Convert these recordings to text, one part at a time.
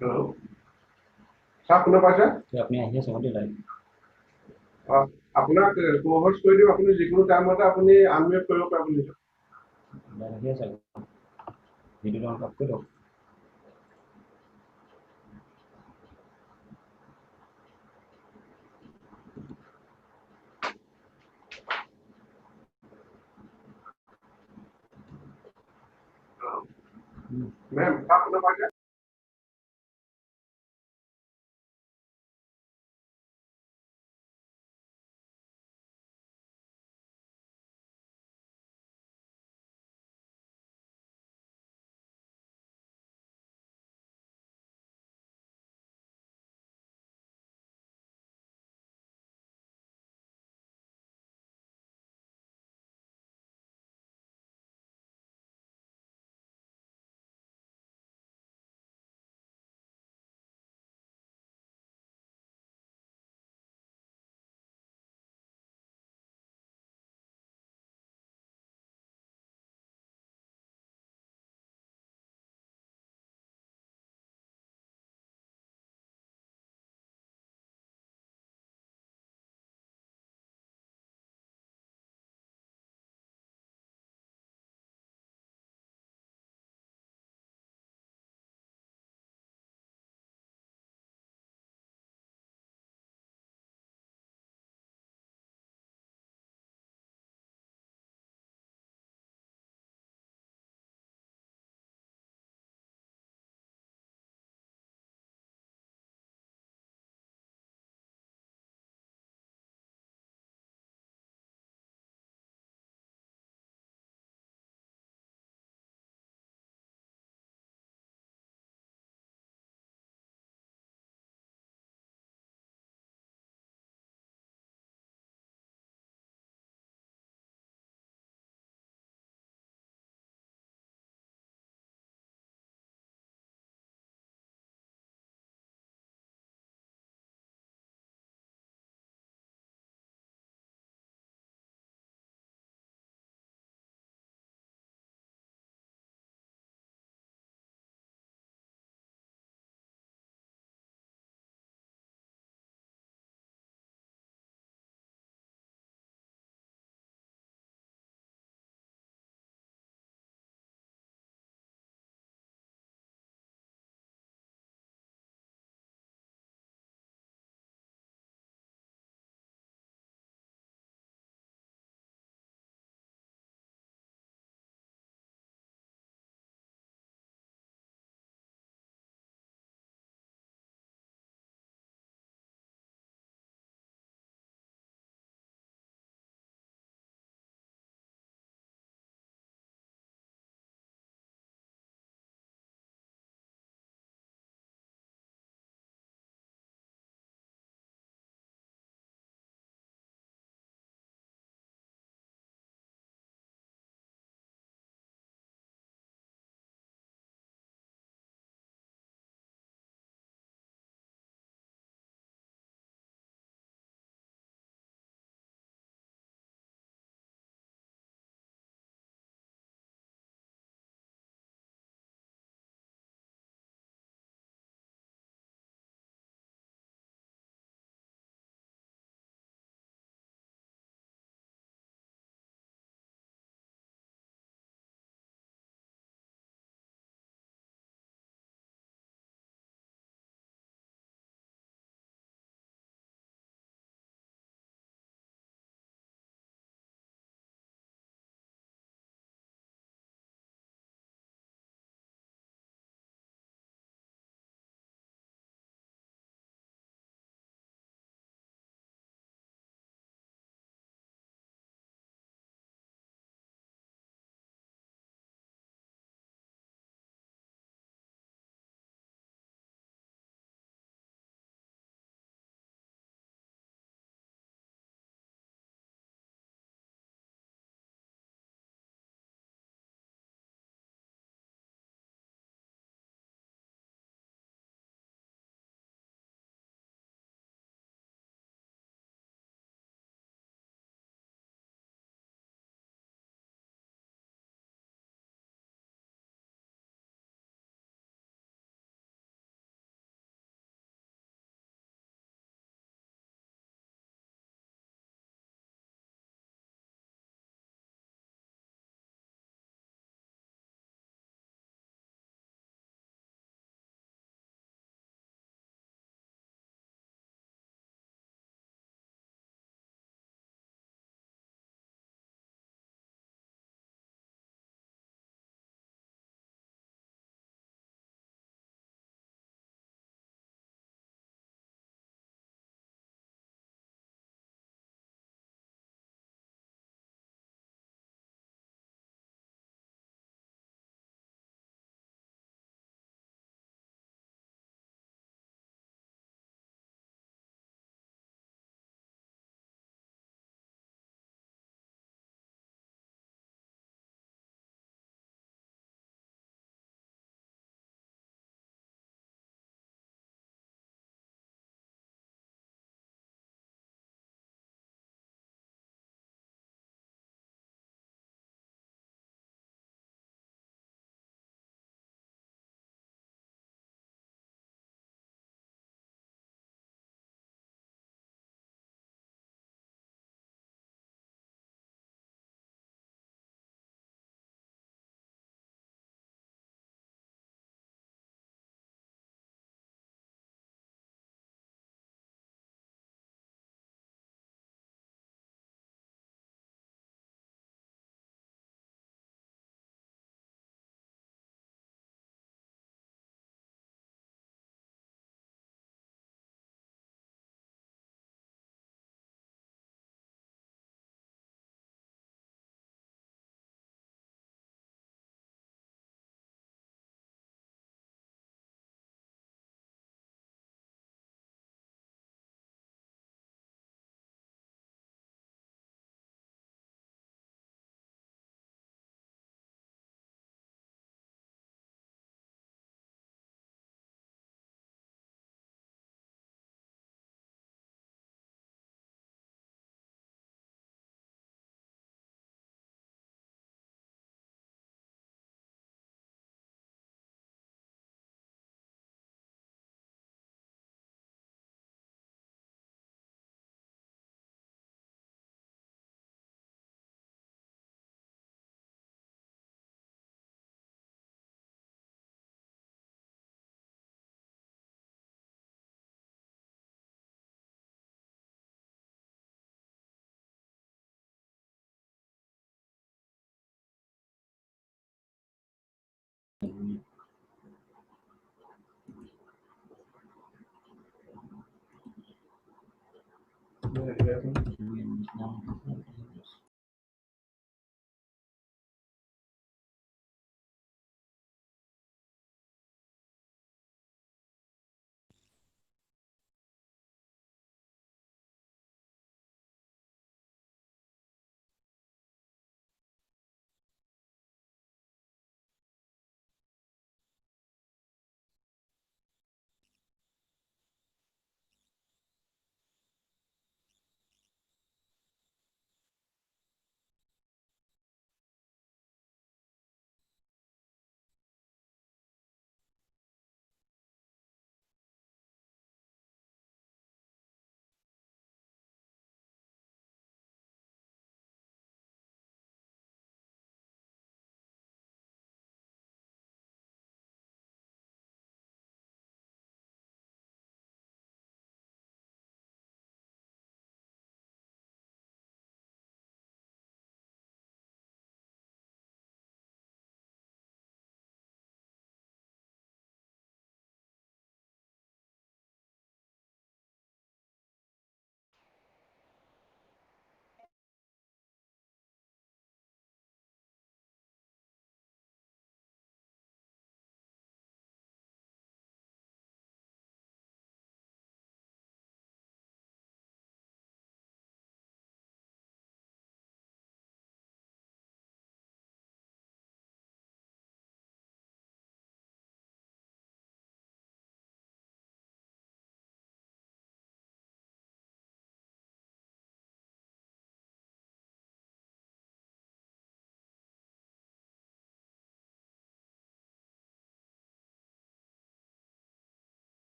Hello. Sir, শুনা পাইছে? আপুনি আহি আছে বুলি লাইভ। আপোনাক co-host কৰি দিম, আপুনি যিকোনো টাইমতে আপুনি আনমিউট কৰিব পাৰে বুলি। লাইভ আহি আছে। ভিডিঅ'টো অন কৰি দিয়ক। Ma'am, sir, শুনা পাইছে?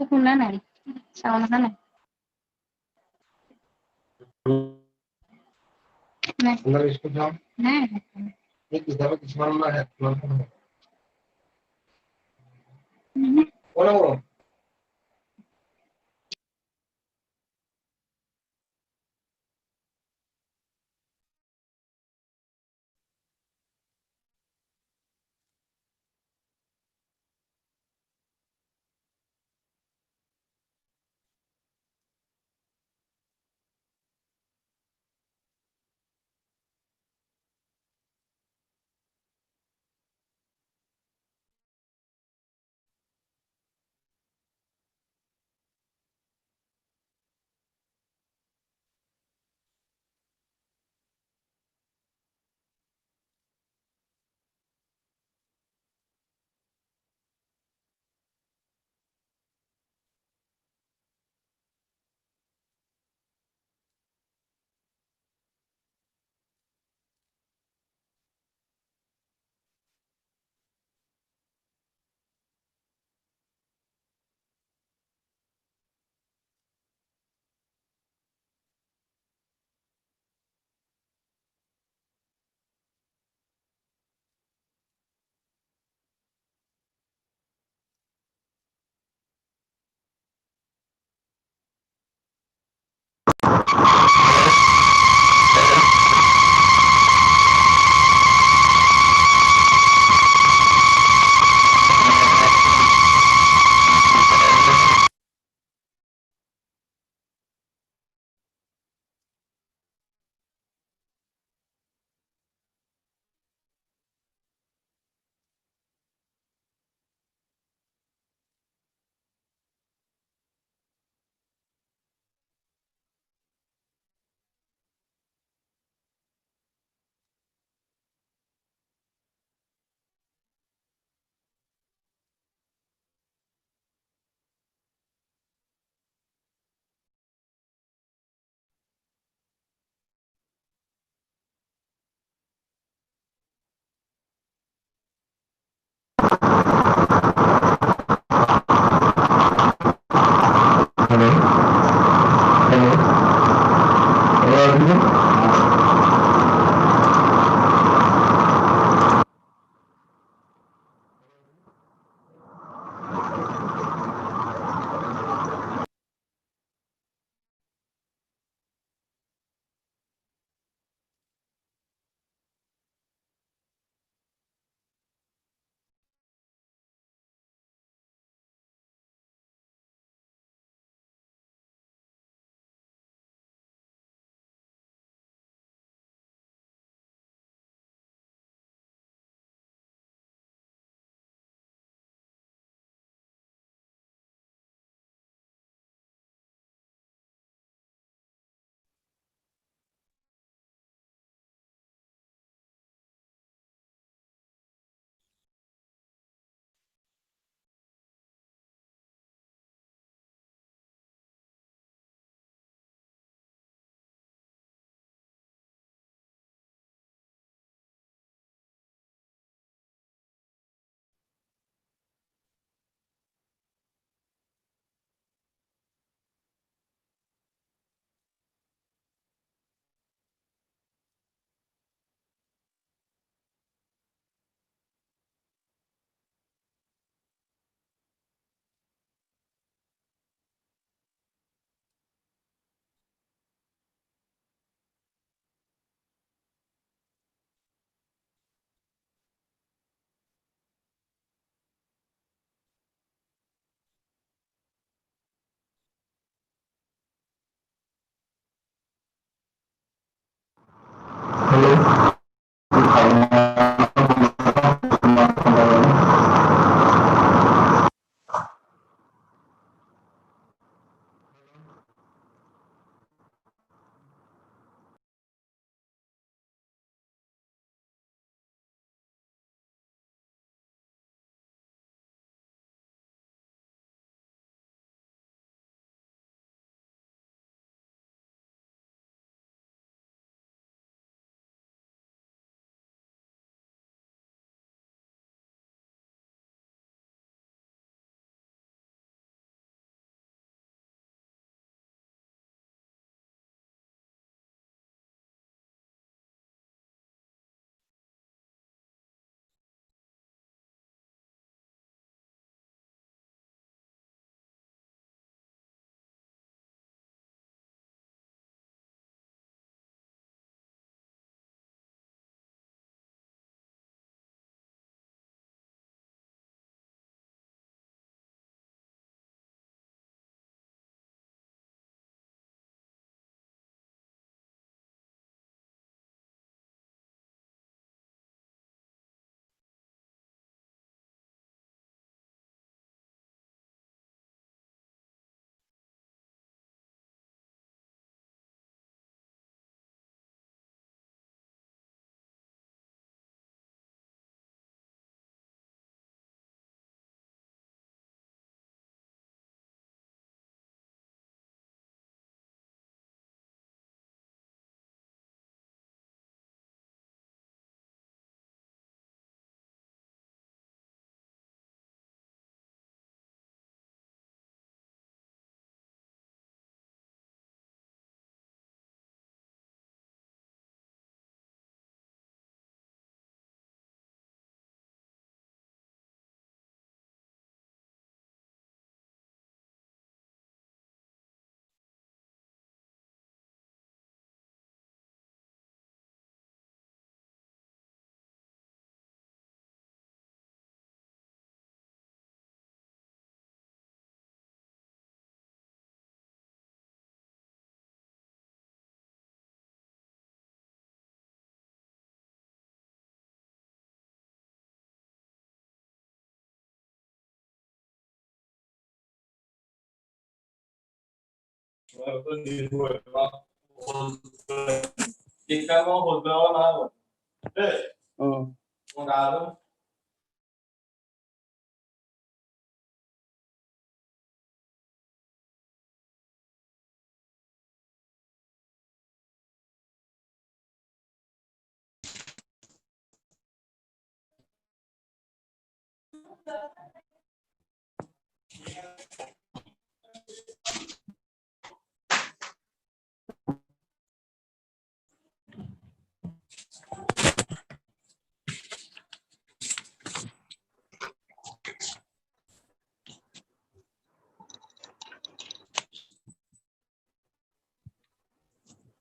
শুনা নাই চাউণ্ড অহা নাই নাই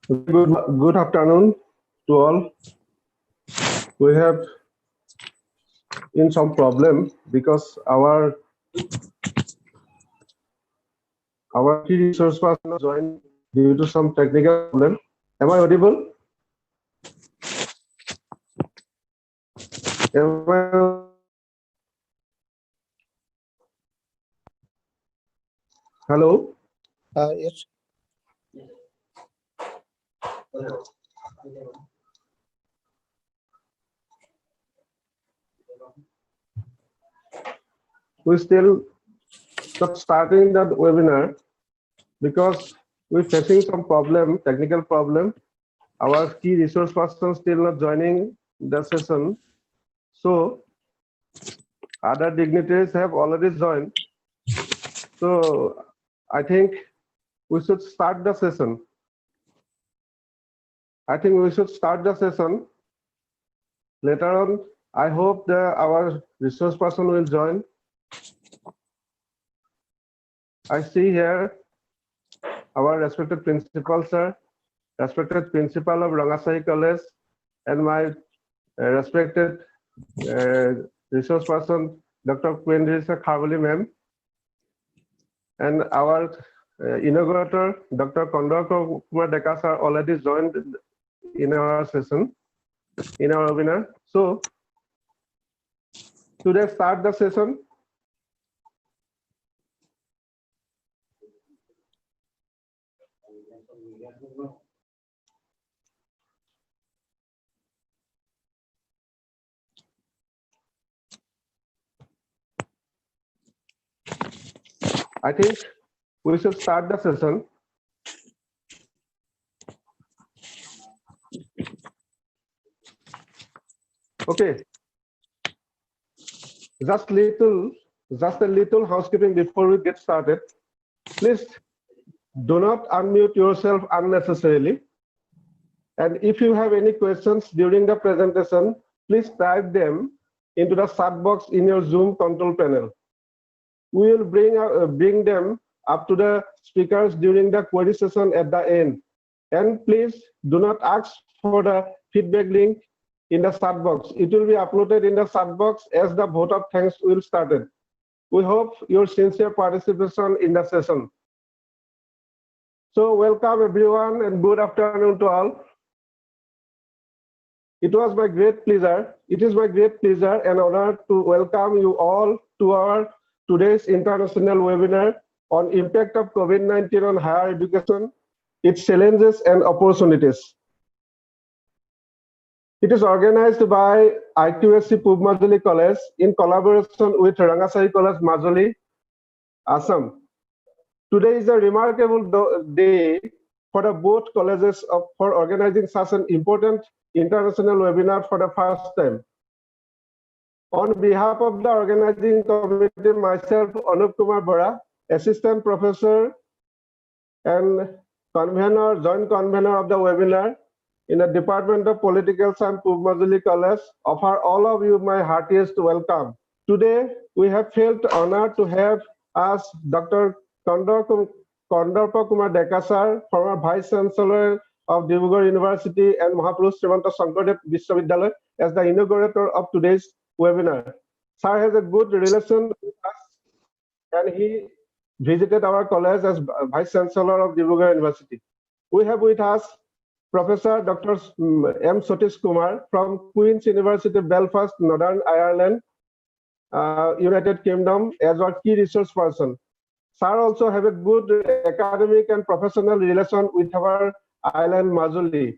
Good afternoon to all. We have in some problem because our key resource person joined due to some technical problem. Am I audible? Am I... Hello? Yes. We still not starting that webinar because we're facing some problem, technical problem. Our key resource person still not joining the session. So other dignitaries have already joined. So I think we should start the session. Later on, I hope that our resource person will join. I see here our respected principal, sir, respected principal of Rangachahi College, and my respected resource person, Dr. Quendarisa Kharbuli, ma'am, and our inaugurator, Dr. Kandarpa Deka, sir, already joined in our session, in our webinar. So today start the session. I think we should start the session. Okay. Just a little housekeeping before we get started. Please do not unmute yourself unnecessarily. And if you have any questions during the presentation, please type them into the chat box in your Zoom control panel. We will bring them up to the speakers during the query session at the end. And please do not ask for the feedback link in the chat box. It will be uploaded in the chat box as the vote of thanks will started. We hope your sincere participation in the session. So welcome everyone and good afternoon to all. It is my great pleasure and honor to welcome you all to our today's international webinar on impact of COVID-19 on higher education, its challenges and opportunities. It is organized by IQAC Majuli College in collaboration with Rangachahi College, Majuli, Assam. Today is a remarkable day for the both colleges for organizing such an important international webinar for the first time. On behalf of the organizing committee, myself, Anup Kumar Bora, Assistant Professor and Joint Convener of the webinar in the Department of Political Science, Majuli College, offer all of you my heartiest welcome. Today, we have felt honored to have us Dr. Kandarpa Deka sir, former Vice Chancellor of Dibrugarh University and Mahapurush Srimanta Sankaradeva Viswavidyalaya as the inaugurator of today's webinar. Sir has a good relation with us and he visited our college as Vice Chancellor of Dibrugarh University. We have with us Professor Dr. M. Satish Kumar from Queen's University, Belfast, Northern Ireland, United Kingdom, as our key resource person. Sir also have a good academic and professional relation with our island Majuli.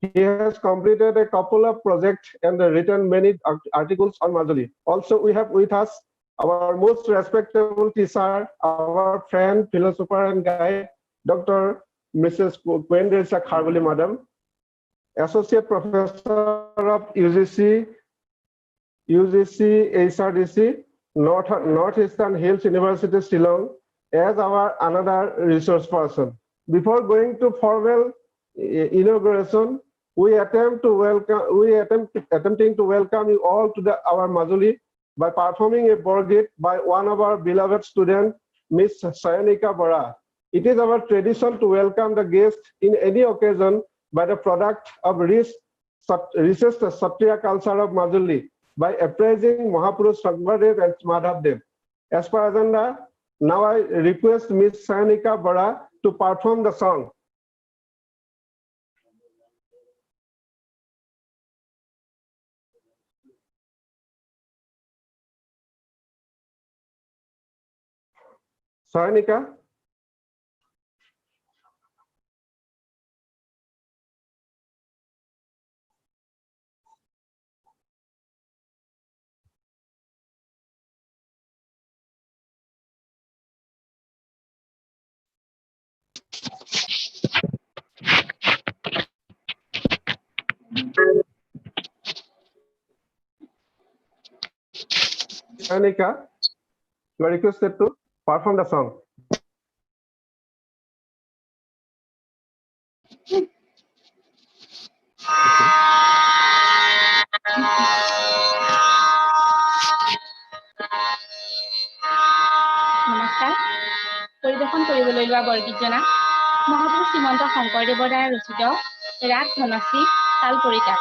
He has completed a couple of projects and written many articles on Majuli. Also, we have with us our most respectable teacher, our friend, philosopher and guide, Dr. Mrs. Quendarisa Kharbuli, Madam, Associate Professor of UGC, HRDC, Northeastern Hills University, Shillong, as our another resource person. Before going to formal inauguration, we attempting to welcome you all to our Majuli by performing a Borgit by one of our beloved students, Miss Sayanika Bora. It is our tradition to welcome the guest in any occasion by the product of recessed Satriya culture of Majuli by appraising Mahapurush Sankaradeva and Madhavdev. As per agenda, now I request Miss Sayanika Bora to perform the song. Sayanika. Sayanika, you are requested to perform the song. নমস্কাৰ পৰিৱেশন কৰিবলৈ লোৱা বৰগীতজনা মহাপুৰুষ শ্ৰীমন্ত শংকৰদেৱৰ দ্বাৰা ৰচিত ৰাগ ধনশ্ৰী তাল পৰিতাল।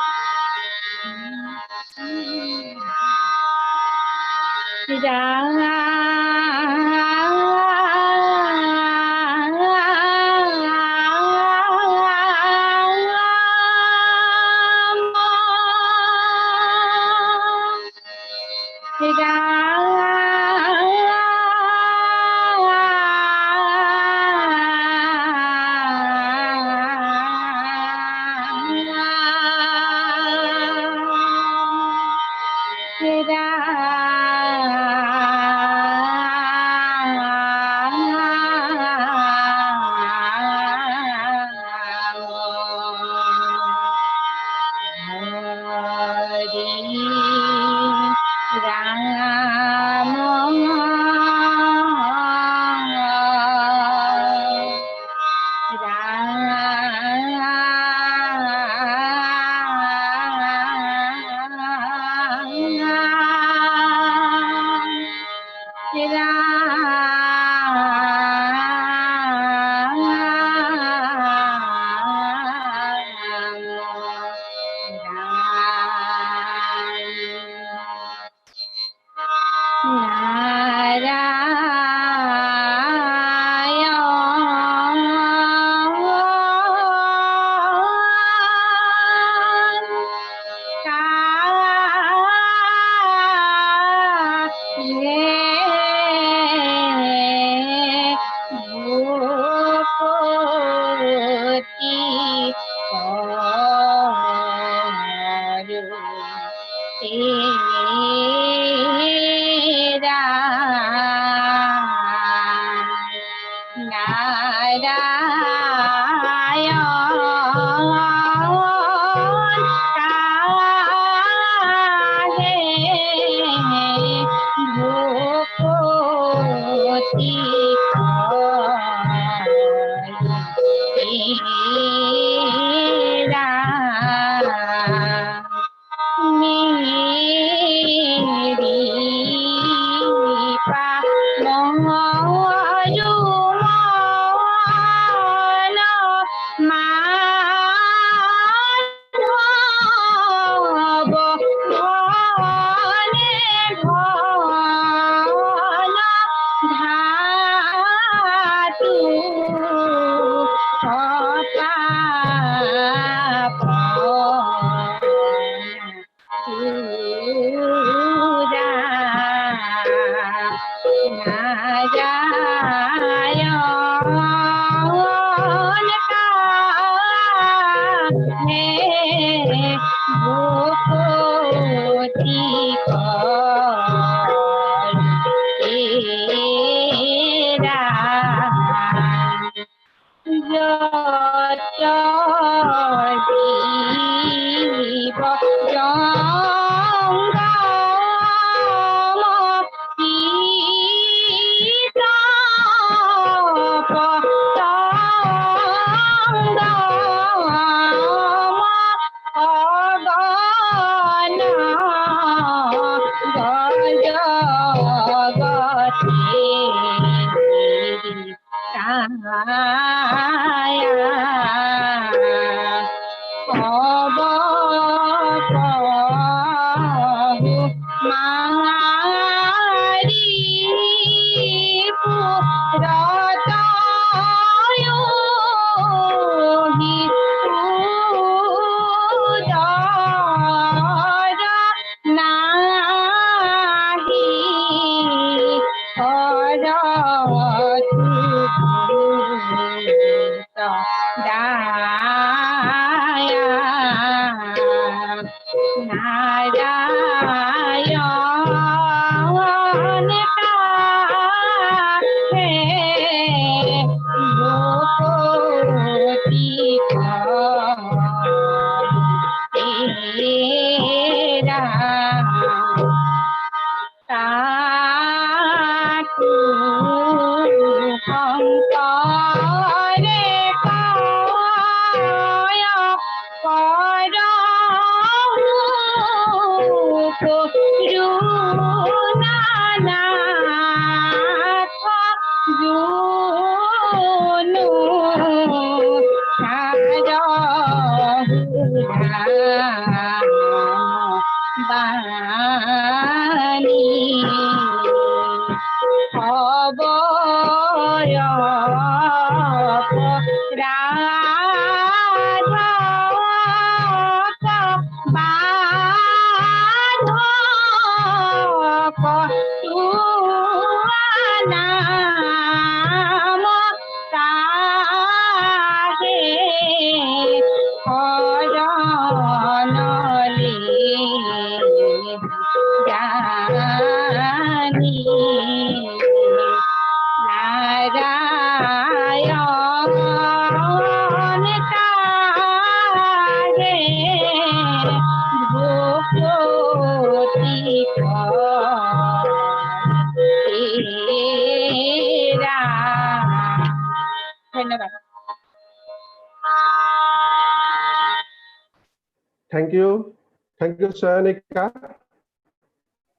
Thank you. Thank you, Sayanika.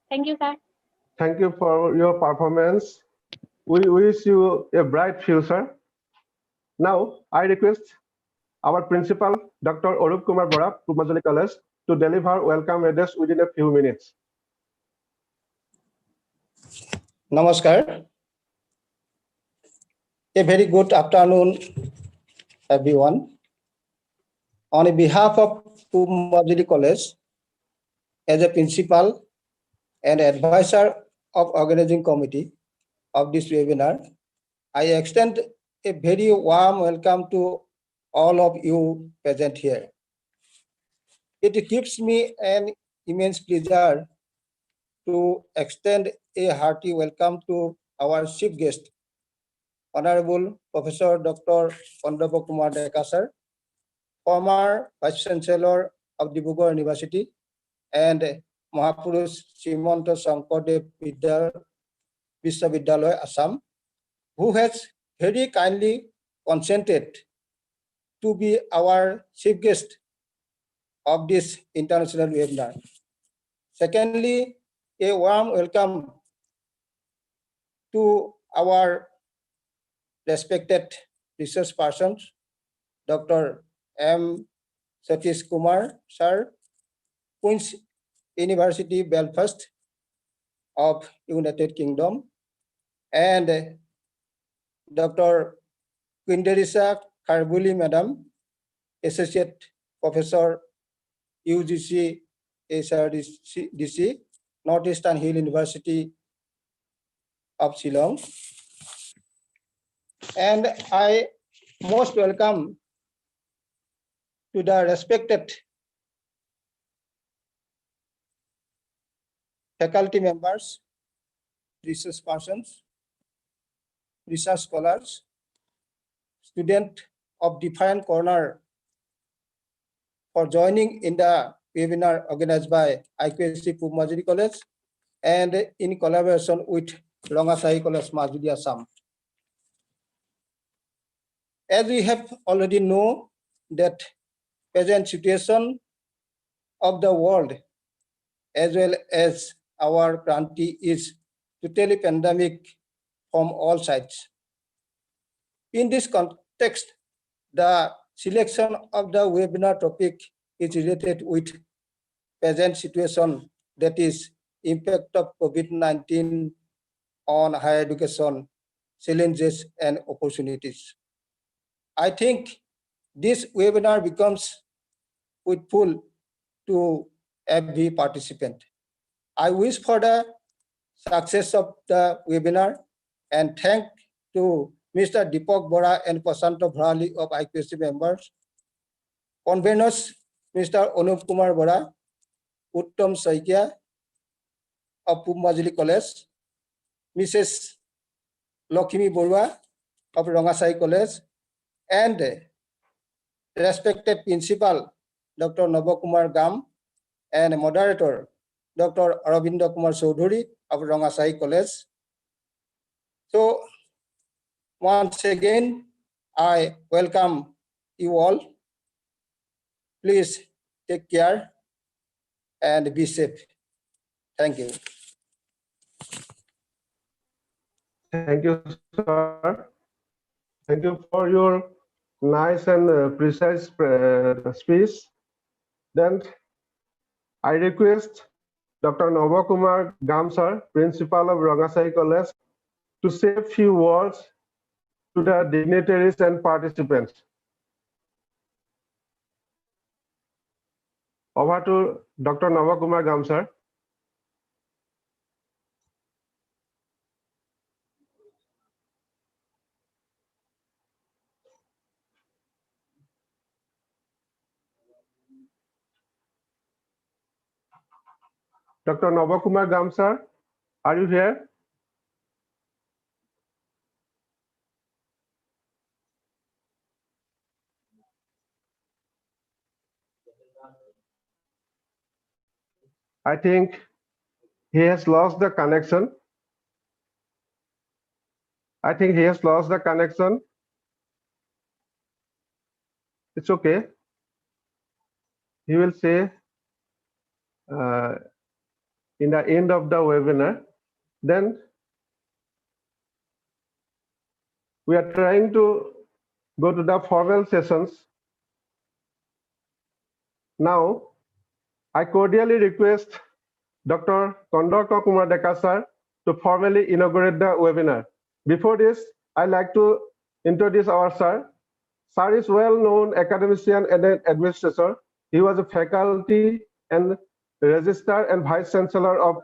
Thank you, sir. Thank you for your performance. We wish you a bright future. Now, I request our principal, Dr. Arup Kumar Bora, Majuli College, to deliver welcome address within a few minutes. Namaskar. A very good afternoon, everyone. On behalf of Majuli College, as a principal and advisor of organizing committee of this webinar, I extend a very warm welcome to all of you present here. It gives me an immense pleasure to extend a hearty welcome to our chief guest, Honorable Professor Dr. Kandarpa Deka sir, former Vice Chancellor of Dibrugarh University, and Mahapurush Srimanta Sankaradeva Viswavidyalaya, Assam, who has very kindly consented to be our chief guest of this international webinar. Secondly, a warm welcome to our respected research persons, Dr. M. Satish Kumar, sir, Queen's University, Belfast of United Kingdom, and Dr. Quendarisa Kharbuli, Madam, Associate Professor, UGC, SRDC, Northeastern Hill University of Shillong. And I most welcome to the respected faculty members, research persons, research scholars, students of different corner for joining in the webinar organized by IQAC Majuli College and in collaboration with Rangachahi College, Majuli, Assam. As we have already know that present situation of the world as well as our country is totally pandemic from all sides. In this context, the selection of the webinar topic is related with present situation, that is impact of COVID-19 on higher education, challenges and opportunities. I think this webinar becomes fruitful to every participant. I wish for the success of the webinar and thank to Mr. Deepak Bora and Prasanto Bharali of IQAC members, conveners Mr. Anup Kumar Bora, Uttam Saikia of Majuli College, Mrs. Lokimi Borua of Rangachahi College, and respected Principal Dr. Navakumar Gam and Moderator Dr. Aravindo Kumar Chaudhuri of Rangachahi College. So once again, I welcome you all. Please take care and be safe. Thank you. Thank you, sir. Thank you for your nice and precise speech. Then I request Dr. Navakumar Gam, sir, Principal of Rangachahi College, to say a few words to the dignitaries and participants. Over to Dr. Navakumar Gam, sir. Dr. Navakumar Gam, sir, are you here? I think he has lost the connection. I think he has lost the connection. It's okay. He will say in the end of the webinar. Then we are trying to go to the formal sessions. Now, I cordially request Dr. Kandarpa Kumar Deka, sir, to formally inaugurate the webinar. Before this, I'd like to introduce our sir. Sir is well-known academician and an administrator. He was a faculty and registrar and vice chancellor of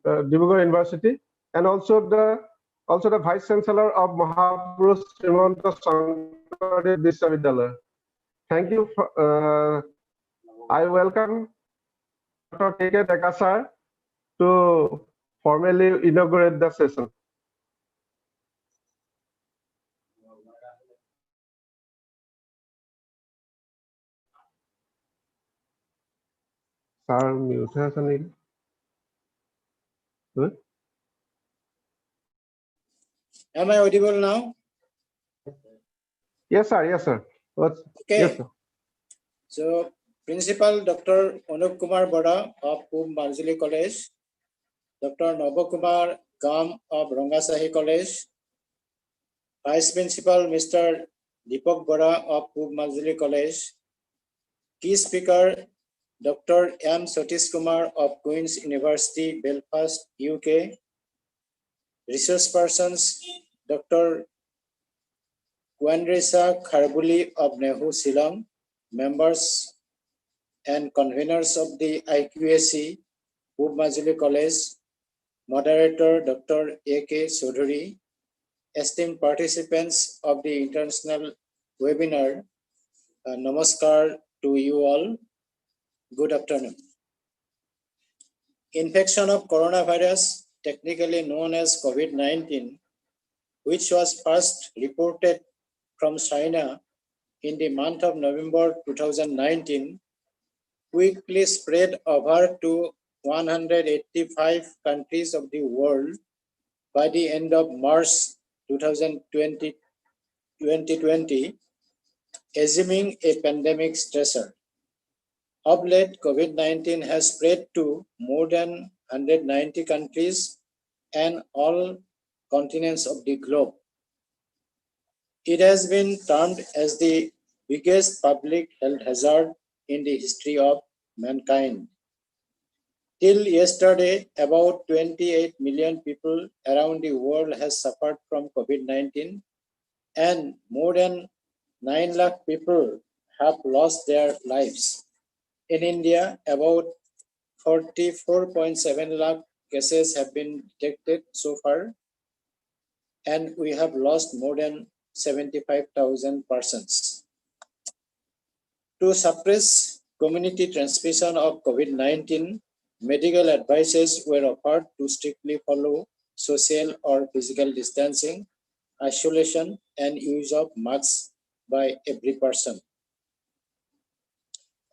Dibrugarh University, and also the vice chancellor of Mahapurush Srimanta Sankaradeva Viswavidyalaya. Thank you. I welcome Dr. K.K. Deka, sir, to formally inaugurate the session. Sir, mute has any. Good. Am I audible now? Yes, sir. Yes, sir. Okay. Yes, sir. So, Principal Dr. Anup Kumar Bora of Majuli College, Dr. Navakumar Gam of Rangachahi College, Vice Principal Mr. Deepak Bora of Majuli College, Key Speaker Dr. M. Satish Kumar of Queen's University, Belfast, UK, Research Persons Dr. Quendarisa Kharbuli of Nehu, Shillong, members and conveners of the IQAC, Majuli College, Moderator Dr. A.K. Chaudhuri, esteemed participants of the international webinar, Namaskar to you all. Good afternoon. Infection of coronavirus, technically known as COVID-19, which was first reported from China in the month of November 2019, quickly spread over to 185 countries of the world by the end of March 2020, assuming a pandemic stressor. Of late, COVID-19 has spread to more than 190 countries and all continents of the globe. It has been termed as the biggest public health hazard in the history of mankind. Till yesterday, about 28 million people around the world has suffered from COVID-19, and more than 9 lakh people have lost their lives. In India, about 44.7 lakh cases have been detected so far, and we have lost more than 75,000 persons. To suppress community transmission of COVID-19, medical advices were offered to strictly follow social or physical distancing, isolation, and use of masks by every person.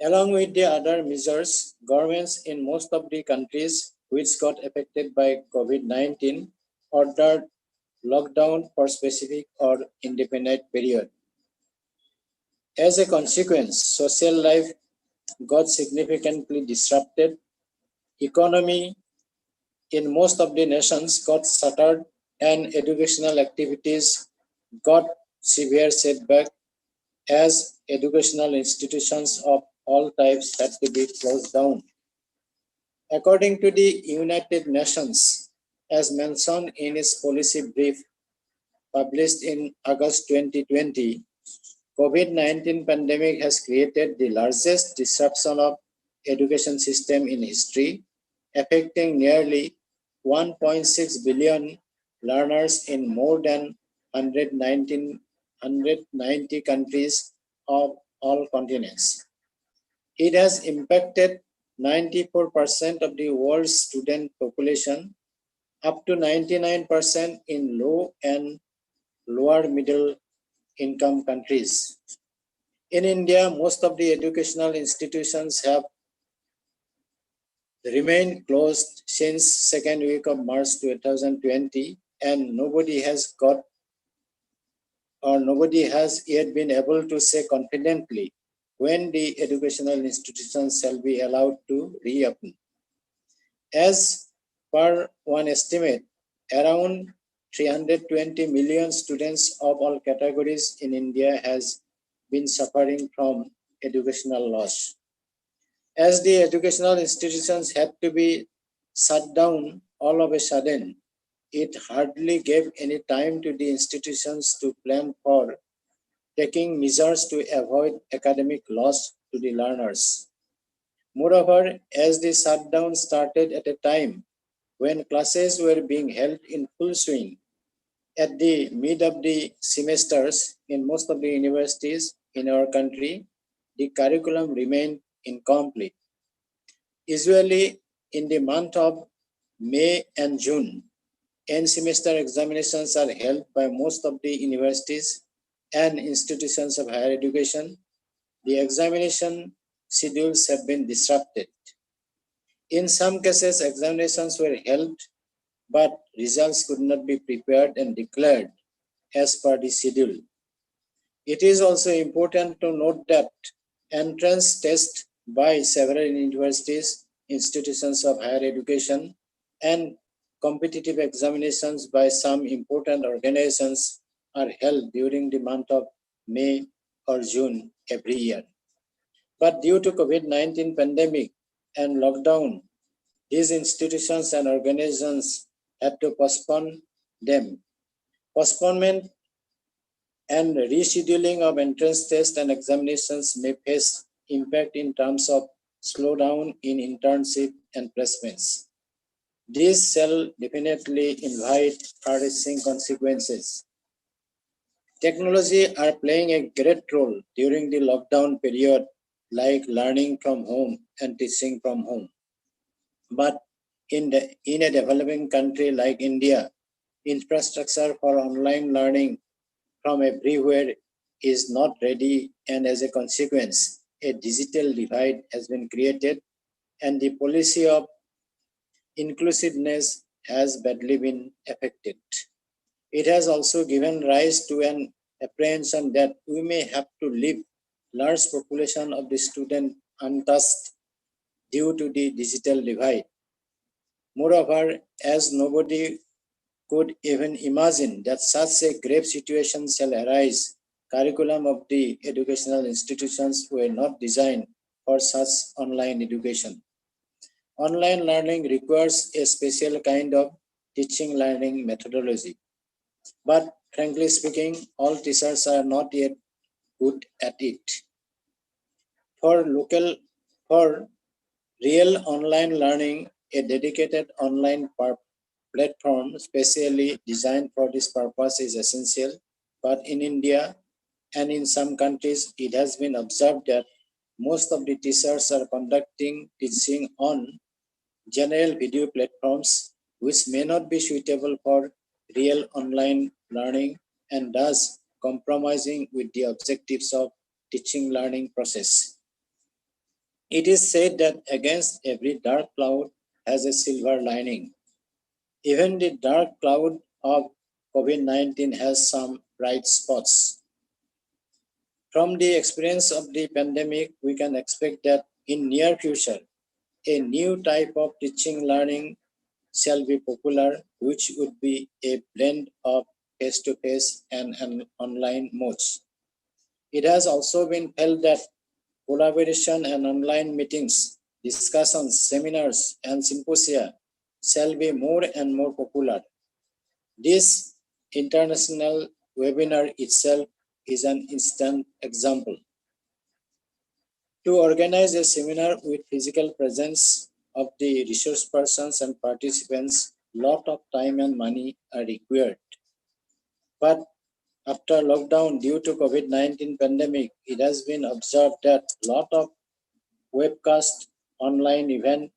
Along with the other measures, governments in most of the countries which got affected by COVID-19 ordered lockdown for specific or indefinite period. As a consequence, social life got significantly disrupted. Economy in most of the nations got shuttered, and educational activities got severe setback as educational institutions of all types had to be closed down. According to the United Nations, as mentioned in its policy brief published in August 2020, COVID-19 pandemic has created the largest disruption of education system in history, affecting nearly 1.6 billion learners in more than 190 countries of all continents. It has impacted 94% of the world's student population, up to 99% in low and lower middle income countries. In India, most of the educational institutions have remained closed since second week of March 2020, and nobody has yet been able to say confidently when the educational institutions shall be allowed to reopen. As per one estimate, around 320 million students of all categories in India has been suffering from educational loss. As the educational institutions had to be shut down all of a sudden, it hardly gave any time to the institutions to plan for taking measures to avoid academic loss to the learners. Moreover, as the shutdown started at a time when classes were being held in full swing, at the mid of the semesters in most of the universities in our country, the curriculum remained incomplete. Usually in the month of May and June, end semester examinations are held by most of the universities and institutions of higher education. The examination schedules have been disrupted. In some cases, examinations were held, but results could not be prepared and declared as per the schedule. It is also important to note that entrance tests by several universities, institutions of higher education, and competitive examinations by some important organizations are held during the month of May or June every year. But due to COVID-19 pandemic and lockdown, these institutions and organizations had to postpone them. Postponement and rescheduling of entrance tests and examinations may face impact in terms of slowdown in internship and placements. This shall definitely invite far-reaching consequences. Technology are playing a great role during the lockdown period like learning from home and teaching from home. But in a developing country like India, infrastructure for online learning from everywhere is not ready, and as a consequence, a digital divide has been created, and the policy of inclusiveness has badly been affected. It has also given rise to an apprehension that we may have to leave large population of the student untouched due to the digital divide. Moreover, as nobody could even imagine that such a grave situation shall arise, curriculum of the educational institutions were not designed for such online education. Online learning requires a special kind of teaching learning methodology. But frankly speaking, all teachers are not yet good at it. For real online learning, a dedicated online platform specially designed for this purpose is essential. But in India and in some countries, it has been observed that most of the teachers are conducting teaching on general video platforms, which may not be suitable for real online learning and thus compromising with the objectives of teaching learning process. It is said that against every dark cloud has a silver lining. Even the dark cloud of COVID-19 has some bright spots. From the experience of the pandemic, we can expect that in near future, a new type of teaching learning shall be popular, which would be a blend of face-to-face and online modes. It has also been felt that collaboration and online meetings, discussions, seminars, and symposia shall be more and more popular. This international webinar itself is an instant example. To organize a seminar with physical presence of the resource persons and participants, lot of time and money are required. But after lockdown due to COVID-19 pandemic, it has been observed that lot of webcast, online event,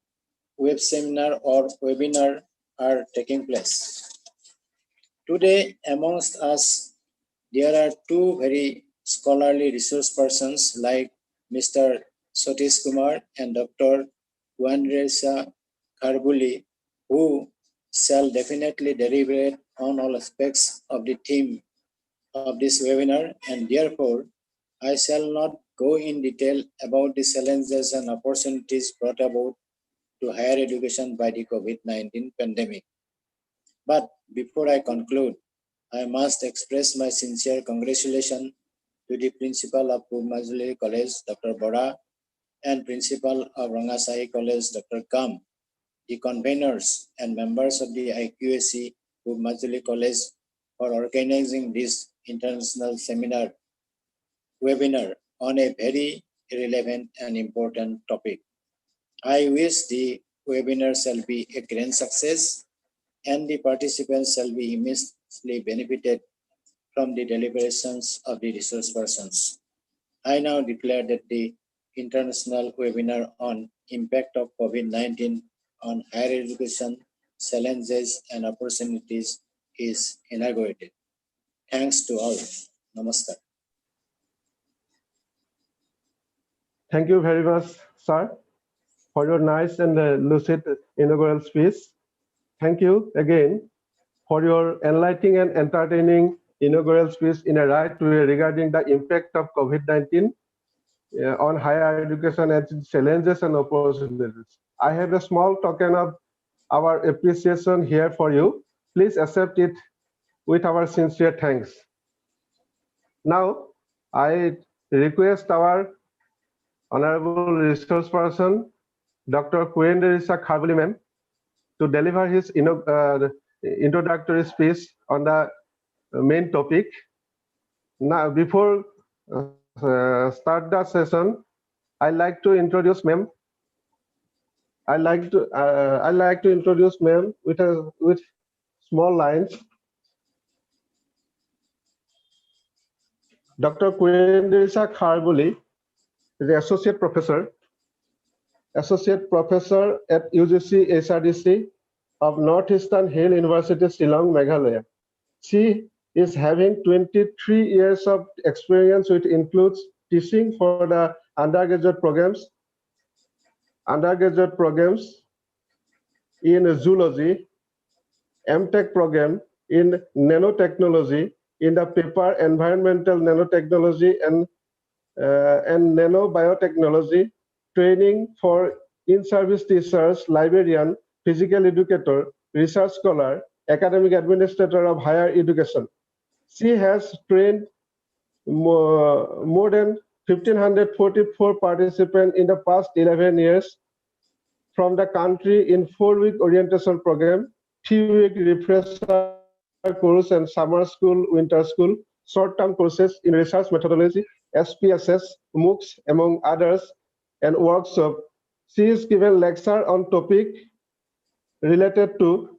web seminar or webinar are taking place. Today, amongst us, there are two very scholarly resource persons like Mr. Satish Kumar and Dr. Quendarisa Kharbuli, who shall definitely deliberate on all aspects of the theme of this webinar, and therefore I shall not go in detail about the challenges and opportunities brought about to higher education by the COVID-19 pandemic. But before I conclude, I must express my sincere congratulations to the Principal of Majuli College, Dr. Bora, and Principal of Rangachahi College, Dr. Kam, the conveners and members of the IQAC Majuli College for organizing this international seminar webinar on a very relevant and important topic. I wish the webinar shall be a grand success and the participants shall be immensely benefited from the deliberations of the resource persons. I now declare that the international webinar on impact of COVID-19 on higher education, challenges and opportunities is inaugurated. Thanks to all. Namaskar. Thank you very much, sir, for your nice and lucid inaugural speech. Thank you again for your enlightening and entertaining inaugural speech in a right way regarding the impact of COVID-19 on higher education and challenges and opportunities. I have a small token of our appreciation here for you. Please accept it with our sincere thanks. Now, I request our Honorable Resource Person, Dr. Quendarisa Kharbuli ma'am, to deliver his introductory speech on the main topic. Now, before start the session, I like to introduce ma'am. I like to introduce ma'am with small lines. Dr. Quendarisa Kharbuli the Associate Professor at UGC HRDC of Northeastern Hill University, Shillong, Meghalaya. She is having 23 years of experience, which includes teaching for the undergraduate programs in zoology, MTech program in nanotechnology, in the paper environmental nanotechnology and nanobiotechnology, training for in-service teachers, librarian, physical educator, research scholar, academic administrator of higher education. She has trained more than 1,544 participants in the past 11 years from the country in 4-week orientation program, 3-week refresher course and summer school, winter school, short-term courses in research methodology, SPSS, MOOCs, among others, and workshop. She is given lecture on topic related to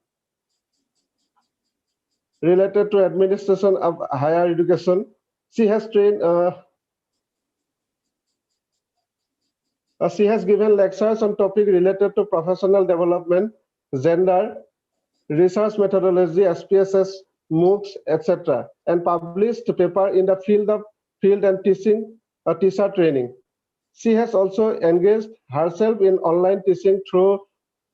administration of higher education. She has trained. She has given lectures on topic related to professional development, gender, research methodology, SPSS, MOOCs, etc., and published paper in the field and teaching, teacher training. She has also engaged herself in online teaching through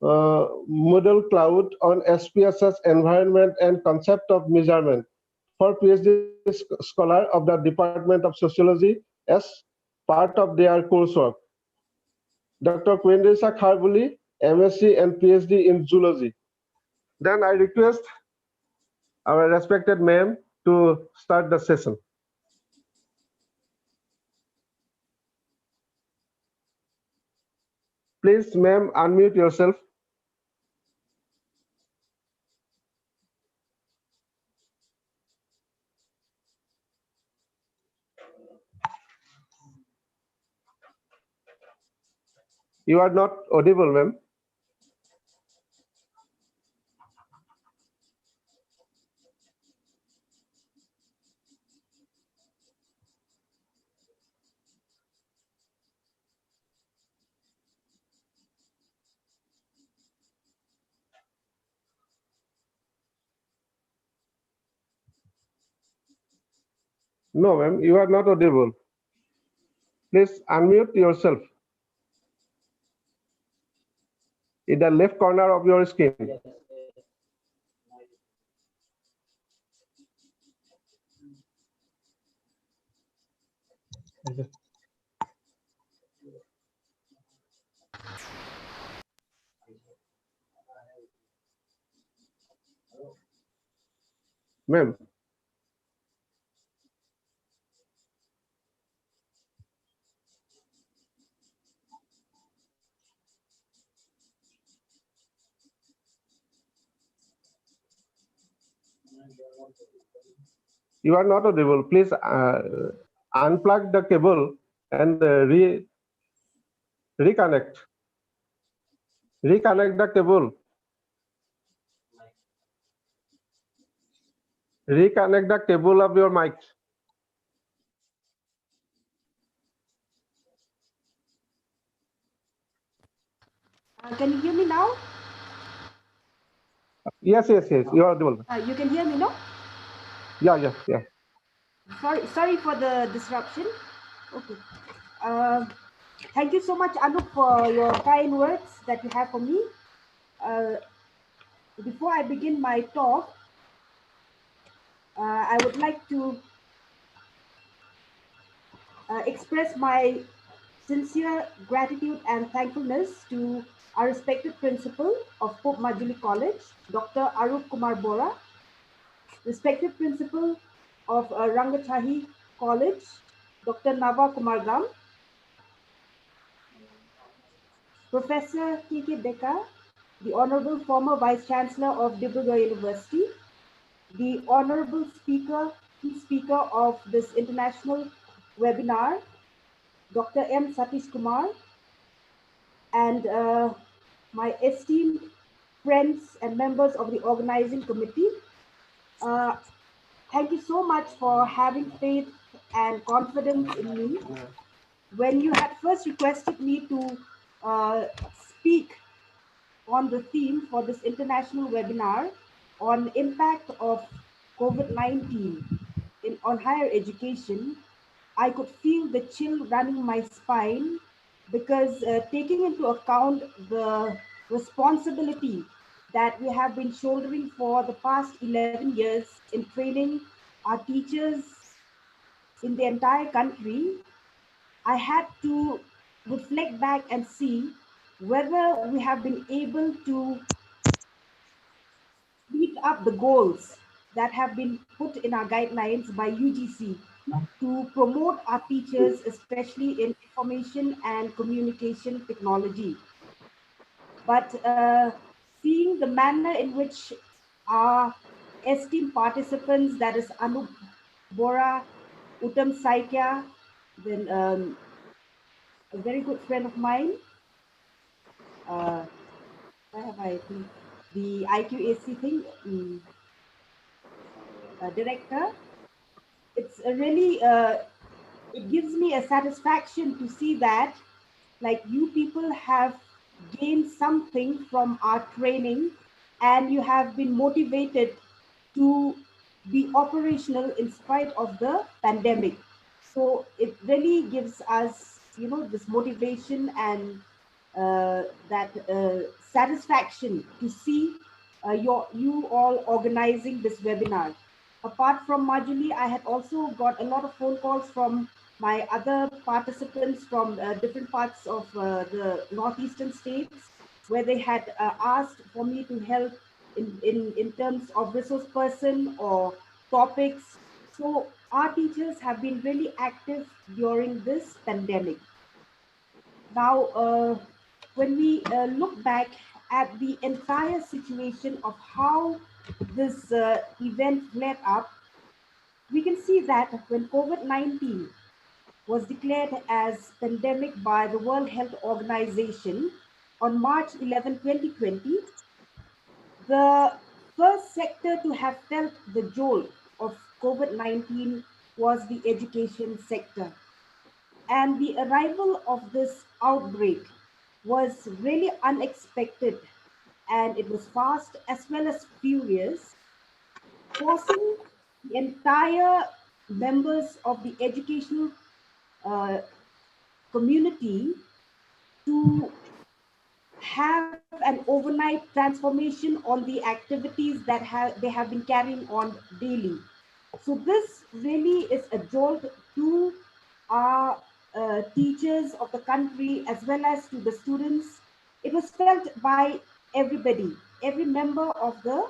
Moodle Cloud on SPSS environment and concept of measurement for PhD scholar of the Department of Sociology as part of their coursework. Dr. Quendarisa Kharbuli, MSc and PhD in zoology. Then I request our respected ma'am to start the session. Please, ma'am, unmute yourself. You are not audible, ma'am. No, ma'am, you are not audible. Please unmute yourself in the left corner of your screen. Ma'am. You are not audible. Please unplug the cable and reconnect. Reconnect the cable. Reconnect the cable of your mic. Can you hear me now? Yes, yes, yes. You are audible. You can hear me, no? Yeah. Sorry for the disruption. Okay. Thank you so much, Anup, for your kind words that you have for me. Before I begin my talk, I would like to express my sincere gratitude and thankfulness to our respected principal of Majuli College, Dr. Arup Kumar Bora, respected principal of Rangachahi College, Dr. Nava Kumar Gam, Professor Deka, the Honorable former Vice Chancellor of Dibrugarh University, the Honorable key speaker of this international webinar, Dr. M. Satish Kumar, and my esteemed friends and members of the organizing committee. Thank you so much for having faith and confidence in me. when you had first requested me to speak on the theme for this international webinar on impact of COVID-19 on higher education, I could feel the chill running my spine because taking into account the responsibility that we have been shouldering for the past 11 years in training our teachers in the entire country, I had to reflect back and see whether we have been able to meet up the goals that have been put in our guidelines by UGC to promote our teachers, especially in information and communication technology. But seeing the manner in which our esteemed participants, that is Anup Bora, Uttam Saikya, then a very good friend of mine, where have I think the IQAC thing, director. It's a really, it gives me a satisfaction to see that like you people have gained something from our training and you have been motivated to be operational in spite of the pandemic. So it really gives us, you know, this motivation and that satisfaction to see you all organizing this webinar. Apart from Majuli, I had also got a lot of phone calls from my other participants from different parts of the northeastern states, where they had asked for me to help in terms of resource person or topics. So our teachers have been really active during this pandemic. Now, when we look back at the entire situation of how this event led up, we can see that when COVID-19 was declared as pandemic by the World Health Organization on March 11, 2020, the first sector to have felt the jolt of COVID-19 was the education sector. And the arrival of this outbreak was really unexpected, and it was fast as well as furious, forcing the entire members of the educational community to have an overnight transformation on the activities that they have been carrying on daily. So this really is a jolt to our teachers of the country as well as to the students. It was felt by everybody. Every member of the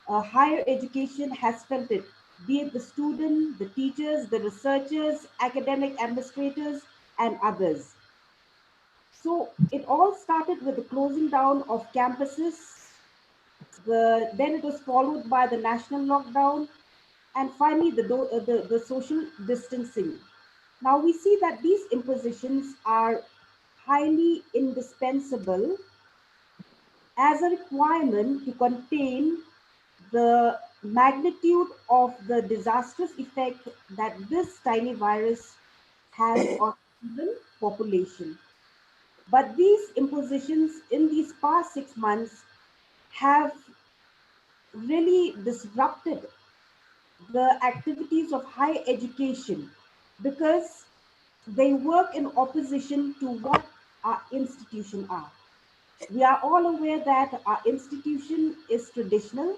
higher education has felt it, be it the student, the teachers, the researchers, academic administrators, and others. So it all started with the closing down of campuses. Then it was followed by the national lockdown, and finally the social distancing. Now we see that these impositions are highly indispensable as a requirement to contain the magnitude of the disastrous effect that this tiny virus has on the human population. But these impositions in these past 6 months have really disrupted the activities of higher education because they work in opposition to what our institutions are. We are all aware that our institution is traditional,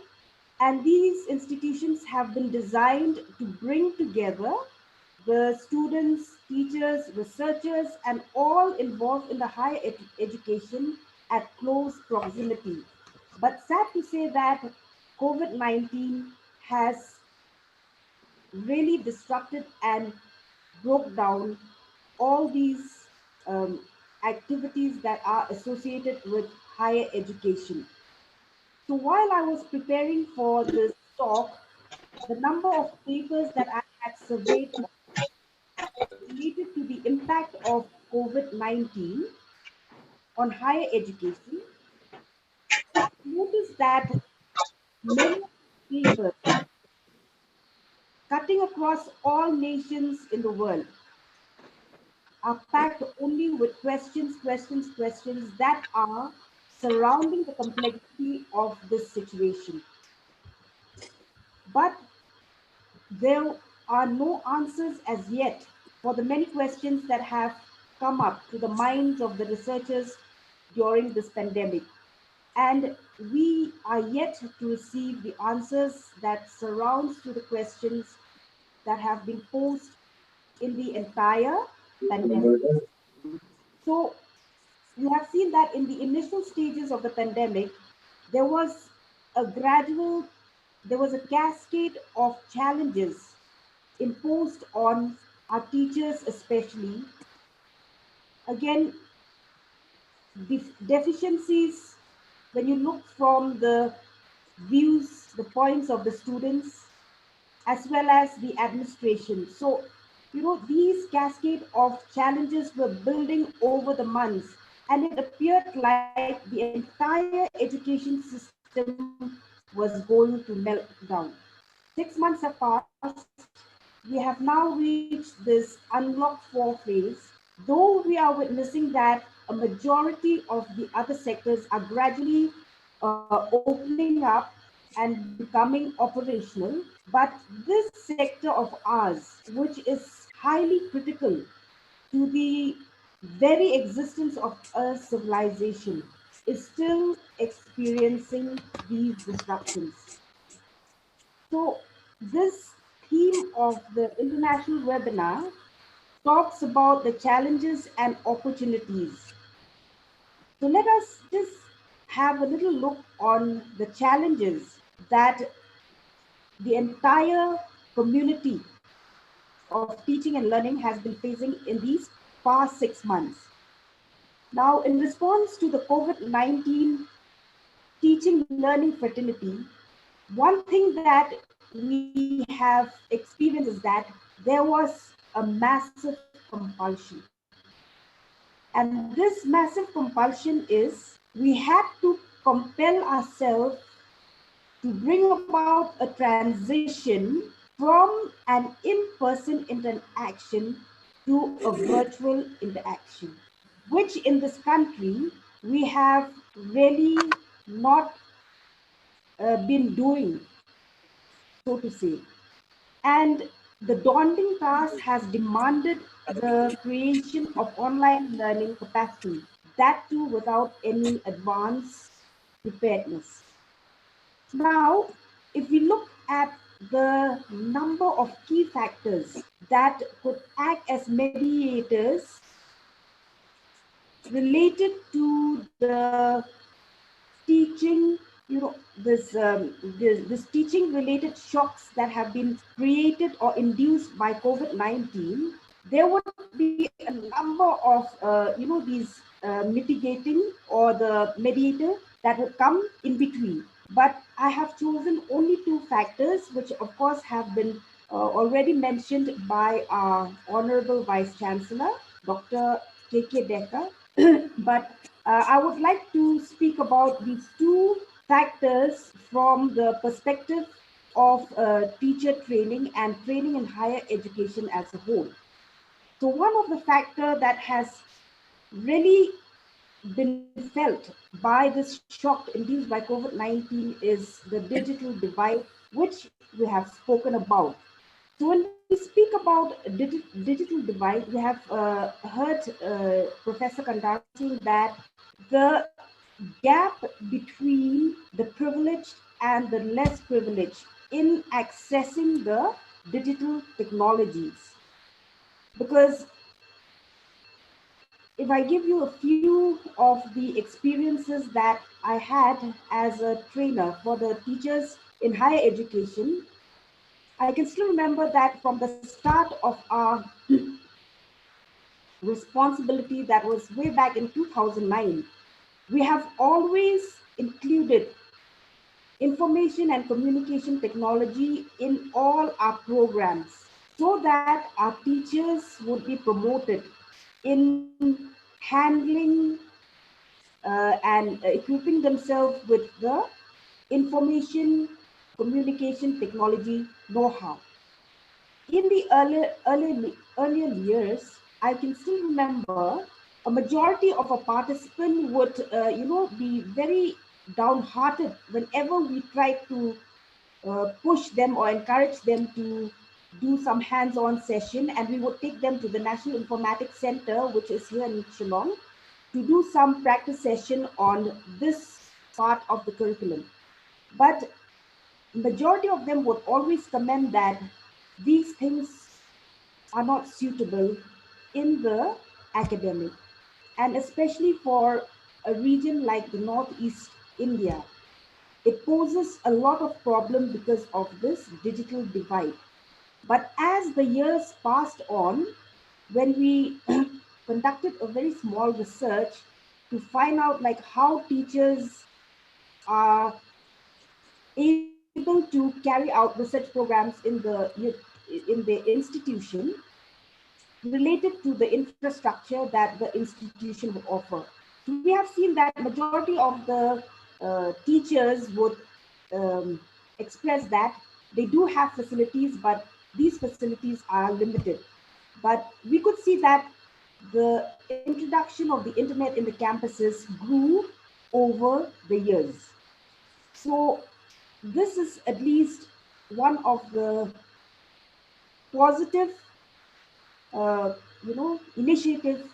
and these institutions have been designed to bring together the students, teachers, researchers, and all involved in the higher education at close proximity. But sad to say that COVID-19 has really disrupted and broke down all these activities that are associated with higher education. So while I was preparing for this talk, the number of papers that I had surveyed related to the impact of COVID-19 on higher education, I noticed that many papers cutting across all nations in the world are packed only with questions that are surrounding the complexity of this situation. But there are no answers as yet for the many questions that have come up to the minds of the researchers during this pandemic. And we are yet to receive the answers that surrounds to the questions that have been posed in the entire pandemic. So we have seen that in the initial stages of the pandemic, there was a cascade of challenges imposed on our teachers, especially. Again, deficiencies, when you look from the views, the points of the students, as well as the administration. So, these cascade of challenges were building over the months, and it appeared like the entire education system was going to melt down. 6 months have passed. We have now reached this unlock 4 phase, though we are witnessing that a majority of the other sectors are gradually opening up and becoming operational. But this sector of ours, which is highly critical to the very existence of a civilization, is still experiencing these disruptions. So this theme of the international webinar talks about the challenges and opportunities. So let us just have a little look on the challenges that the entire community of teaching and learning has been facing in these past 6 months. Now, in response to the COVID-19 teaching learning fraternity, one thing that we have experienced is that there was a massive compulsion. And this massive compulsion is we had to compel ourselves to bring about a transition from an in-person interaction to a virtual interaction, which in this country we have really not been doing, so to say. And the daunting task has demanded the creation of online learning capacity, that too without any advanced preparedness. Now, if we look at the number of key factors that could act as mediators related to the teaching, this teaching related shocks that have been created or induced by COVID-19, there would be a number of, these mitigating or the mediator that would come in between. But I have chosen only 2 factors, which of course have been already mentioned by our Honorable Vice Chancellor, Dr. K.K. Deka. But I would like to speak about these 2 factors from the perspective of teacher training and training in higher education as a whole. So one of the factors that has really been felt by this shock induced by COVID-19 is the digital divide, which we have spoken about. So when we speak about digital divide, we have heard Professor Kandarpa saying that the gap between the privileged and the less privileged in accessing the digital technologies. Because if I give you a few of the experiences that I had as a trainer for the teachers in higher education, I can still remember that from the start of our responsibility, that was way back in 2009, we have always included information and communication technology in all our programs so that our teachers would be promoted in handling and equipping themselves with the information communication technology know-how. In the earlier years, I can still remember a majority of a participant would, be very downhearted whenever we tried to push them or encourage them to do some hands-on session, and we would take them to the National Informatics Center, which is here in Shillong, to do some practice session on this part of the curriculum. But majority of them would always comment that these things are not suitable in the academic, and especially for a region like the Northeast India. It poses a lot of problem because of this digital divide. But as the years passed on, when we conducted a very small research to find out like how teachers are able to carry out research programs in the institution related to the infrastructure that the institution would offer. So we have seen that majority of the teachers would express that they do have facilities, but these facilities are limited. But we could see that the introduction of the internet in the campuses grew over the years. So this is at least one of the positive, initiative.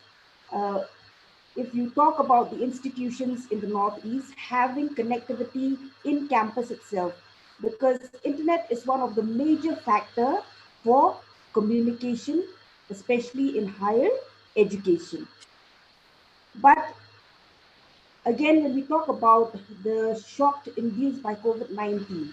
If you talk about the institutions in the Northeast having connectivity in campus itself, because internet is one of the major factor for communication, especially in higher education. But again, when we talk about the shock induced by COVID-19,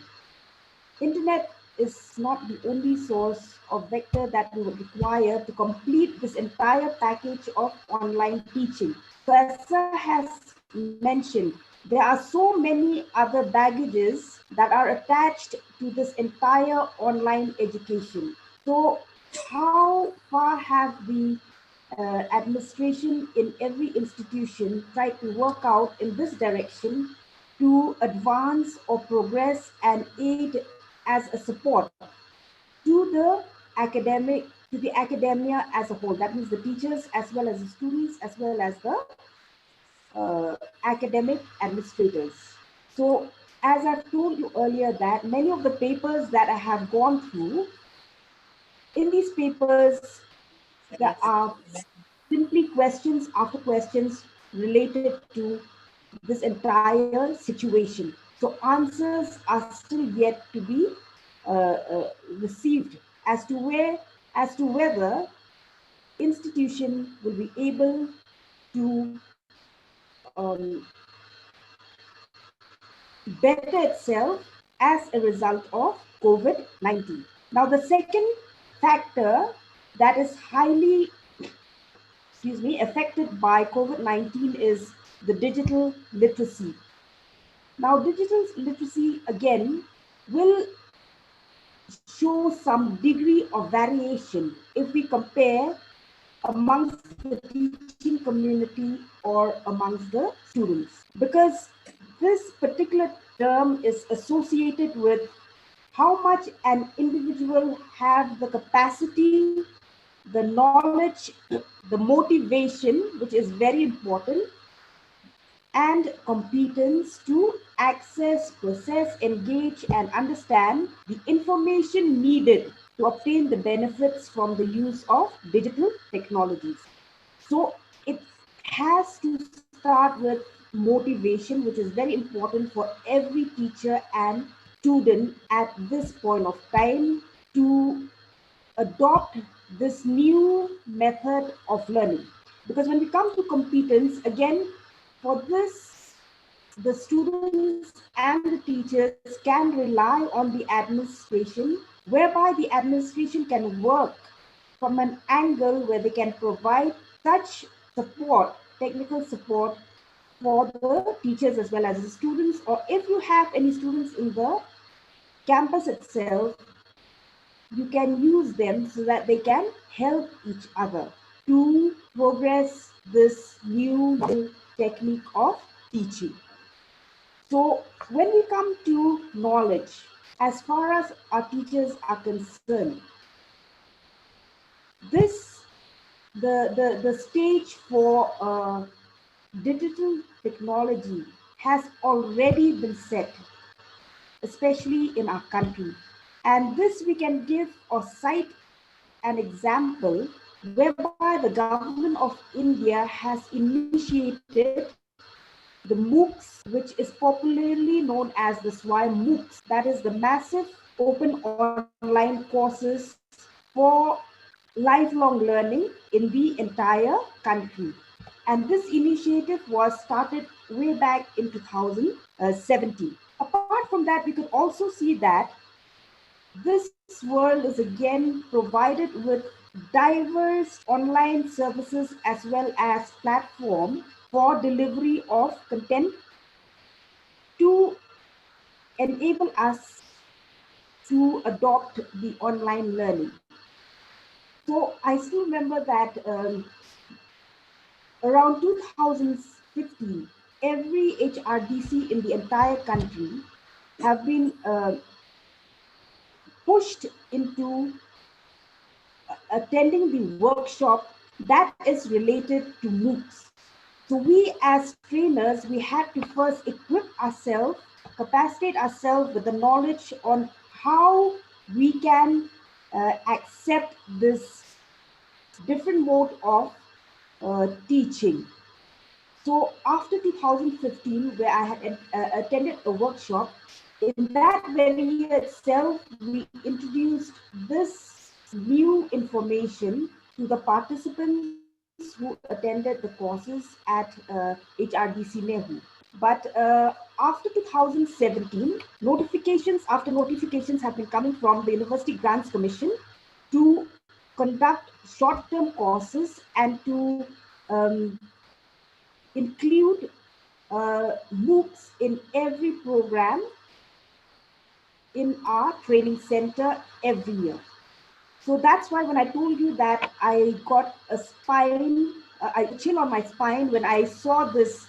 internet is not the only source of vector that we would require to complete this entire package of online teaching. So as Sir has mentioned, there are so many other baggages that are attached to this entire online education. So how far have the administration in every institution tried to work out in this direction to advance or progress and aid as a support to the academia as a whole? That means the teachers as well as the students as well as the academic administrators. So as I've told you earlier, that many of the papers that I have gone through, in these papers there are simply questions after questions related to this entire situation. So answers are still yet to be received as to whether institution will be able to better itself as a result of COVID-19. Now, the second factor that is highly, affected by COVID-19 is the digital literacy. Now, digital literacy again will show some degree of variation if we compare amongst the teaching community or amongst the students, because this particular term is associated with how much an individual have the capacity, the knowledge, the motivation, which is very important, and competence to access, process, engage, and understand the information needed to obtain the benefits from the use of digital technologies. So it has to start with motivation, which is very important for every teacher and student at this point of time to adopt this new method of learning. Because when we come to competence, again, for this, the students and the teachers can rely on the administration, whereby the administration can work from an angle where they can provide such support, technical support for the teachers as well as the students, or if you have any students in the campus itself, you can use them so that they can help each other to progress this new technique of teaching. So when we come to knowledge, as far as our teachers are concerned, this the stage for digital technology has already been set, especially in our country. And this we can give or cite an example whereby the government of India has initiated the MOOCs, which is popularly known as the SWAI MOOCs, that is the massive open online courses for lifelong learning in the entire country. And this initiative was started way back in 2017. Apart from that, we could also see that this world is again provided with diverse online services as well as platform for delivery of content to enable us to adopt the online learning. So I still remember that around 2015, every HRDC in the entire country have been pushed into attending the workshop that is related to MOOCs. So we as trainers, we had to first equip ourselves, capacitate ourselves with the knowledge on how we can accept this different mode of teaching. So after 2015, where I had attended a workshop, in that very year itself, we introduced this new information to the participants who attended the courses at HRDC Nehu. But after 2017, notifications after notifications have been coming from the University Grants Commission to conduct short-term courses and to include MOOCs in every program in our training center every year. So that's why when I told you that I got a chill on my spine when I saw this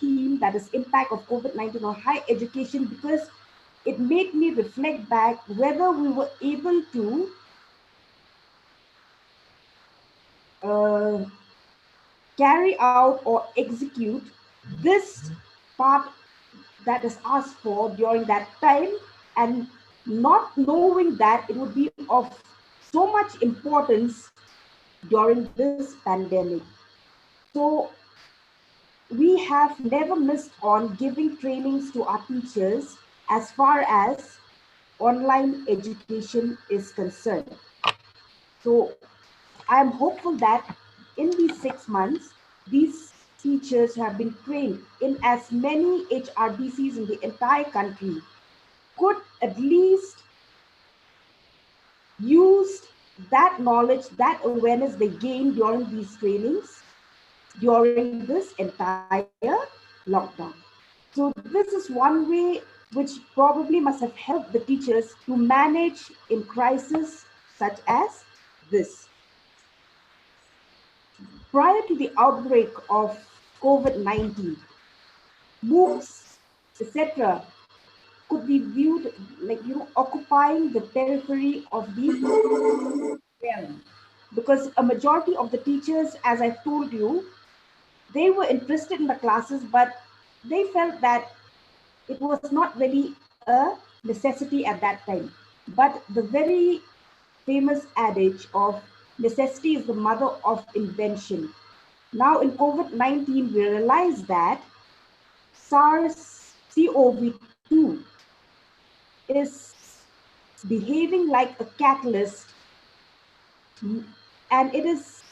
theme, that is impact of COVID-19 on higher education, because it made me reflect back whether we were able to carry out or execute this part that is asked for during that time, and not knowing that it would be of so much importance during this pandemic. So we have never missed on giving trainings to our teachers as far as online education is concerned. So I'm hopeful that in these 6 months, these teachers have been trained in as many HRDCs in the entire country could at least use that knowledge, that awareness they gained during these trainings during this entire lockdown. So this is one way which probably must have helped the teachers to manage in crisis such as this. Prior to the outbreak of COVID-19, MOOCs, etc., could be viewed like, occupying the periphery of the realm. Because a majority of the teachers, as I've told you, they were interested in the classes, but they felt that it was not really a necessity at that time. But the very famous adage of necessity is the mother of invention. Now in COVID-19, we realize that SARS-CoV-2 is behaving like a catalyst, and it is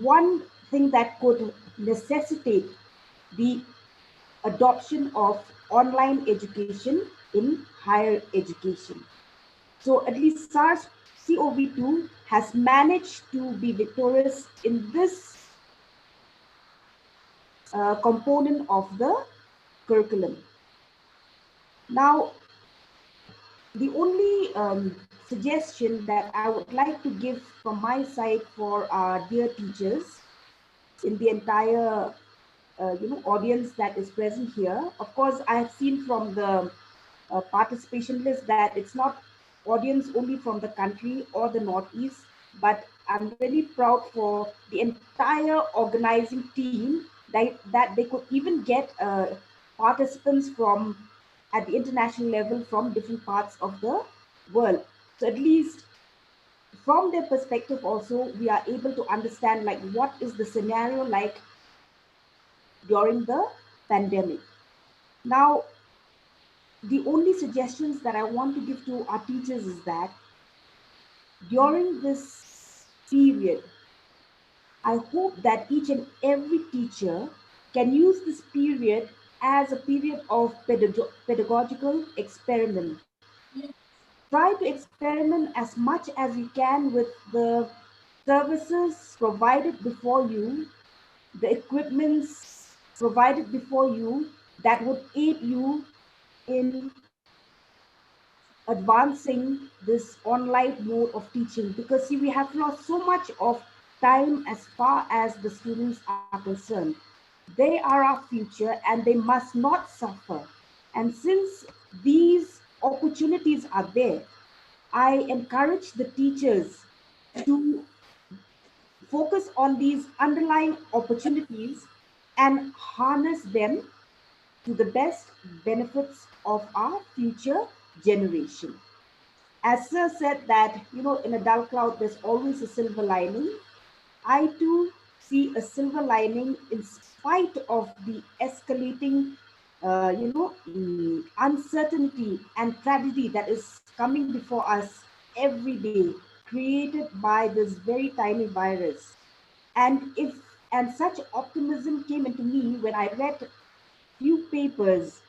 one thing that could necessitate the adoption of online education in higher education. So at least SARS-CoV-2 has managed to be victorious in this component of the curriculum. Now, the only suggestion that I would like to give from my side for our dear teachers in the entire audience that is present here. Of course, I have seen from the participation list that it's not audience only from the country or the Northeast, but I'm really proud for the entire organizing team that they could even get participants from at the international level from different parts of the world. So at least from their perspective also, we are able to understand like what is the scenario like during the pandemic. Now, the only suggestions that I want to give to our teachers is that during this period, I hope that each and every teacher can use this period as a period of pedagogical experiment. Try to experiment as much as you can with the services provided before you, the equipments provided before you that would aid you in advancing this online mode of teaching. Because see, we have lost so much of time as far as the students are concerned. They are our future and they must not suffer. And since these opportunities are there, I encourage the teachers to focus on these underlying opportunities and harness them to the best benefits of our future generation. As Sir said that, in a dull cloud, there's always a silver lining. I too see a silver lining in spite of the escalating, uncertainty and tragedy that is coming before us every day, created by this very tiny virus. And such optimism came into me when I read few papers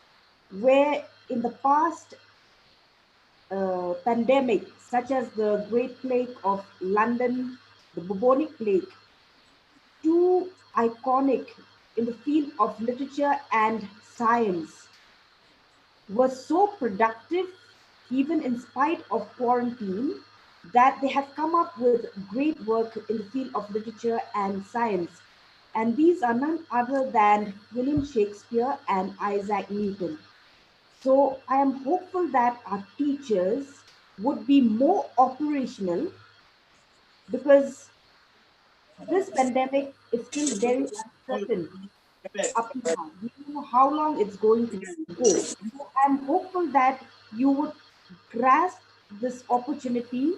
where in the past pandemic, such as the Great Plague of London, the bubonic plague, two iconic in the field of literature and science, was so productive, even in spite of quarantine, that they have come up with great work in the field of literature and science. And these are none other than William Shakespeare and Isaac Newton. So I am hopeful that our teachers would be more operational, because this pandemic is still very uncertain up and down. We don't know how long it's going to go. So I'm hopeful that you would grasp this opportunity,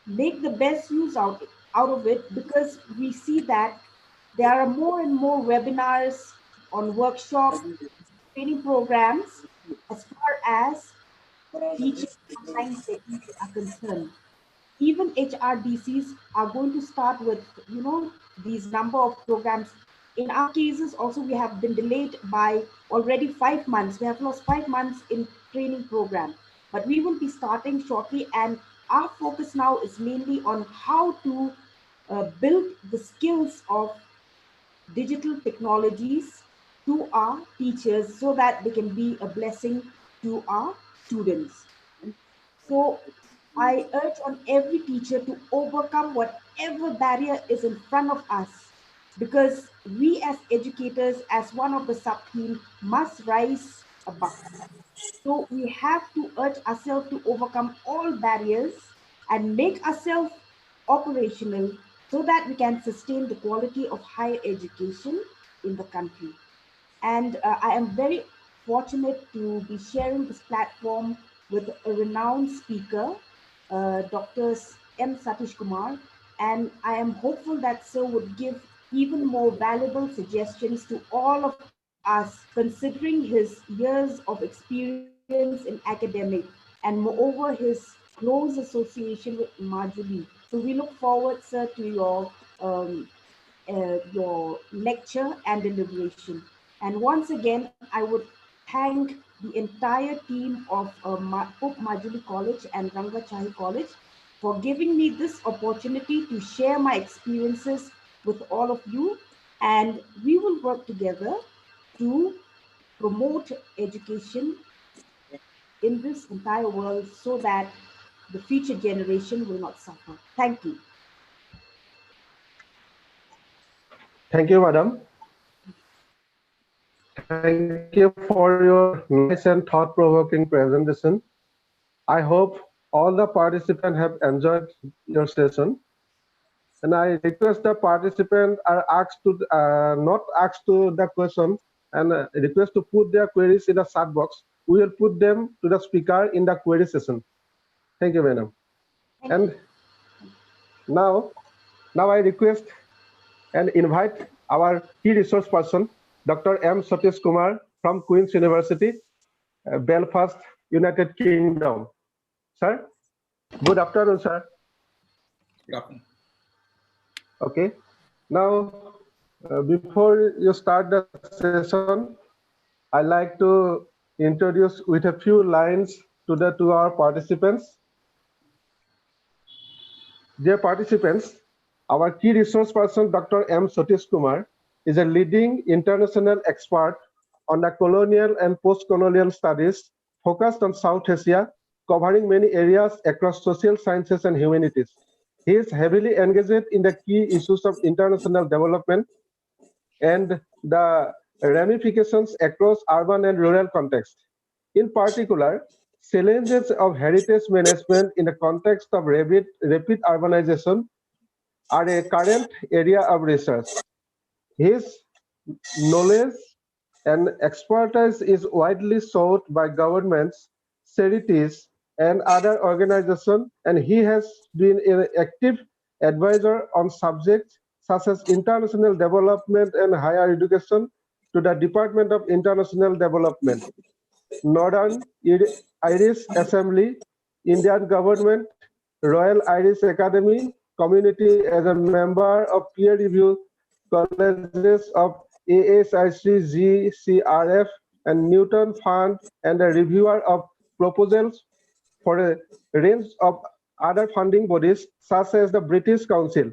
make the best use out of it, because we see that there are more and more webinars on workshop training programs as far as teaching online techniques are concerned. Even HRDCs are going to start with, these number of programs. In our cases, also, we have been delayed by already 5 months. We have lost 5 months in training program, but we will be starting shortly. And our focus now is mainly on how to build the skills of digital technologies to our teachers so that they can be a blessing to our students. So I urge on every teacher to overcome whatever barrier is in front of us, because we as educators, as one of the sub-team, must rise above. So we have to urge ourselves to overcome all barriers and make ourselves operational so that we can sustain the quality of higher education in the country. And I am very fortunate to be sharing this platform with a renowned speaker, Dr. M. Satish Kumar. And I am hopeful that Sir would give even more valuable suggestions to all of us, considering his years of experience in academic and moreover his close association with Majuli. So we look forward, Sir, to your lecture and deliberation. And once again, I would thank the entire team of Majuli College and Rangachahi College for giving me this opportunity to share my experiences with all of you. And we will work together to promote education in this entire world so that the future generation will not suffer. Thank you. Thank you, madam. Thank you for your nice and thought-provoking presentation. I hope all the participants have enjoyed your session. And I request the participants are asked to not asked to the question and request to put their queries in the chat box. We will put them to the speaker in the query session. Thank you, madam. And now I request and invite our key resource person, Dr. M. Satish Kumar from Queen's University, Belfast, United Kingdom. Sir, good afternoon, sir. Good afternoon. Okay. Now, before you start the session, I'd like to introduce with a few lines to our participants. Dear participants, our key resource person, Dr. M. Satish Kumar, is a leading international expert on the colonial and post-colonial studies focused on South Asia, covering many areas across social sciences and humanities. He is heavily engaged in the key issues of international development and the ramifications across urban and rural contexts. In particular, challenges of heritage management in the context of rapid urbanization are a current area of research. His knowledge and expertise is widely sought by governments, charities, and other organizations, and he has been an active advisor on subjects such as international development and higher education to the Department of International Development, Northern Irish Assembly, Indian government, Royal Irish Academy, community as a member of peer review colleges of ASIC, GCRF, and Newton Fund, and a reviewer of proposals for a range of other funding bodies, such as the British Council.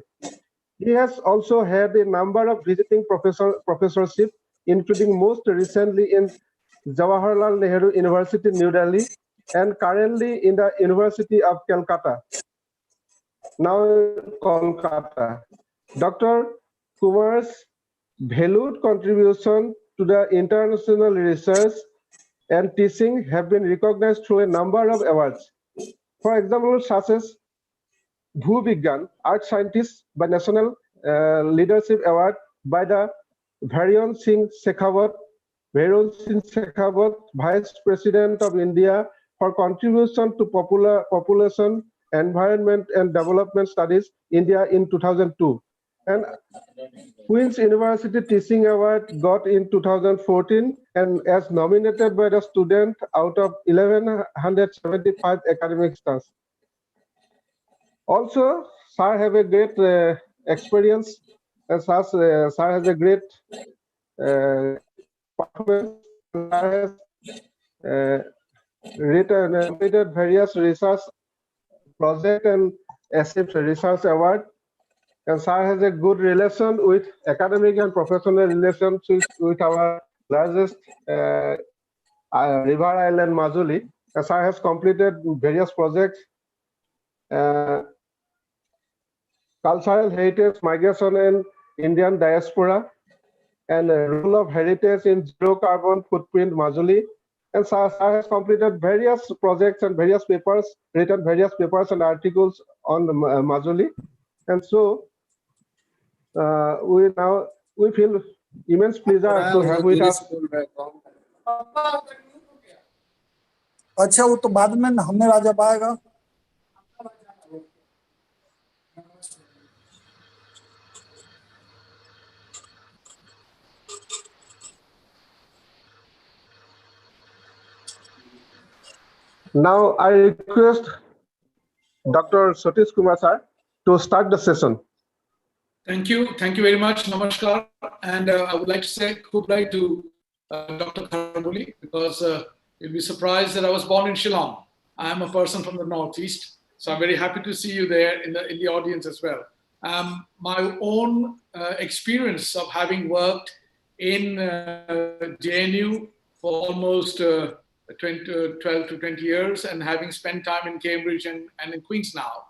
He has also had a number of visiting professorships, including most recently in Jawaharlal Nehru University, New Delhi, and currently in the University of Calcutta. Now, Kolkata. Dr. Kumar's valued contribution to the international research and teaching have been recognized through a number of awards. For example, such as Bhuvigyan, Art Scientist by National Leadership Award by the Bhairon Singh Shekhawat, Vice President of India, for contribution to population, environment, and development studies, India in 2002. And Queen's University Teaching Award got in 2014 and as nominated by the student out of 1175 academic stars. Also, Sir have a great experience, and Sir has a great performance. Sir has completed various research projects and achieved research award. And Sir has a good relation with academic and professional relationships with our largest river island, Majuli. And Sir has completed various projects, cultural heritage, migration and Indian diaspora, and role of heritage in zero carbon footprint, Majuli. And Sir has completed various projects and various papers, written various papers and articles on Majuli. And so, we feel immense pleasure to have with us. अच्छा, वो तो बाद में मेरा जब आएगा. Now I request Dr. Satish Kumar sir to start the session. Thank you very much. Namaskar. And I would like to say goodbye to Dr. Kharbuli, because you'll be surprised that I was born in Shillong. I am a person from the Northeast, so I'm very happy to see you there in the audience as well. My own experience of having worked in JNU for almost 12 to 20 years and having spent time in Cambridge and in Queen's now,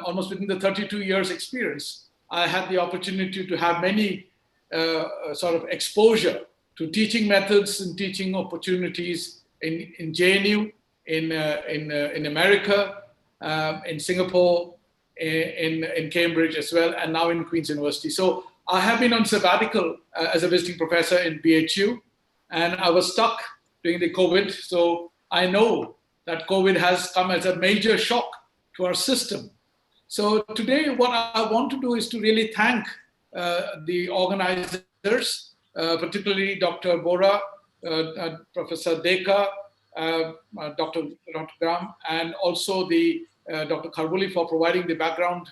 almost within the 32 years experience, I had the opportunity to have many sort of exposure to teaching methods and teaching opportunities in JNU, in America, in Singapore, in Cambridge as well, and now in Queen's University. So I have been on sabbatical as a visiting professor in BHU, and I was stuck during the COVID. So I know that COVID has come as a major shock to our system. So today, what I want to do is to really thank the organizers, particularly Dr. Bora, Professor Deka, Dr. Graham, and also the Dr. Kharbuli for providing the background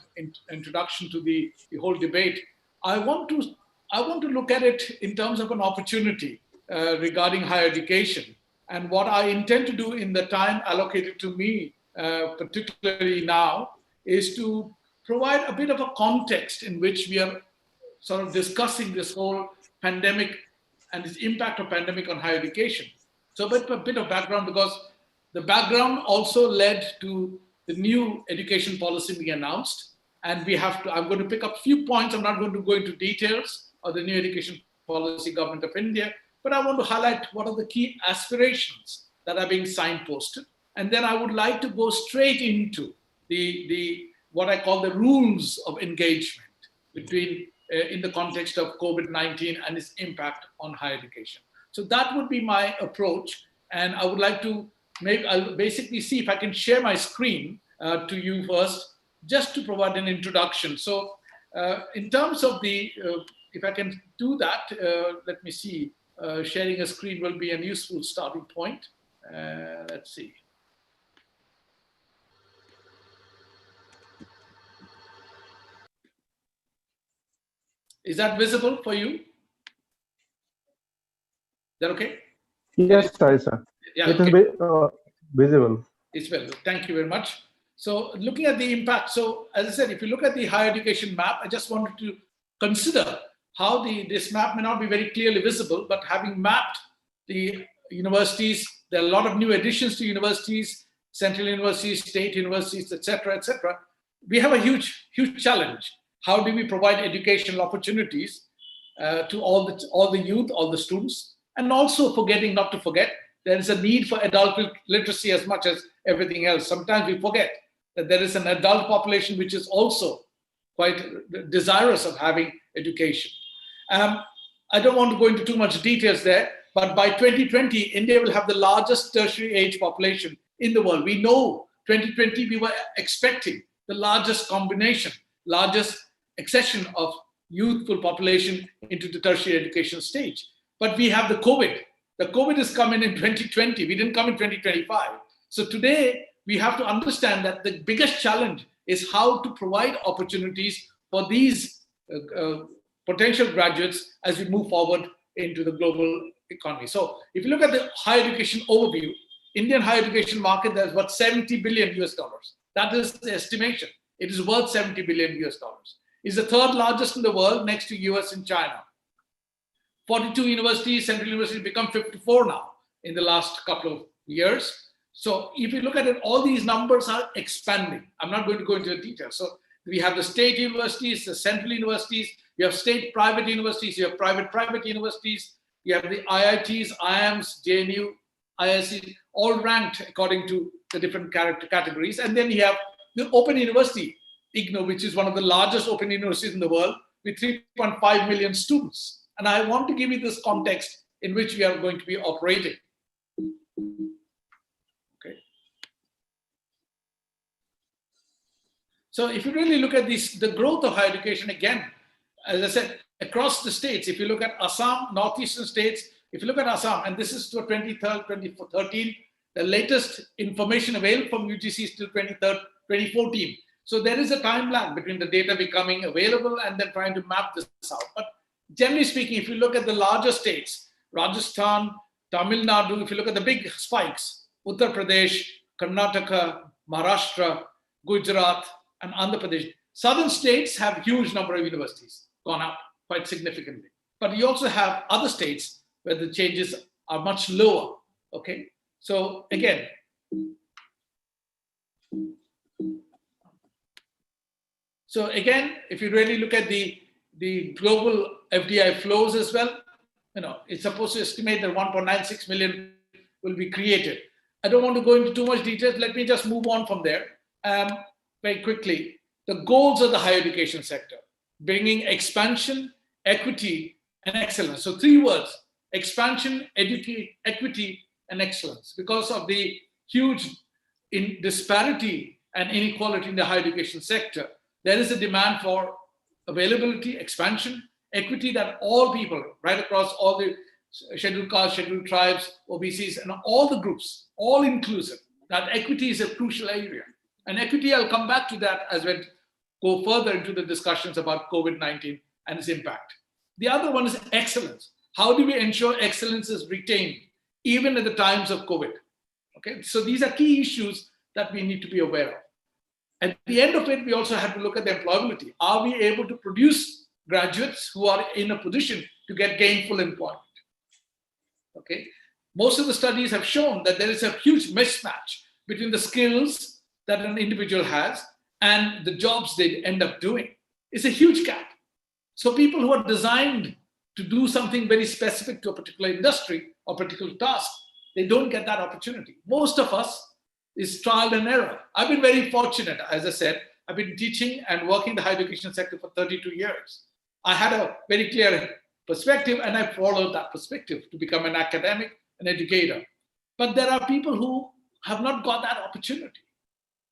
introduction to the whole debate. I want to look at it in terms of an opportunity regarding higher education. And what I intend to do in the time allocated to me, particularly now, is to provide a bit of a context in which we are sort of discussing this whole pandemic and its impact of pandemic on higher education. So a bit of background, because the background also led to the new education policy being announced. And I'm going to pick up a few points. I'm not going to go into details of the new education policy government of India, but I want to highlight what are the key aspirations that are being signposted. And then I would like to go straight into the what I call the rules of engagement between in the context of COVID-19 and its impact on higher education. So that would be my approach. And I would like to I'll basically see if I can share my screen to you first, just to provide an introduction. So in terms of if I can do that, let me see, sharing a screen will be a useful starting point. Let's see. Is that visible for you? Is that okay? Yes, sir. Yeah, it okay. is visible. It's visible. Thank you very much. So looking at the impact, so as I said, if you look at the higher education map, I just wanted to consider how this map may not be very clearly visible, but having mapped the universities, there are a lot of new additions to universities, central universities, state universities, etc., etc. We have a huge challenge. How do we provide educational opportunities to all the youth, all the students, and also not to forget, there is a need for adult literacy as much as everything else. Sometimes we forget that there is an adult population which is also quite desirous of having education. I don't want to go into too much details there, but by 2020, India will have the largest tertiary age population in the world. We know 2020, we were expecting the largest largest accession of youthful population into the tertiary education stage. But we have the COVID. The COVID is coming in 2020. We didn't come in 2025. So today, we have to understand that the biggest challenge is how to provide opportunities for these potential graduates as we move forward into the global economy. So if you look at the higher education overview, Indian higher education market, there's what, $70 billion US. That is the estimation. It is worth $70 billion US. It's the third largest in the world, next to US and China. 42 universities, central universities, become 54 now in the last couple of years. So if you look at it, all these numbers are expanding. I'm not going to go into the details. So we have the state universities, the central universities, you have state private universities, you have private universities, you have the IITs, IIMs, JNU, IISc, all ranked according to the different categories. And then you have the Open University, IGNOU, which is one of the largest open universities in the world with 3.5 million students. And I want to give you this context in which we are going to be operating. Okay. So if you really look at the growth of higher education, again, as I said, across the states, if you look at Assam, northeastern states, if you look at Assam, and this is to 2013, the latest information available from UGC is till 2014. So there is a time lag between the data becoming available and then trying to map this out. But generally speaking, if you look at the larger states, Rajasthan, Tamil Nadu, if you look at the big spikes, Uttar Pradesh, Karnataka, Maharashtra, Gujarat, and Andhra Pradesh, southern states have huge number of universities, gone up quite significantly. But you also have other states where the changes are much lower, okay? So again, if you really look at the global FDI flows as well, it's supposed to estimate that 1.96 million will be created. I don't want to go into too much detail. Let me just move on from there very quickly. the goals of the higher education sector, bringing expansion, equity, and excellence. So 3 words: expansion, equity, and excellence. Because of the huge disparity and inequality in the higher education sector, there is a demand for availability, expansion, equity, that all people, right across all the scheduled castes, scheduled tribes, OBCs, and all the groups, all inclusive. That equity is a crucial area. And equity, I'll come back to that as we go further into the discussions about COVID-19 and its impact. The other one is excellence. How do we ensure excellence is retained even at the times of COVID? Okay, so these are key issues that we need to be aware of. At the end of it, we also have to look at the employability. Are we able to produce graduates who are in a position to get gainful employment? Okay, most of the studies have shown that there is a huge mismatch between the skills that an individual has and the jobs they end up doing. It's a huge gap. So people who are designed to do something very specific to a particular industry or particular task, they don't get that opportunity. Most of us is trial and error. I've been very fortunate, as I said. I've been teaching and working in the higher education sector for 32 years. I had a very clear perspective, and I followed that perspective to become an academic, an educator. But there are people who have not got that opportunity.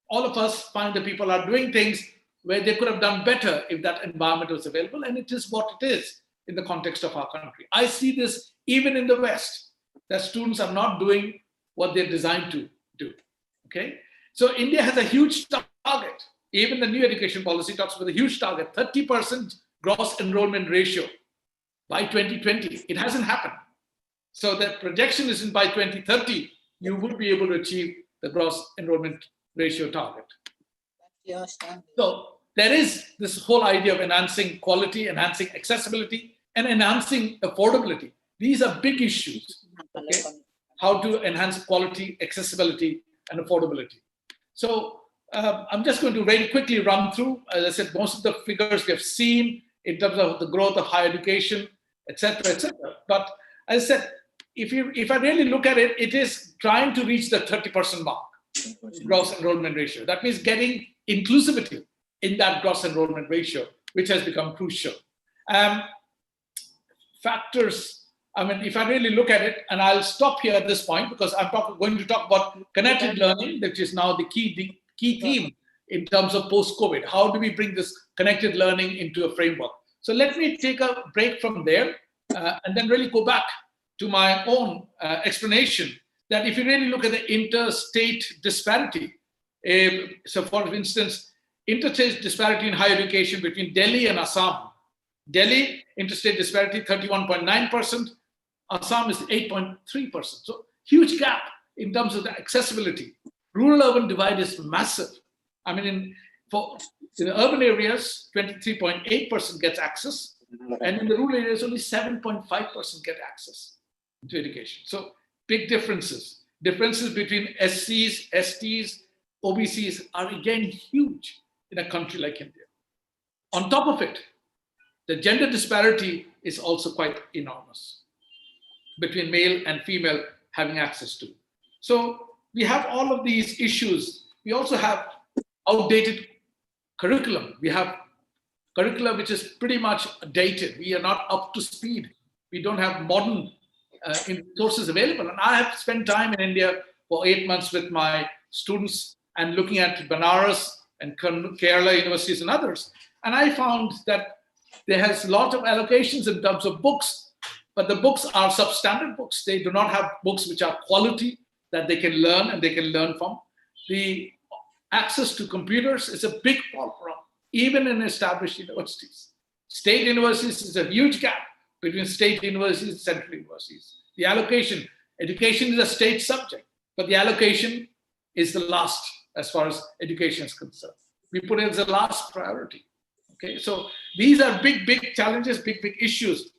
All of us find that people are doing things where they could have done better if that environment was available, and it is what it is in the context of our country. I see this even in the West, that students are not doing what they're designed to do. Okay, so India has a huge target. Even the new education policy talks about a huge target, 30% gross enrollment ratio by 2020. It hasn't happened. So the projection is by 2030, you will be able to achieve the gross enrollment ratio target. So there is this whole idea of enhancing quality, enhancing accessibility, and enhancing affordability. These are big issues. Okay? How to enhance quality, accessibility, and affordability. So I'm just going to very quickly run through, as I said, most of the figures we have seen in terms of the growth of higher education, et cetera, et cetera. But as I said, if I really look at it, it is trying to reach the 30% mark, gross enrollment ratio. That means getting inclusivity in that gross enrollment ratio, which has become crucial. Factors, I mean, if I really look at it, and I'll stop here at this point because I'm going to talk about connected learning, which is now the key theme in terms of post-COVID. How do we bring this connected learning into a framework? So let me take a break from there and then really go back to my own explanation that if you really look at the interstate disparity, so for instance, interstate disparity in higher education between Delhi and Assam. Delhi, interstate disparity 31.9%. Assam is 8.3%. So huge gap in terms of the accessibility. Rural-urban divide is massive. I mean, in the urban areas, 23.8% gets access, and in the rural areas, only 7.5% get access to education. So big differences. Differences between SCs, STs, OBCs are again huge in a country like India. On top of it, the gender disparity is also quite enormous between male and female having access to. So we have all of these issues. We also have outdated curriculum. We have curriculum which is pretty much dated. We are not up to speed. We don't have modern resources available. And I have spent time in India for 8 months with my students and looking at Banaras and Kerala universities and others. And I found that there has a lot of allocations in terms of books, but the books are substandard books. They do not have books which are quality that they can learn and they can learn from. The access to computers is a big problem, even in established universities. State universities is a huge gap between state universities and central universities. The allocation, education is a state subject, but the allocation is the last as far as education is concerned. We put it as the last priority. Okay, so these are big, big challenges, big, big issues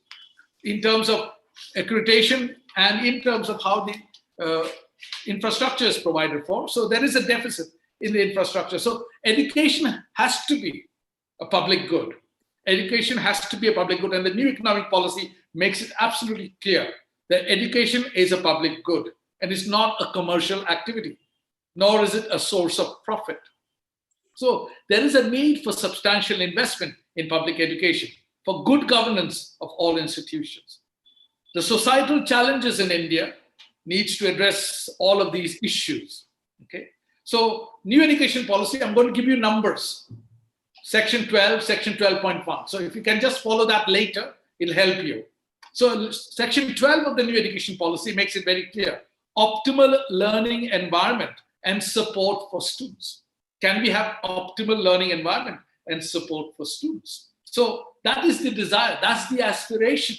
in terms of accreditation and in terms of how the infrastructure is provided for. So there is a deficit in the infrastructure. So education has to be a public good. Education has to be a public good, and the new economic policy makes it absolutely clear that education is a public good and it's not a commercial activity, nor is it a source of profit. So there is a need for substantial investment in public education for good governance of all institutions. The societal challenges in India needs to address all of these issues. Okay. So new education policy, I'm going to give you numbers. Section 12, Section 12.1. So if you can just follow that later, it'll help you. So Section 12 of the new education policy makes it very clear. Optimal learning environment and support for students. Can we have optimal learning environment and support for students? So that is the desire, that's the aspiration.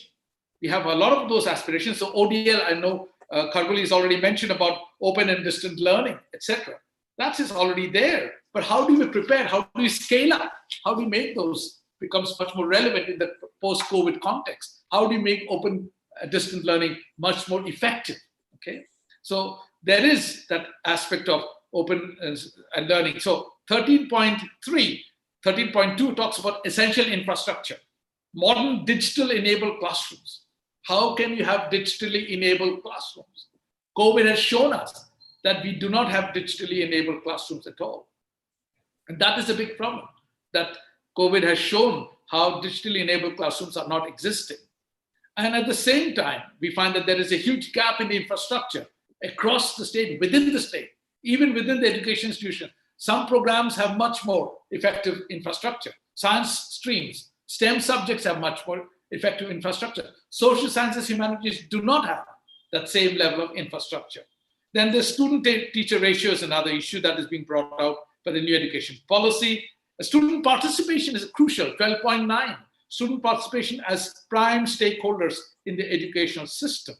We have a lot of those aspirations. So ODL, I know Kharbuli has already mentioned about open and distant learning, etc. That is already there. But how do we prepare? How do we scale up? How do we make those becomes much more relevant in the post-COVID context? How do you make open distant learning much more effective? Okay, so there is that aspect of open and learning. So 13.2 talks about essential infrastructure, modern digital enabled classrooms. How can you have digitally enabled classrooms? COVID has shown us that we do not have digitally enabled classrooms at all. And that is a big problem, that COVID has shown how digitally enabled classrooms are not existing. And at the same time, we find that there is a huge gap in the infrastructure across the state, within the state, even within the education institution. Some programs have much more effective infrastructure. Science streams, STEM subjects have much more effective infrastructure. Social sciences, humanities do not have that same level of infrastructure. Then the student-teacher ratio is another issue that is being brought out by the new education policy. Student participation is crucial, 12.9. Student participation as prime stakeholders in the educational system.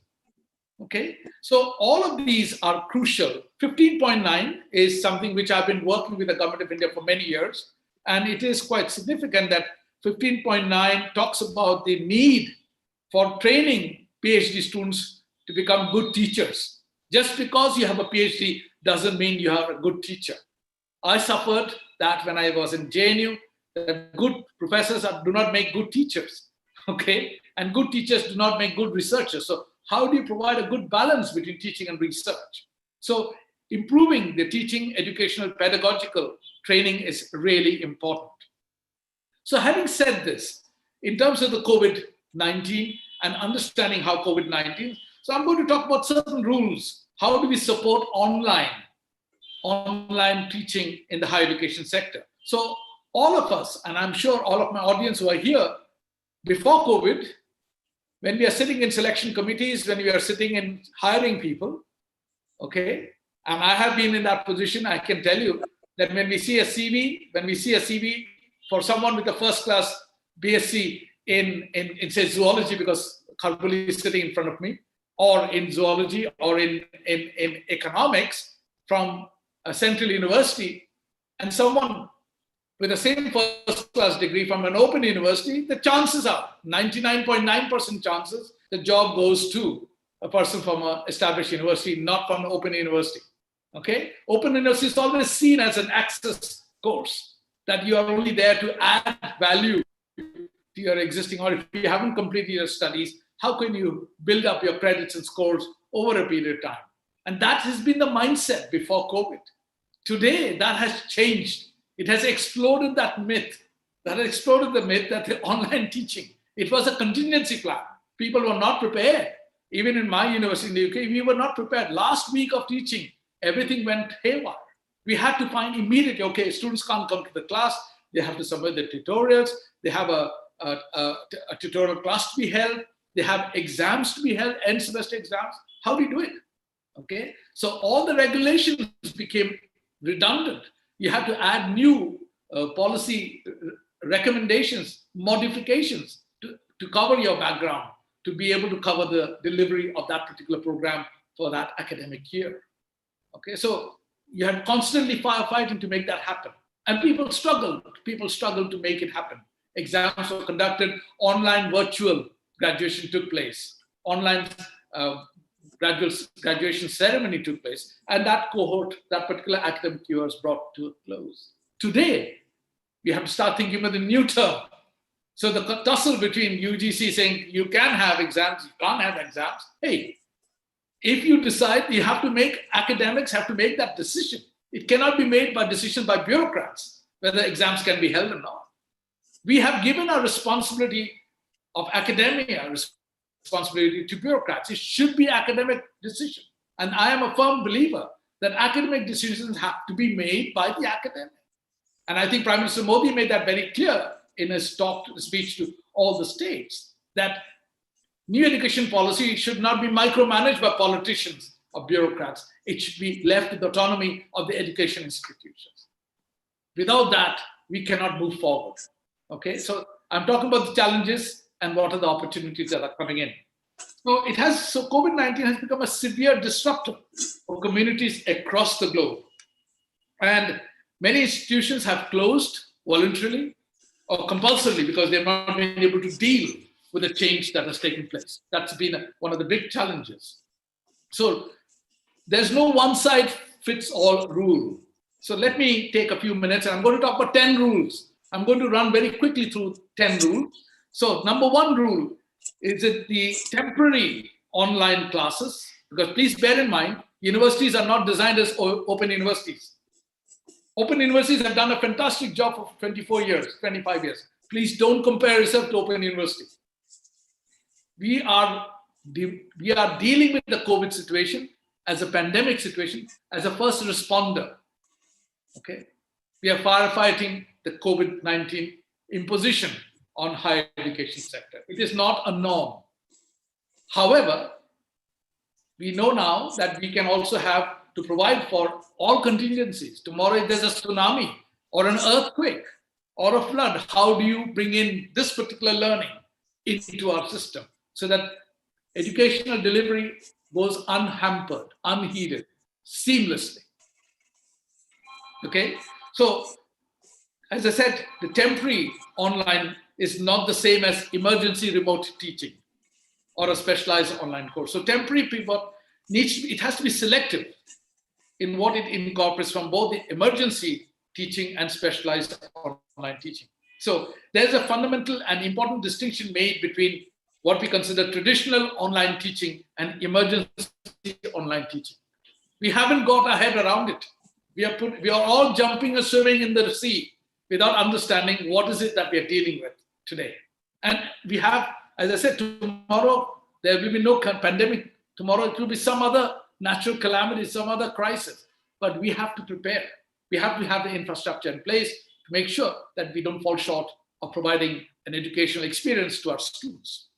Okay, so all of these are crucial. 15.9 is something which I've been working with the government of India for many years. And it is quite significant that 15.9 talks about the need for training PhD students to become good teachers. Just because you have a PhD doesn't mean you are a good teacher. I suffered that when I was in JNU, that good professors do not make good teachers, okay? And good teachers do not make good researchers. So how do you provide a good balance between teaching and research? So improving the teaching, educational, pedagogical training is really important. So having said this, in terms of the COVID-19 and understanding how COVID-19, so I'm going to talk about certain rules. How do we support online teaching in the higher education sector? So all of us, and I'm sure all of my audience who are here, before COVID, when we are sitting in selection committees, when we are sitting in hiring people, okay, and I have been in that position, I can tell you that when we see a CV for someone with a first-class BSc in say zoology, because Kharbuli is sitting in front of me, or in zoology, or in economics from a central university, and someone with the same first-class degree from an open university, the chances are 99.9% chances the job goes to a person from an established university, not from an open university. Okay, open university is always seen as an access course, that you are only there to add value to your existing, or if you haven't completed your studies, how can you build up your credits and scores over a period of time? And that has been the mindset before COVID. Today, that has changed. It has exploded that myth. That has exploded the myth that the online teaching, it was a contingency plan. People were not prepared. Even in my university in the UK, we were not prepared. Last week of teaching, everything went haywire. We had to find immediately, okay, students can't come to the class. They have to submit the tutorials. They have a tutorial class to be held. They have exams to be held, end semester exams. How do you do it? Okay, so all the regulations became redundant. You have to add new policy recommendations, modifications to cover your background, to be able to cover the delivery of that particular program for that academic year. Okay, so you had constantly firefighting to make that happen. And people struggled to make it happen. Exams were conducted, online virtual graduation took place, online graduation ceremony took place, and that cohort, that particular academic year was brought to a close. Today, we have to start thinking about the new term. So the tussle between UGC saying you can have exams, you can't have exams. Hey, if you decide, you have to make, academics have to make that decision. It cannot be made by decision by bureaucrats. whether exams can be held or not. We have given our responsibility of academia, responsibility to bureaucrats. It should be academic decision. And I am a firm believer that academic decisions have to be made by the academic. And I think Prime Minister Modi made that very clear in his speech to all the states, that new education policy should not be micromanaged by politicians or bureaucrats. It should be left to the autonomy of the education institutions. Without that, we cannot move forward. Okay, so I'm talking about the challenges and what are the opportunities that are coming in. So COVID-19 has become a severe disruptor for communities across the globe. And many institutions have closed voluntarily or compulsorily because they've not been able to deal with the change that has taken place. That's been one of the big challenges. So there's no one-size-fits-all rule. So let me take a few minutes, and I'm going to talk about 10 rules. I'm going to run very quickly through 10 rules. So number one rule is that the temporary online classes, because please bear in mind, universities are not designed as open universities. Open universities have done a fantastic job for 24 years, 25 years. Please don't compare yourself to open university. We are dealing with the COVID situation as a pandemic situation, as a first responder. Okay, we are firefighting the COVID-19 imposition on higher education sector. It is not a norm. However, we know now that we can also have to provide for all contingencies. Tomorrow, if there's a tsunami or an earthquake or a flood, how do you bring in this particular learning into our system so that educational delivery goes unhampered, unheeded, seamlessly? Okay, so as I said, the temporary online is not the same as emergency remote teaching or a specialized online course. So temporary pivot it has to be selective in what it incorporates from both the emergency teaching and specialized online teaching. So there's a fundamental and important distinction made between what we consider traditional online teaching and emergency online teaching. We haven't got our head around it. We are all jumping and swimming in the sea without understanding what is it that we are dealing with today. And we have, as I said, tomorrow there will be no pandemic. Tomorrow it will be some other natural calamity, some other crisis. But we have to prepare. We have to have the infrastructure in place to make sure that we don't fall short of providing an educational experience to our students.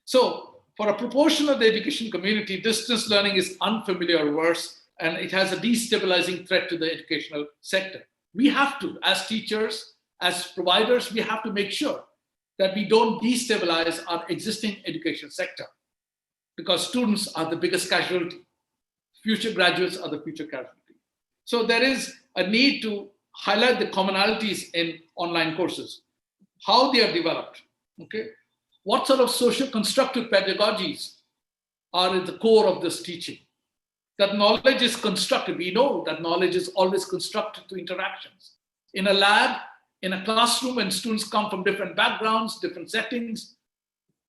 So for a proportion of the education community, distance learning is unfamiliar or worse, and it has a destabilizing threat to the educational sector. We have to, as teachers, as providers, we have to make sure that we don't destabilize our existing education sector, because students are the biggest casualty. Future graduates are the future casualty. So there is a need to highlight the commonalities in online courses, how they are developed, okay? What sort of social constructive pedagogies are at the core of this teaching? That knowledge is constructed. We know that knowledge is always constructed through interactions. In a lab, in a classroom, when students come from different backgrounds, different settings,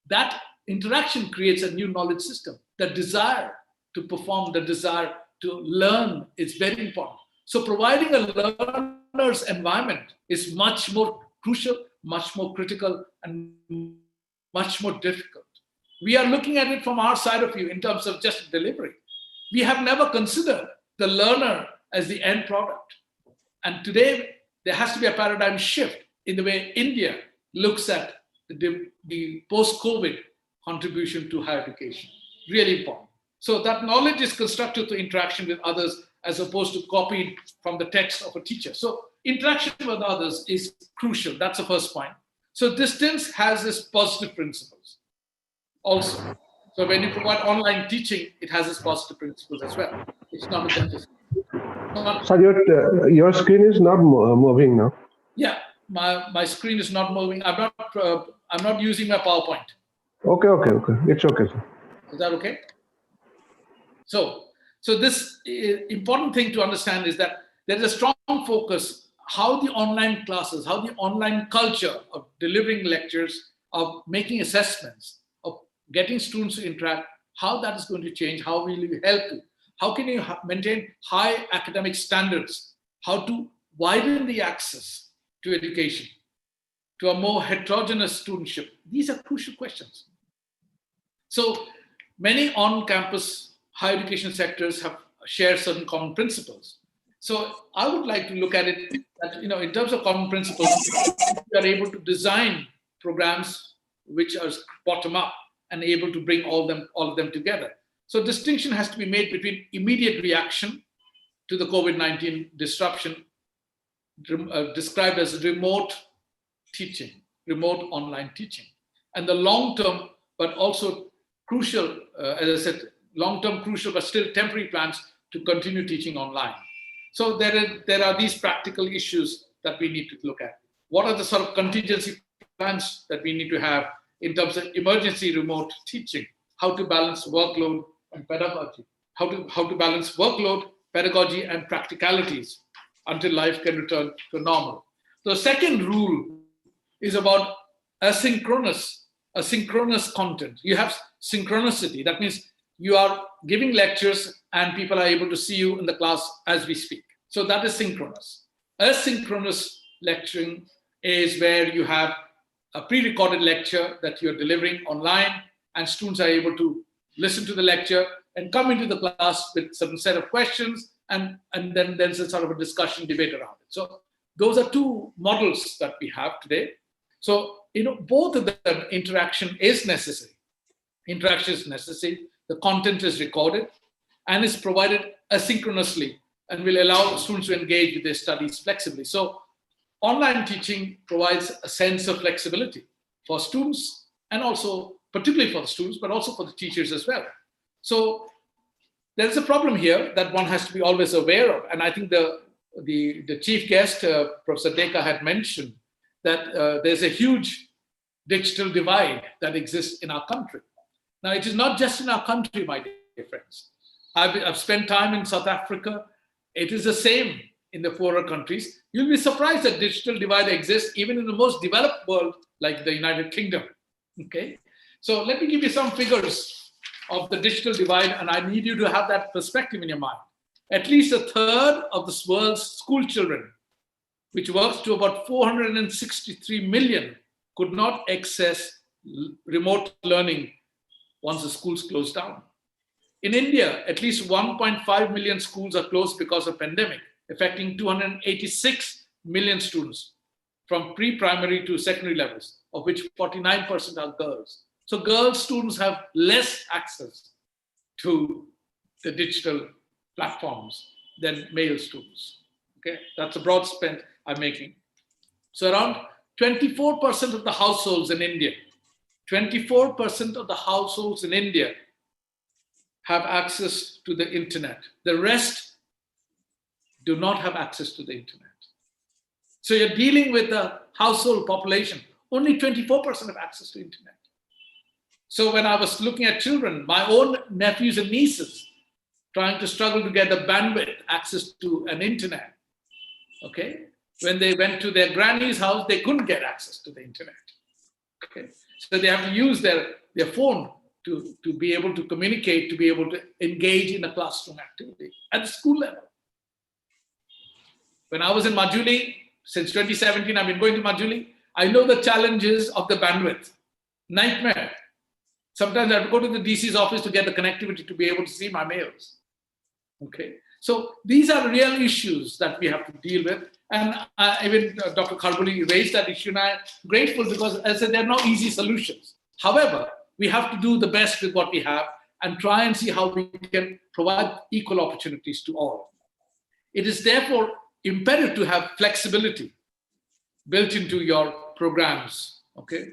that interaction creates a new knowledge system. The desire to perform, the desire to learn is very important. So providing a learner's environment is much more crucial, much more critical, and much more difficult. We are looking at it from our side of view in terms of just delivery. We have never considered the learner as the end product. And today, there has to be a paradigm shift in the way India looks at the post-COVID contribution to higher education. Really important. So that knowledge is constructed through interaction with others as opposed to copied from the text of a teacher. So interaction with others is crucial. That's the first point. So distance has its positive principles also. So when you provide online teaching, it has its positive principles as well. It's not a dentist. Sir, your screen is not moving now. Yeah, my screen is not moving. I'm not using my PowerPoint. Okay. It's okay, sir. Is that okay? So this important thing to understand is that there is a strong focus how the online classes, how the online culture of delivering lectures, of making assessments, of getting students to interact, how that is going to change, how will you help you? How can you maintain high academic standards? How to widen the access to education, to a more heterogeneous studentship? These are crucial questions. So many on-campus higher education sectors have shared certain common principles. So I would like to look at it that, in terms of common principles, we are able to design programs which are bottom up and able to bring all of them together. So distinction has to be made between immediate reaction to the COVID-19 disruption, described as remote teaching, remote online teaching, and the long-term, but also crucial, as I said, long-term crucial, but still temporary plans to continue teaching online. So there are these practical issues that we need to look at. What are the sort of contingency plans that we need to have in terms of emergency remote teaching? How to balance workload and pedagogy? How to balance workload, pedagogy, and practicalities until life can return to normal. The second rule is about asynchronous content. You have synchronicity. That means you are giving lectures and people are able to see you in the class as we speak. So that is synchronous. Asynchronous lecturing is where you have a pre-recorded lecture that you're delivering online and students are able to listen to the lecture and come into the class with a certain set of questions, and then there's a sort of a discussion, debate around it. So those are two models that we have today. So, both of them, interaction is necessary. Interaction is necessary. The content is recorded and is provided asynchronously and will allow students to engage with their studies flexibly. So online teaching provides a sense of flexibility for students, and also particularly for the students, but also for the teachers as well. So there's a problem here that one has to be always aware of. And I think the chief guest, Professor Deka, had mentioned that there's a huge digital divide that exists in our country. Now, it is not just in our country, my dear friends. I've spent time in South Africa. It is the same in the poorer countries. You'll be surprised that digital divide exists even in the most developed world, like the United Kingdom. Okay, so let me give you some figures of the digital divide, and I need you to have that perspective in your mind. At least a third of the world's school children, which works to about 463 million, could not access remote learning once the schools closed down. In India, at least 1.5 million schools are closed because of pandemic, affecting 286 million students from pre-primary to secondary levels, of which 49% are girls. So girl students have less access to the digital platforms than male students. Okay, that's a broad spend I'm making. So around 24% of the households in India, 24% of the households in India have access to the internet. The rest do not have access to the internet. So you're dealing with a household population, only 24% have access to internet. So when I was looking at children, my own nephews and nieces trying to struggle to get the bandwidth access to an internet, okay? When they went to their granny's house, they couldn't get access to the internet, okay? So they have to use their phone to be able to communicate, to be able to engage in a classroom activity at the school level. When I was in Majuli, since 2017, I've been going to Majuli, I know the challenges of the bandwidth. Nightmare. Sometimes I have to go to the DC's office to get the connectivity to be able to see my mails. Okay, so these are real issues that we have to deal with. And even Dr. Kharbuli raised that issue, and I'm grateful because, as I said, there are no easy solutions. However, we have to do the best with what we have and try and see how we can provide equal opportunities to all. It is therefore imperative to have flexibility built into your programs, okay?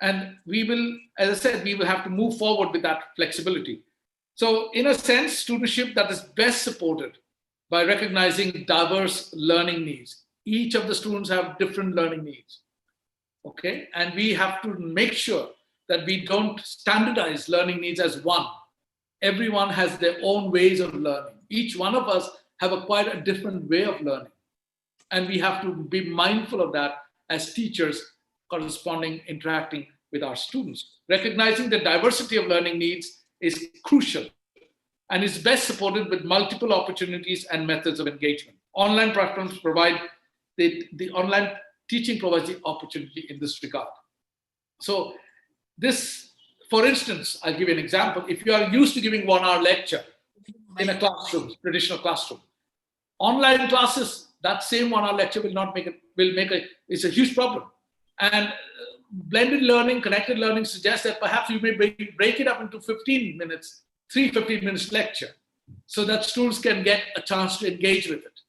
And we will, as I said, we will have to move forward with that flexibility. So in a sense, studentship that is best supported by recognizing diverse learning needs. Each of the students have different learning needs, okay? And we have to make sure that we don't standardize learning needs as one. Everyone has their own ways of learning. Each one of us have acquired a different way of learning. And we have to be mindful of that as teachers corresponding, interacting with our students. Recognizing the diversity of learning needs is crucial and is best supported with multiple opportunities and methods of engagement. Online platforms provide the online teaching provides the opportunity in this regard. So this, for instance, I'll give you an example. If you are used to giving 1 hour lecture in a classroom, traditional classroom, online classes, that same 1 hour lecture it's a huge problem. And blended learning, connected learning suggests that perhaps you may break it up into 15 minutes, 15 minutes lecture, so that students can get a chance to engage with it.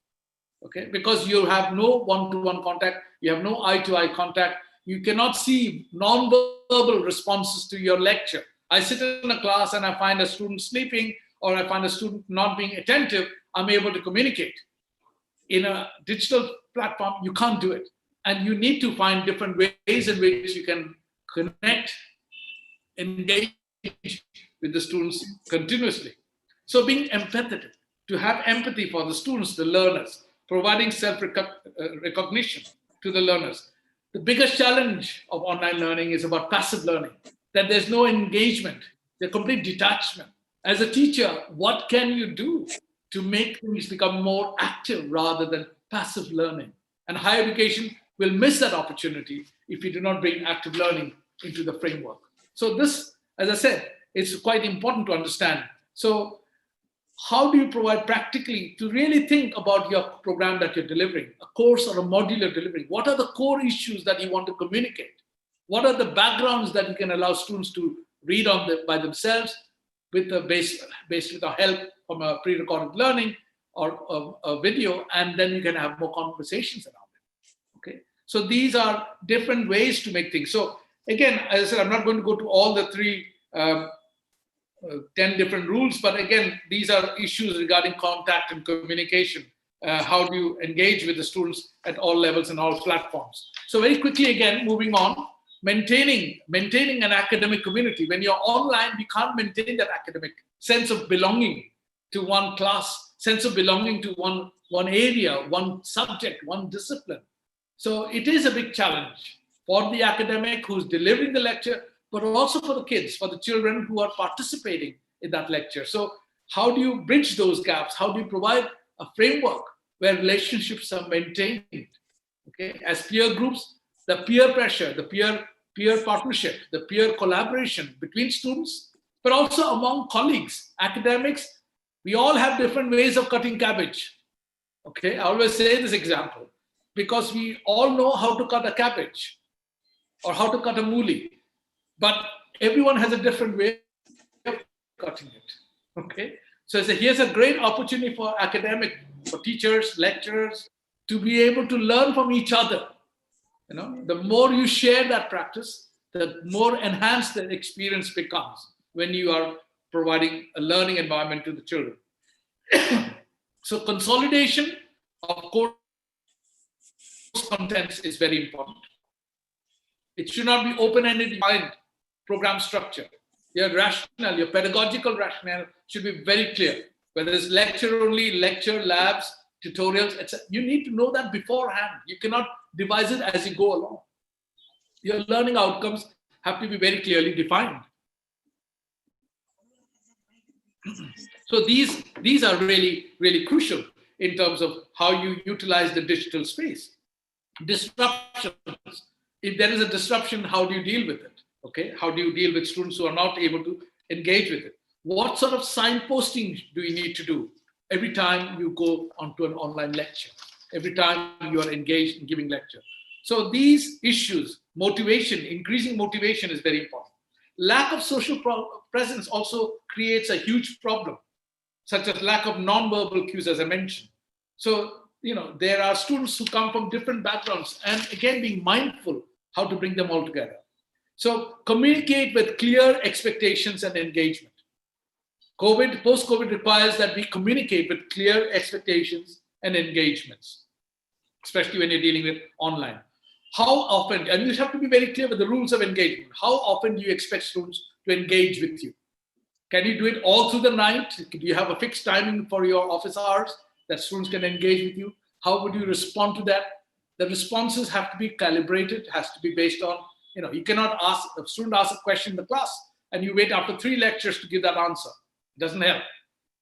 Okay, because you have no one-to-one contact, you have no eye-to-eye contact, you cannot see non-verbal responses to your lecture. I sit in a class and I find a student sleeping, or I find a student not being attentive, I'm able to communicate. In a digital platform, you can't do it. And you need to find different ways in which you can connect, engage with the students continuously. So being empathetic, to have empathy for the students, the learners, providing self-recognition to the learners. The biggest challenge of online learning is about passive learning, that there's no engagement, there's complete detachment. As a teacher, what can you do to make things become more active rather than passive learning? And higher education will miss that opportunity if you do not bring active learning into the framework. So this, as I said, it's quite important to understand. So how do you provide practically to really think about your program that you're delivering, a course or a module you're delivering? What are the core issues that you want to communicate? What are the backgrounds that you can allow students to read on by themselves with the based with the help from a pre-recorded learning or a video, and then you can have more conversations around it. Okay, so these are different ways to make things. So again, as I said, I'm not going to go to all the 10 different rules, but again, these are issues regarding contact and communication. How do you engage with the students at all levels and all platforms? So very quickly, again, moving on, maintaining an academic community. When you're online, we can't maintain that academic sense of belonging to one class, sense of belonging to one area, one subject, one discipline. So it is a big challenge for the academic who's delivering the lecture, but also for the kids, for the children who are participating in that lecture. So how do you bridge those gaps? How do you provide a framework where relationships are maintained? Okay, as peer groups, the peer pressure, the peer partnership, the peer collaboration between students, but also among colleagues, academics, we all have different ways of cutting cabbage. Okay, I always say this example, because we all know how to cut a cabbage or how to cut a mooli, but everyone has a different way of cutting it. Okay, so here's a great opportunity for for teachers, lecturers, to be able to learn from each other. You know, the more you share that practice, the more enhanced the experience becomes when you are providing a learning environment to the children. So consolidation of course contents is very important. It should not be open-ended defined program structure. Your rationale, your pedagogical rationale should be very clear. Whether it's lecture only, lecture, labs, tutorials, etc. You need to know that beforehand. You cannot devise it as you go along. Your learning outcomes have to be very clearly defined. So these are really, really crucial in terms of how you utilize the digital space. Disruptions. If there is a disruption, how do you deal with it? Okay, how do you deal with students who are not able to engage with it? What sort of signposting do you need to do every time you go onto an online lecture, every time you are engaged in giving lecture? So these issues, motivation, increasing motivation is very important. Lack of social presence also creates a huge problem, such as lack of non-verbal cues, as I mentioned. So, you know, there are students who come from different backgrounds, and again, being mindful how to bring them all together. So communicate with clear expectations and engagement. Post-COVID requires that we communicate with clear expectations and engagements, especially when you're dealing with online. How often, and you have to be very clear with the rules of engagement. How often do you expect students to engage with you? Can you do it all through the night? Do you have a fixed timing for your office hours that students can engage with you? How would you respond to that? The responses have to be calibrated, has to be based on, you know, you cannot ask, a student asks a question in the class and you wait after 3 lectures to give that answer. It doesn't help.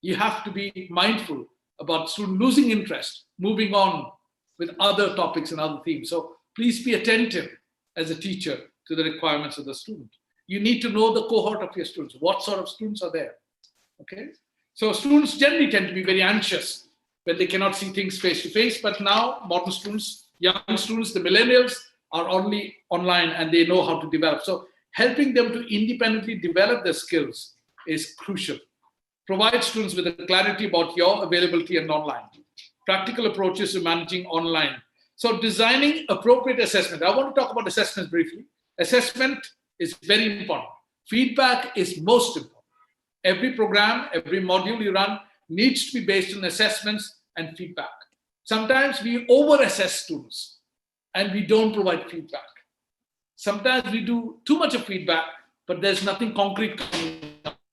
You have to be mindful about student losing interest, moving on, with other topics and other themes. So please be attentive as a teacher to the requirements of the student. You need to know the cohort of your students. What sort of students are there? Okay. So students generally tend to be very anxious when they cannot see things face to face, but now modern students, young students, the millennials are only online and they know how to develop. So helping them to independently develop their skills is crucial. Provide students with a clarity about your availability and online. Practical approaches to managing online. So designing appropriate assessment. I want to talk about assessment briefly. Assessment is very important. Feedback is most important. Every program, every module you run needs to be based on assessments and feedback. Sometimes we over-assess students and we don't provide feedback. Sometimes we do too much of feedback, but there's nothing concrete coming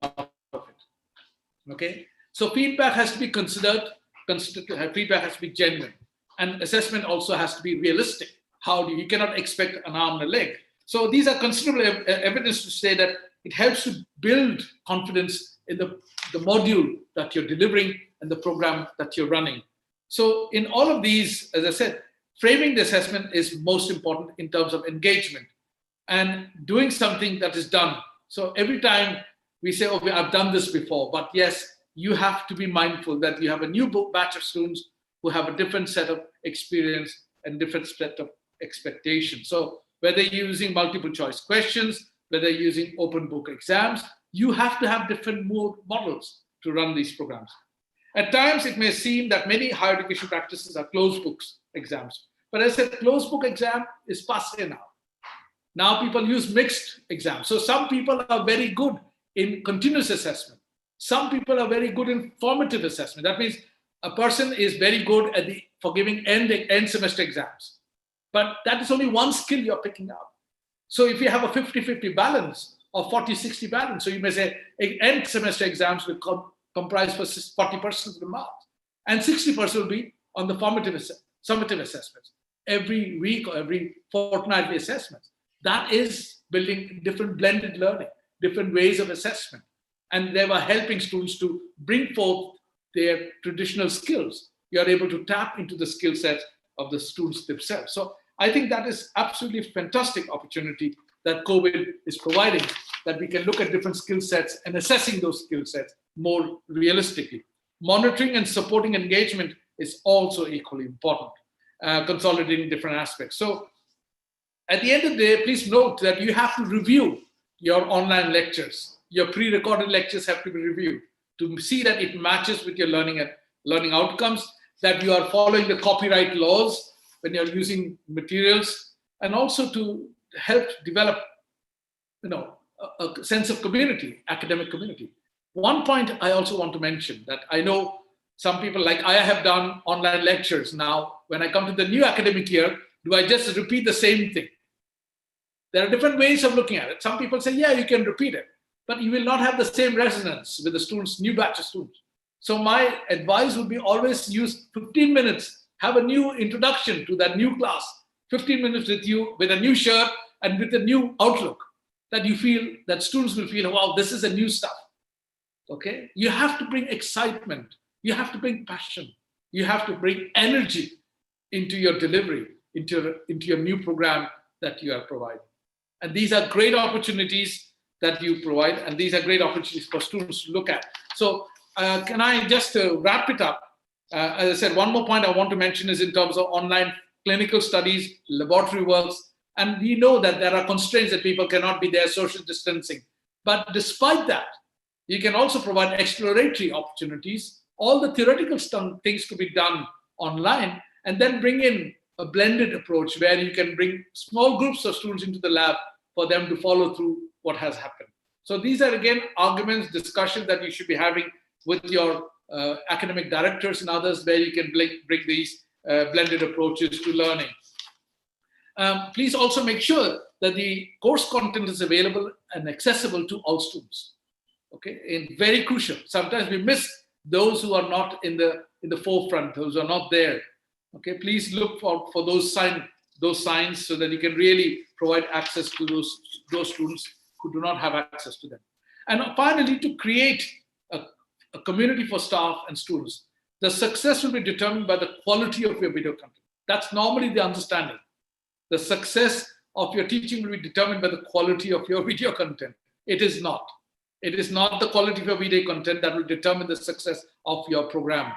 out of it. Okay? So feedback has to be considered, feedback has to be genuine. And assessment also has to be realistic. You cannot expect an arm and a leg. So these are considerable evidence to say that it helps to build confidence in the module that you're delivering and the program that you're running. So in all of these, as I said, framing the assessment is most important in terms of engagement and doing something that is done. So every time we say, okay, I've done this before, but yes, you have to be mindful that you have a new batch of students who have a different set of experience and different set of expectations. So whether you're using multiple choice questions, whether you're using open book exams, you have to have different models to run these programs. At times, it may seem that many higher education practices are closed books exams. But as I said, closed book exam is passé now. Now people use mixed exams. So some people are very good in continuous assessment. Some people are very good in formative assessment. That means a person is very good for giving end semester exams. But that is only one skill you're picking up. So if you have a 50-50 balance or 40-60 balance, so you may say end semester exams will comprise for 40% of the marks, and 60% will be on the summative assessments, every week or every fortnightly assessments. That is building different blended learning, different ways of assessment. And they were helping students to bring forth their traditional skills. You are able to tap into the skill sets of the students themselves. So I think that is absolutely fantastic opportunity that COVID is providing, that we can look at different skill sets and assessing those skill sets more realistically. Monitoring and supporting engagement is also equally important, consolidating different aspects. So at the end of the day, please note that you have to review your online lectures. Your pre-recorded lectures have to be reviewed to see that it matches with your learning outcomes, that you are following the copyright laws when you're using materials, and also to help develop, a sense of community, academic community. One point I also want to mention that I know some people, like I have done online lectures now, when I come to the new academic year, do I just repeat the same thing? There are different ways of looking at it. Some people say, yeah, you can repeat it, but you will not have the same resonance with the students, new batch of students. So my advice would be always use 15 minutes, have a new introduction to that new class, 15 minutes with you, with a new shirt and with a new outlook, that you feel, that students will feel, wow, this is a new stuff. Okay, you have to bring excitement, you have to bring passion, you have to bring energy into your delivery, into your new program that you are providing. And these are great opportunities that you provide, and these are great opportunities for students to look at. So can I just wrap it up? As I said, one more point I want to mention is in terms of online clinical studies, laboratory works, and we know that there are constraints that people cannot be there, social distancing. But despite that, you can also provide exploratory opportunities. All the theoretical things could be done online, and then bring in a blended approach where you can bring small groups of students into the lab for them to follow through what has happened. So these are, again, arguments, discussions that you should be having with your academic directors and others, where you can bring these blended approaches to learning. Please also make sure that the course content is available and accessible to all students. Okay, and very crucial. Sometimes we miss those who are not in the forefront, those who are not there. Okay, please look for those signs so that you can really provide access to those students who do not have access to them. And finally, to create a community for staff and students. The success will be determined by the quality of your video content. That's normally the understanding. The success of your teaching will be determined by the quality of your video content. It is not. It is not the quality of your video content that will determine the success of your program,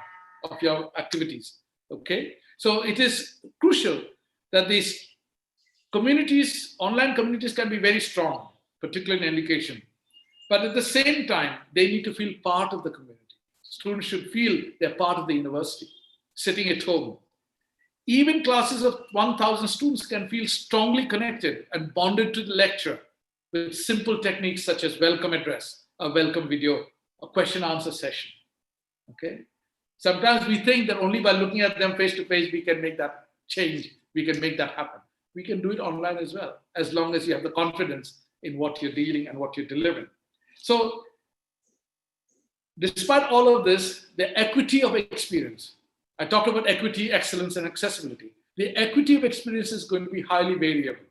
of your activities. Okay? So it is crucial that these communities, online communities, can be very strong, particularly in education. But at the same time, they need to feel part of the community. Students should feel they're part of the university, sitting at home. Even classes of 1,000 students can feel strongly connected and bonded to the lecture with simple techniques such as welcome address, a welcome video, a question answer session. Okay? Sometimes we think that only by looking at them face to face, we can make that change, we can make that happen. We can do it online as well, as long as you have the confidence in what you're dealing and what you're delivering. So, despite all of this, the equity of experience, I talked about equity, excellence, and accessibility. The equity of experience is going to be highly variable.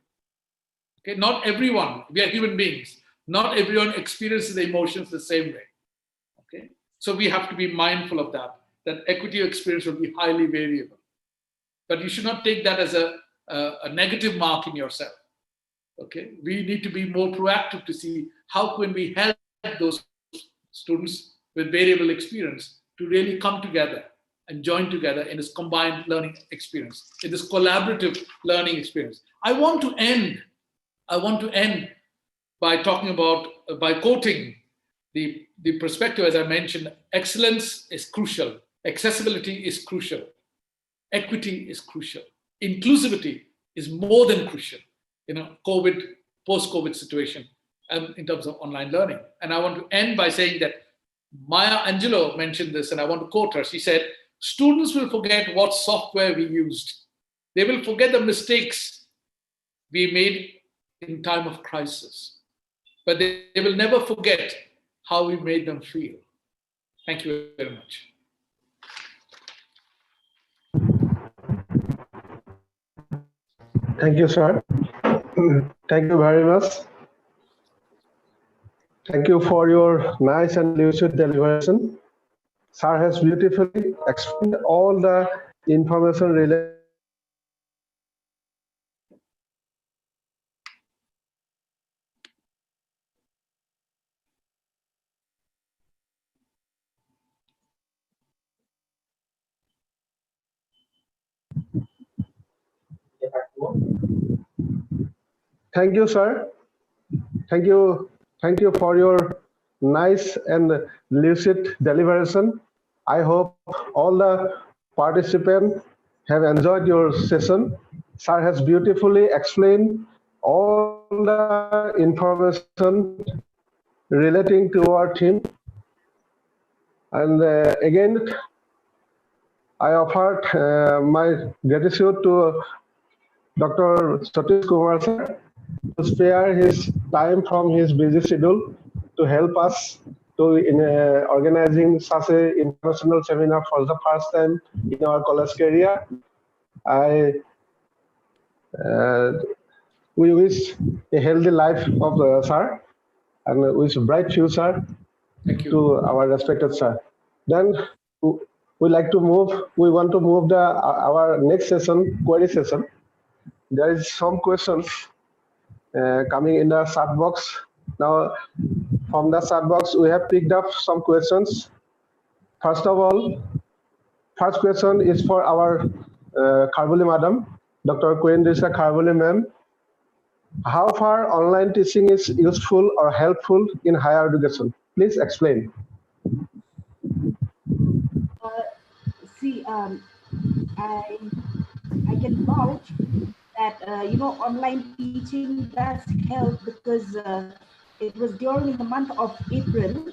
Okay, not everyone, we are human beings, not everyone experiences the emotions the same way. Okay, so we have to be mindful of that equity of experience will be highly variable. But you should not take that as a negative mark in yourself. Okay, we need to be more proactive to see how can we help those students with variable experience to really come together and join together in this combined learning experience, in this collaborative learning experience. I want to end by talking about, by quoting the perspective, as I mentioned, excellence is crucial, accessibility is crucial, equity is crucial, inclusivity is more than crucial in a post-COVID situation in terms of online learning. And I want to end by saying that Maya Angelou mentioned this, and I want to quote her. She said, students will forget what software we used. They will forget the mistakes we made in time of crisis. But they will never forget how we made them feel. Thank you very much. Thank you, sir. Thank you very much. Thank you for your nice and lucid deliberation. Sir has beautifully explained all the information related. Thank you, sir. Thank you for your nice and lucid deliberation. I hope all the participants have enjoyed your session. Sir has beautifully explained all the information relating to our team. And again, I offered my gratitude to Dr. Satish Kumar sir to spare his time from his busy schedule to help us to organizing such an international seminar for the first time in our college career. We wish a healthy life of sir and wish a bright future to our respected sir. Then we want to move our next session, query session. There is some questions coming in the chat box. Now, from the chat box, we have picked up some questions. First of all, first question is for our Kharbuli madam, Dr. Quendarisa Kharbuli ma'am. How far online teaching is useful or helpful in higher education? Please explain. I can vouch that online teaching does help because it was during the month of April.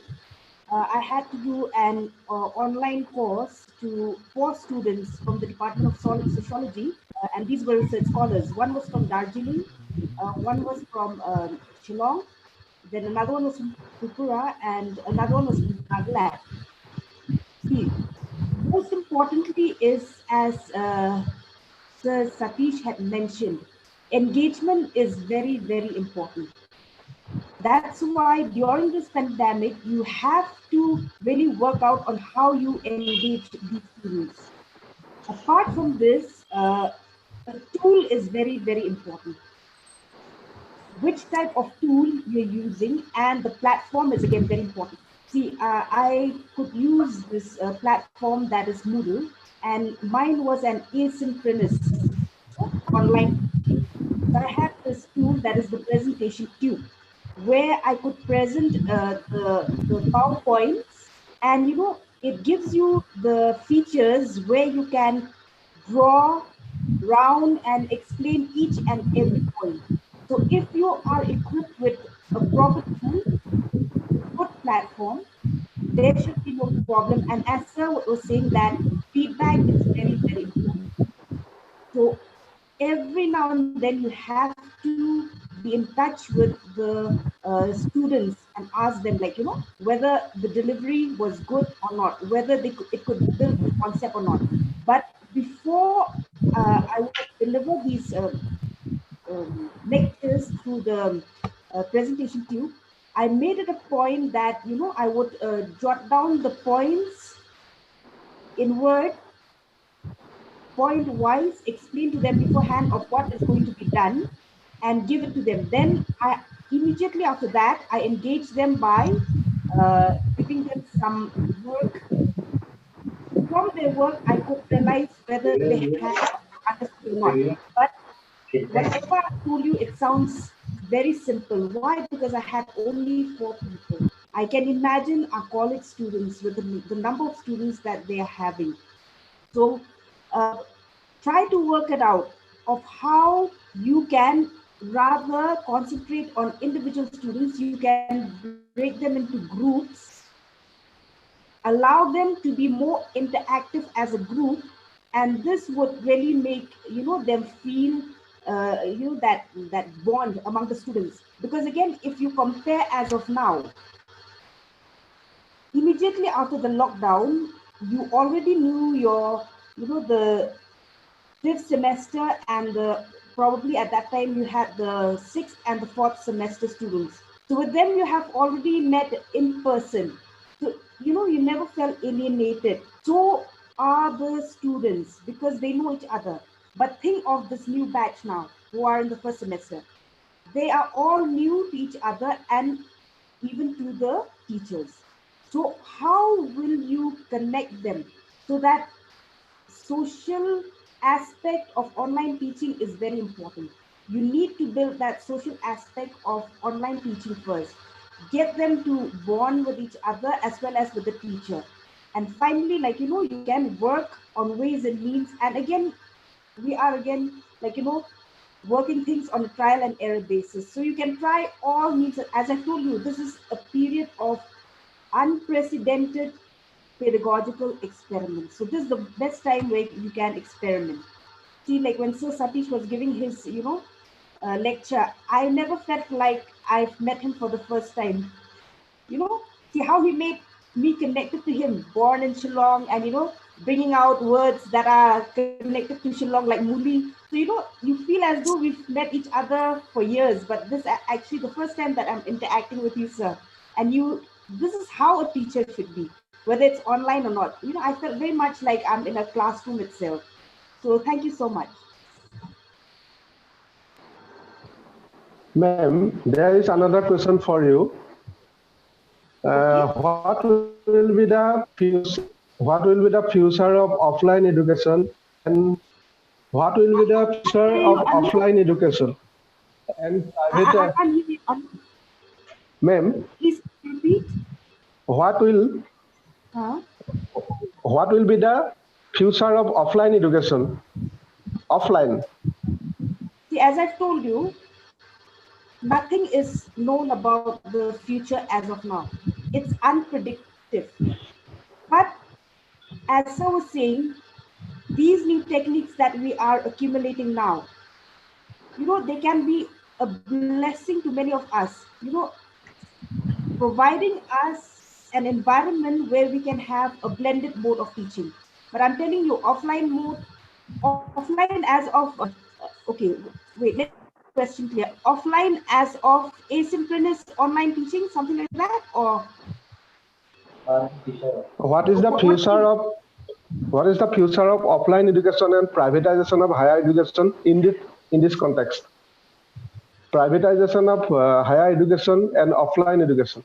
I had to do an online course to 4 students from the Department of Sociology, and these were research scholars. One was from Darjeeling, one was from Shillong, then another one was from Tripura, and another one was from Nagaland. Most importantly is, as Sir Satish had mentioned, engagement is very, very important. That's why during this pandemic, you have to really work out on how you engage these students. Apart from this, a tool is very, very important. Which type of tool you're using and the platform is again very important. See, I could use this platform that is Moodle, and mine was an asynchronous online teaching. So I had this tool that is the presentation tube, where I could present the PowerPoints, and it gives you the features where you can draw, round, and explain each and every point. So if you are equipped with a proper tool, good platform, there should be no problem. And as Sir was saying, that feedback is very, very important. So every now and then you have to be in touch with the students and ask them, like, whether the delivery was good or not, whether it could build the concept or not. But before I would deliver these lectures through the presentation tube, I made it a point that, I would jot down the points in Word, point wise, explain to them beforehand of what is going to be done and give it to them. Then I immediately after that, I engage them by giving them some work. From their work, I could realize whether they have understood or not. But whatever I told you, it sounds very simple. Why? Because I had only 4 people. I can imagine our college students with the number of students that they are having. So try to work it out of how you can rather concentrate on individual students. You can break them into groups, allow them to be more interactive as a group, and this would really make them feel that bond among the students. Because again, if you compare as of now, immediately after the lockdown, you already knew your the 5th semester and probably at that time you had the 6th and the 4th semester students. So with them you have already met in person. So you never felt alienated. So are the students, because they know each other. But think of this new batch now who are in the 1st semester. They are all new to each other and even to the teachers. So how will you connect them so that social aspect of online teaching is very important? You need to build that social aspect of online teaching first. Get them to bond with each other as well as with the teacher. And finally, like, you can work on ways and means. And again, we are again, like, working things on a trial and error basis. So you can try all means. As I told you, this is a period of unprecedented pedagogical experiments. So this is the best time where you can experiment. See, like when Sir Satish was giving his, lecture, I never felt like I've met him for the first time. See how he made me connected to him, born in Shillong, and bringing out words that are connected to Shillong like Muli. So you feel as though we've met each other for years, but this is actually the first time that I'm interacting with you, sir. And this is how a teacher should be, whether it's online or not. I felt very much like I'm in a classroom itself. So thank you so much. Ma'am, there is another question for you. What will be the future? What will be the future of offline education, and what will be the future of offline education and private? I can't hear you. Ma'am, Please repeat. what will be the future of offline education? Offline. See, as I've told you, nothing is known about the future as of now. It's unpredictable. But as I was saying, these new techniques that we are accumulating now, they can be a blessing to many of us, providing us an environment where we can have a blended mode of teaching. But I'm telling you, offline mode, offline as of, okay, wait, let me make the question clear. Offline as of asynchronous online teaching, something like that, or? What is the future of What is the future of offline education and privatization of higher education in this context? Privatization of higher education and offline education.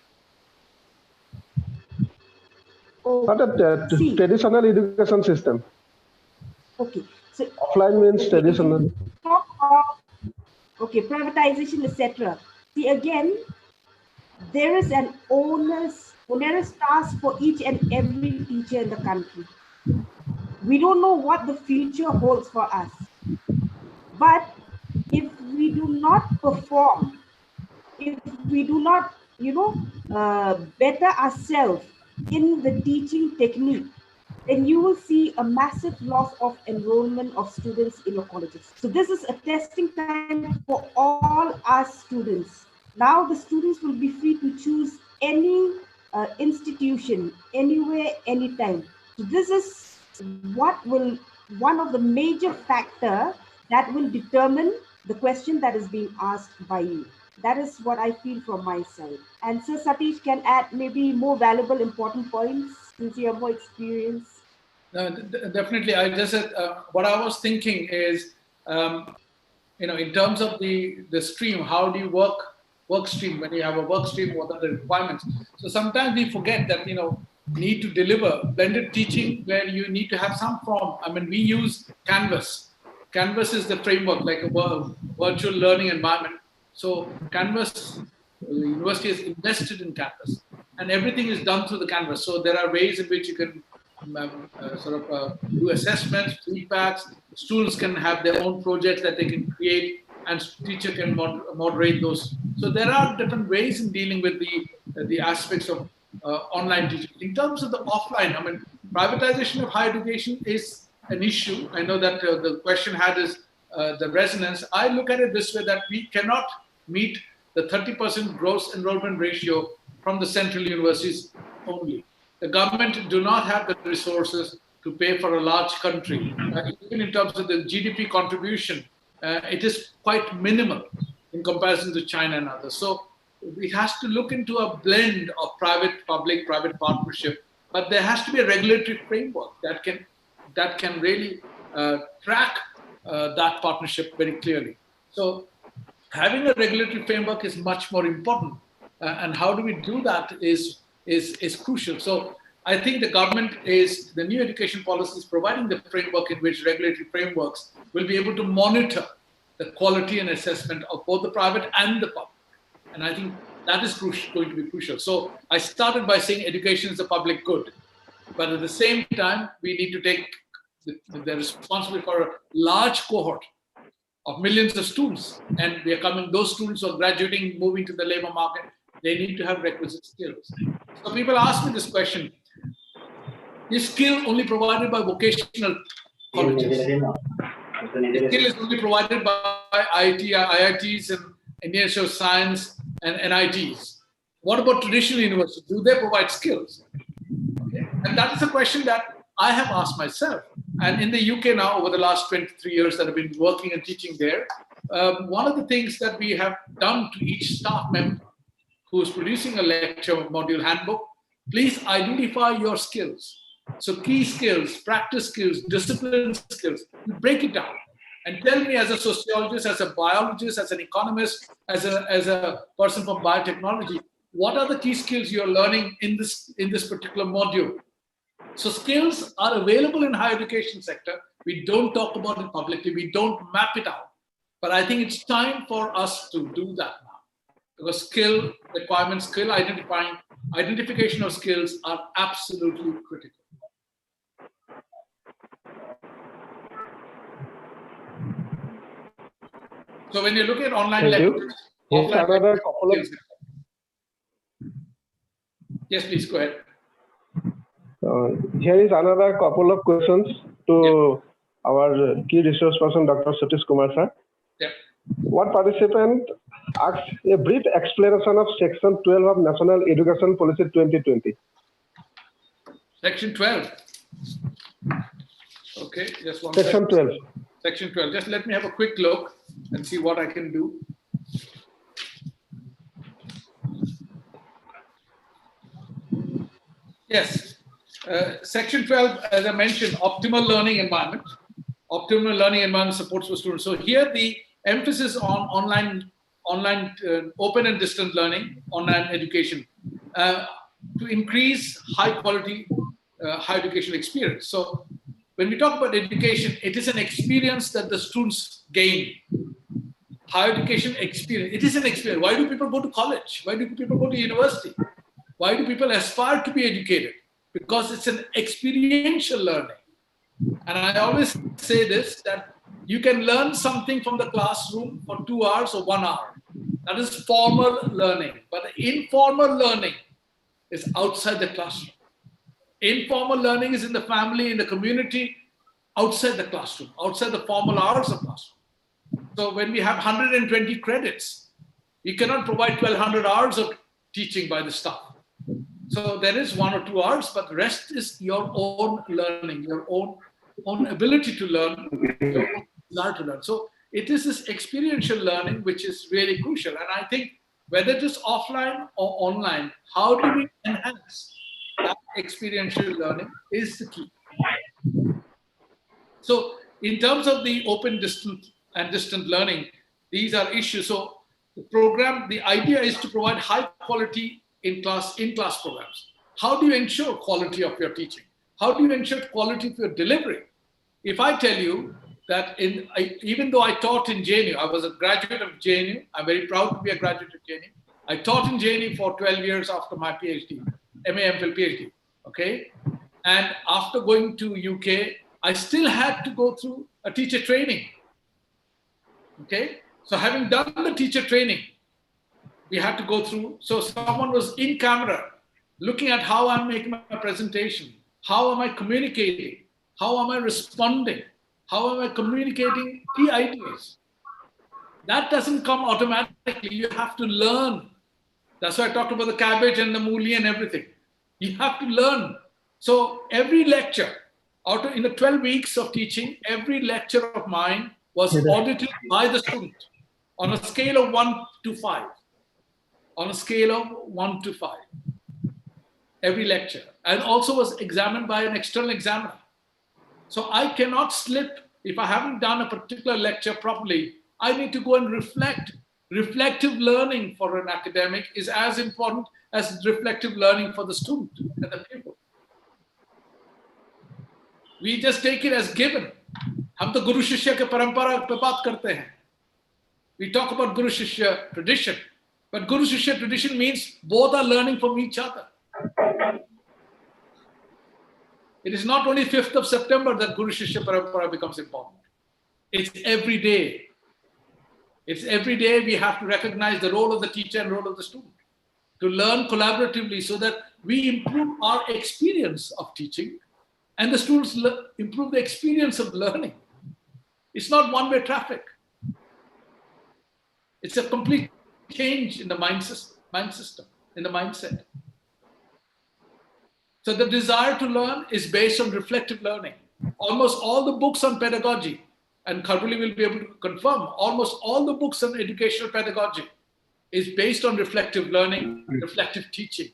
Not a traditional education system. Okay. So offline means traditional. Talk of, privatization, etc. See, again, there is an onerous task for each and every teacher in the country. We don't know what the future holds for us. But if we do not perform, if we do not, better ourselves in the teaching technique, then you will see a massive loss of enrollment of students in your colleges. So this is a testing time for all our students. Now the students will be free to choose any institution, anywhere, anytime. So this is one of the major factor that will determine the question that is being asked by you. That is what I feel from my side. And Sir Satish can add maybe more valuable, important points since you have more experience. Definitely. I just said what I was thinking is, in terms of the stream, how do you work stream? When you have a work stream, what are the requirements? So sometimes we forget that need to deliver blended teaching where you need to have some form. I mean, we use Canvas. Canvas is the framework, like a virtual learning environment. So Canvas, the university has invested in Canvas, and everything is done through the Canvas. So there are ways in which you can do assessments, feedbacks. Students can have their own projects that they can create, and teacher can moderate those. So there are different ways in dealing with the aspects of online teaching. In terms of the offline, I mean, privatization of higher education is an issue. I know that the question had is the resonance. I look at it this way, that we cannot meet the 30% gross enrollment ratio from the central universities only. The government do not have the resources to pay for a large country. Even in terms of the GDP contribution, it is quite minimal in comparison to China and others. So it has to look into a blend of private, public, private partnership, but there has to be a regulatory framework that can really track that partnership very clearly. So having a regulatory framework is much more important, and how do we do that is crucial. So I think the new education policy is providing the framework in which regulatory frameworks will be able to monitor the quality and assessment of both the private and the public. And I think that is going to be crucial. So I started by saying education is a public good, but at the same time, we need to take the responsibility for a large cohort of millions of students, and those students who are graduating, moving to the labor market, they need to have requisite skills. So people ask me this question: is skill only provided by vocational colleges? Skill is only provided by IITs and Indian Institute of Science and NITs. What about traditional universities? Do they provide skills? Okay. And that is a question that I have asked myself. And in the UK now, over the last 23 years that I've been working and teaching there, one of the things that we have done to each staff member who is producing a lecture module handbook, please identify your skills. So key skills, practice skills, discipline skills, you break it down and tell me, as a sociologist, as a biologist, as an economist, as a person from biotechnology, what are the key skills you're learning in this particular module? So skills are available in higher education sector. We don't talk about it publicly. We don't map it out. But I think it's time for us to do that now, because skill requirements, identification of skills are absolutely critical. So when you look at online lectures, yes, please go ahead. Here is another couple of questions to our key resource person, Dr. Satish Kumar, sir. Yeah. What participant asked a brief explanation of Section 12 of National Education Policy 2020? Section 12. Okay, just one Section 12. Section 12. Just let me have a quick look and see what I can do. Yes. Section 12, as I mentioned, optimal learning environment. Optimal learning environment supports for students. So here the emphasis on online open and distant learning, online education, to increase high quality higher education experience. So when we talk about education, it is an experience that the students gain. Higher education experience, it is an experience. Why do people go to college? Why do people go to university? Why do people aspire to be educated? Because it's an experiential learning. And I always say this, that you can learn something from the classroom for 2 hours or 1 hour. That is formal learning. But informal learning is outside the classroom. Informal learning is in the family, in the community, outside the classroom, outside the formal hours of classroom. So when we have 120 credits, we cannot provide 1,200 hours of teaching by the staff. So there is 1 or 2 hours, but the rest is your own learning, your own ability to learn, your own desire to learn. So it is this experiential learning which is really crucial. And I think whether it is offline or online, how do we enhance that experiential learning is the key. So in terms of the open, distant learning, these are issues. So the program, the idea is to provide high quality in-class programs. How do you ensure quality of your teaching? How do you ensure quality of your delivery? If I tell you that even though I taught in JNU, I was a graduate of JNU, I'm very proud to be a graduate of JNU. I taught in JNU for 12 years after my PhD, MA, MPhil, PhD, okay? And after going to UK, I still had to go through a teacher training, okay? So having done the teacher training, we had to go through, so someone was in camera, looking at how I'm making my presentation, how am I communicating, how am I responding, how am I communicating key ideas. That doesn't come automatically, you have to learn. That's why I talked about the cabbage and the mooli and everything. You have to learn. So every lecture, in the 12 weeks of teaching, every lecture of mine was audited by the student on a scale of 1 to 5. On a scale of 1 to 5. Every lecture. And also was examined by an external examiner. So I cannot slip, if I haven't done a particular lecture properly, I need to go and reflect. Reflective learning for an academic is as important as reflective learning for the student and the pupil. We just take it as given. हम तो गुरु शिष्य के परंपरा पे बात करते हैं. We talk about Guru Shishya tradition, but Guru Shishya tradition means both are learning from each other. It is not only 5th of September that Guru Shishya Parampara becomes important. It's every day. It's every day we have to recognize the role of the teacher and role of the student to learn collaboratively so that we improve our experience of teaching and the students improve the experience of learning. It's not one-way traffic. It's a complete change in the mind system, in the mindset. So the desire to learn is based on reflective learning. Almost all the books on pedagogy, and Kharbuli will be able to confirm, almost all the books on educational pedagogy is based on reflective learning, reflective teaching.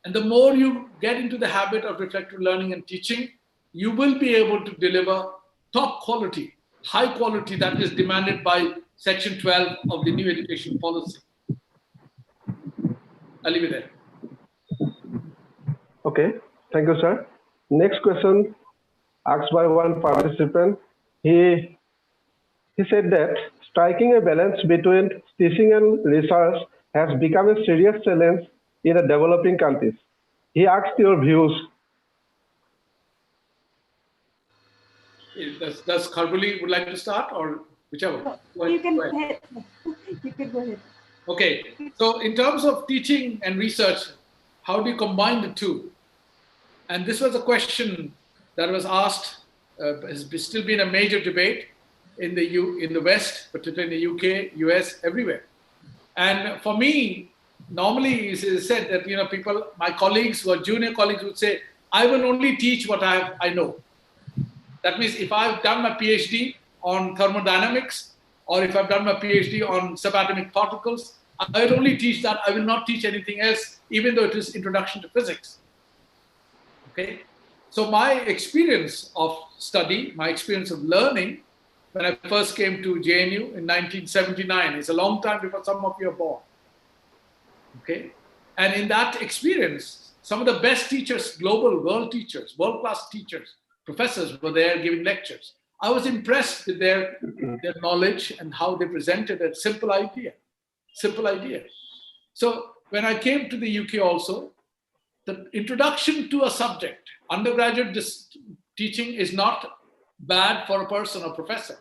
And the more you get into the habit of reflective learning and teaching, you will be able to deliver top quality, high quality that is demanded by Section 12 of the new education policy. I'll leave it there. Okay, thank you, sir. Next question asked by one participant. He said that striking a balance between teaching and research has become a serious challenge in the developing countries. He asked your views. Does Kharbuli would like to start, or whichever? You can go ahead. You can go ahead. Okay, so in terms of teaching and research, how do you combine the two? And this was a question that was asked, has still been a major debate in the West, particularly in the UK, US, everywhere. And for me, normally it's said that, people, my colleagues who are junior colleagues would say, I will only teach what I know. That means if I've done my PhD on thermodynamics, or if I've done my PhD on subatomic particles, I will only teach that. I will not teach anything else, even though it is introduction to physics. Okay, so my experience of study, my experience of learning, when I first came to JNU in 1979, is a long time before some of you are born. Okay, and in that experience, some of the best teachers, global world teachers, world-class teachers, professors were there giving lectures. I was impressed with their knowledge and how they presented a simple idea. Simple idea. So when I came to the UK also, the introduction to a subject, undergraduate teaching is not bad for a person or professor.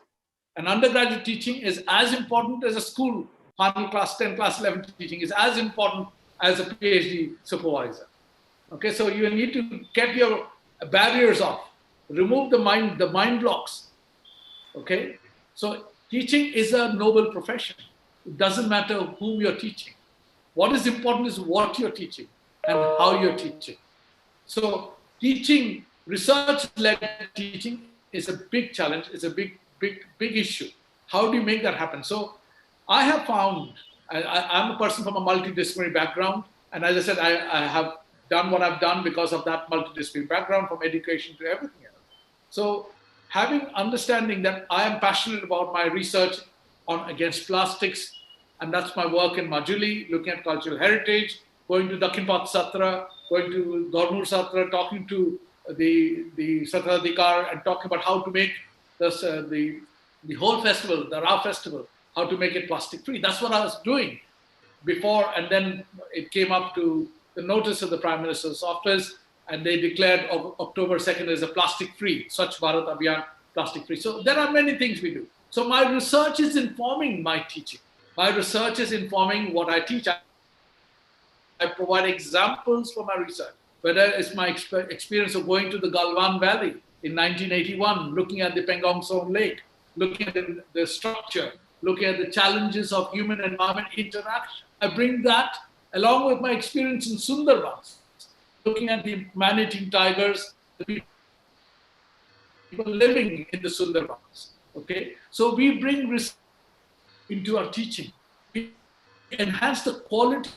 And undergraduate teaching is as important as a school, final class, 10 class, 11 teaching is as important as a PhD supervisor. Okay, so you need to get your barriers off, remove the mind blocks. Okay, so teaching is a noble profession. It doesn't matter whom you're teaching. What is important is what you're teaching and how you're teaching. So teaching, research-led teaching is a big challenge, it's a big issue. How do you make that happen? So I have found, I'm a person from a multidisciplinary background, and as I said, I have done what I've done because of that multidisciplinary background, from education to everything else. So having understanding that I am passionate about my research against plastics, and that's my work in Majuli, looking at cultural heritage, going to Dakinpat Satra, going to Dornur Satra, talking to the Satradikar, and talking about how to make the whole festival, the Ra festival, how to make it plastic free. That's what I was doing before, and then it came up to the notice of the Prime Minister's office, and they declared October 2nd as a plastic free, Swachh Bharat Abhiyan, plastic free. So there are many things we do. So my research is informing my teaching. My research is informing what I teach. I provide examples for my research, whether it's my experience of going to the Galwan Valley in 1981, looking at the Pangong Song Lake, looking at the structure, looking at the challenges of human environment interaction. I bring that along with my experience in Sundarbans, looking at the man-eating tigers, the people living in the Sundarbans. Okay, so we bring research into our teaching. We enhance the quality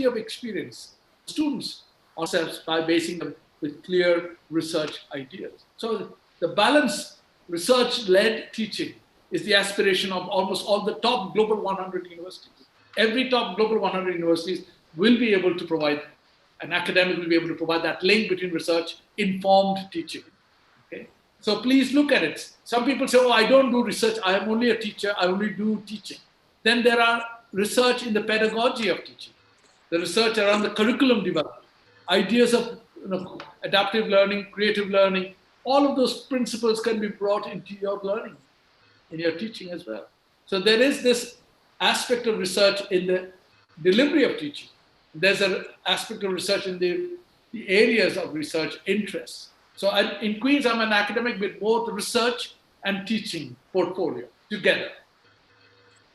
of experience students ourselves by basing them with clear research ideas. So the balanced research-led teaching is the aspiration of almost all the top global 100 universities. Every top global 100 universities will be able to provide, an academic will be able to provide that link between research, informed teaching. Okay? So please look at it. Some people say, oh, I don't do research, I am only a teacher, I only do teaching. Then there are research in the pedagogy of teaching, the research around the curriculum development, ideas of adaptive learning, creative learning. All of those principles can be brought into your learning, in your teaching as well. So there is this aspect of research in the delivery of teaching. There's an aspect of research in the areas of research interests. So in Queens, I'm an academic with both research and teaching portfolio together.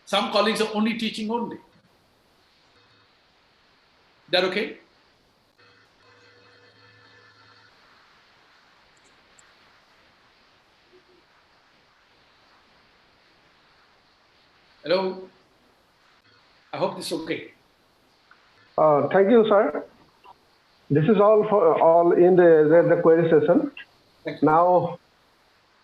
Some colleagues are only teaching only. Is that okay? Hello? I hope this is okay. Thank you, sir. This is all in the query session. Now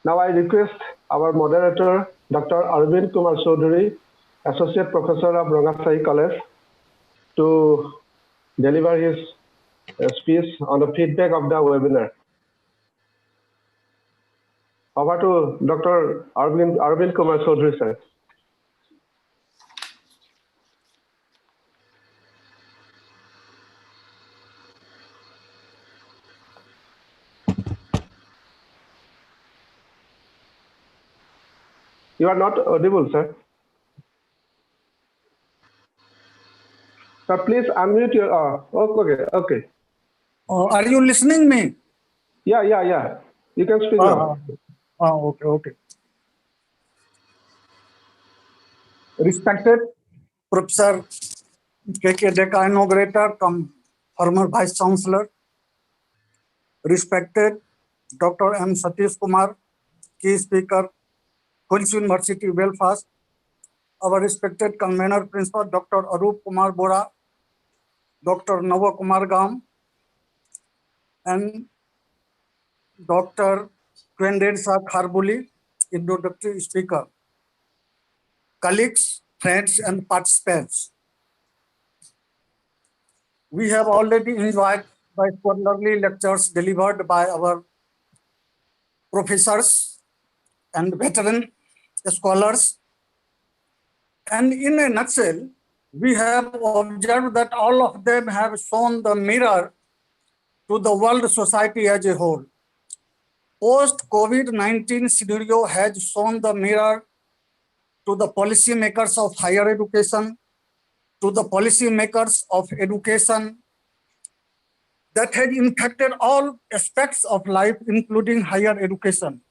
I request our moderator, Dr. Arvind Kumar Chaudhary, Associate Professor of Rangachahi College, to deliver his speech on the feedback of the webinar. Over to Dr. Arvind Kumar Chaudhary, sir. You are not audible, sir. Sir, please unmute your. Okay. Are you listening me? Yeah. You can speak now. Okay. Respected Professor K.K. Deka, Inaugurator, former Vice Chancellor. Respected Dr. M. Satish Kumar, Key Speaker, Queen's University, Belfast. Our respected Convener Principal, Dr. Arup Kumar Bora, Dr. Nava Kumar Gam, and Dr. Quendarisa Kharbuli, introductory speaker. Colleagues, friends, and participants, we have already enjoyed by quarterly lectures delivered by our professors and veteran scholars. And in a nutshell, we have observed that all of them have shown the mirror to the world society as a whole. Post-COVID-19 scenario has shown the mirror to the policymakers of higher education, to the policymakers of education, that has impacted all aspects of life, including higher education.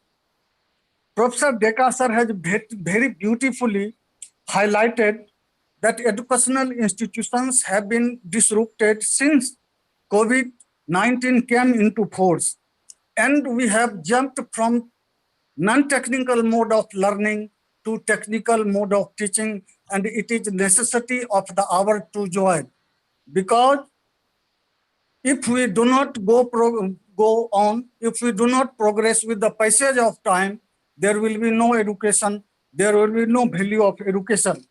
Professor Deka sir has very beautifully highlighted that educational institutions have been disrupted since COVID-19 came into force. And we have jumped from non-technical mode of learning to technical mode of teaching, and it is necessity of the hour to join. Because if we do not go on, if we do not progress with the passage of time, there will be no education, there will be no value of education.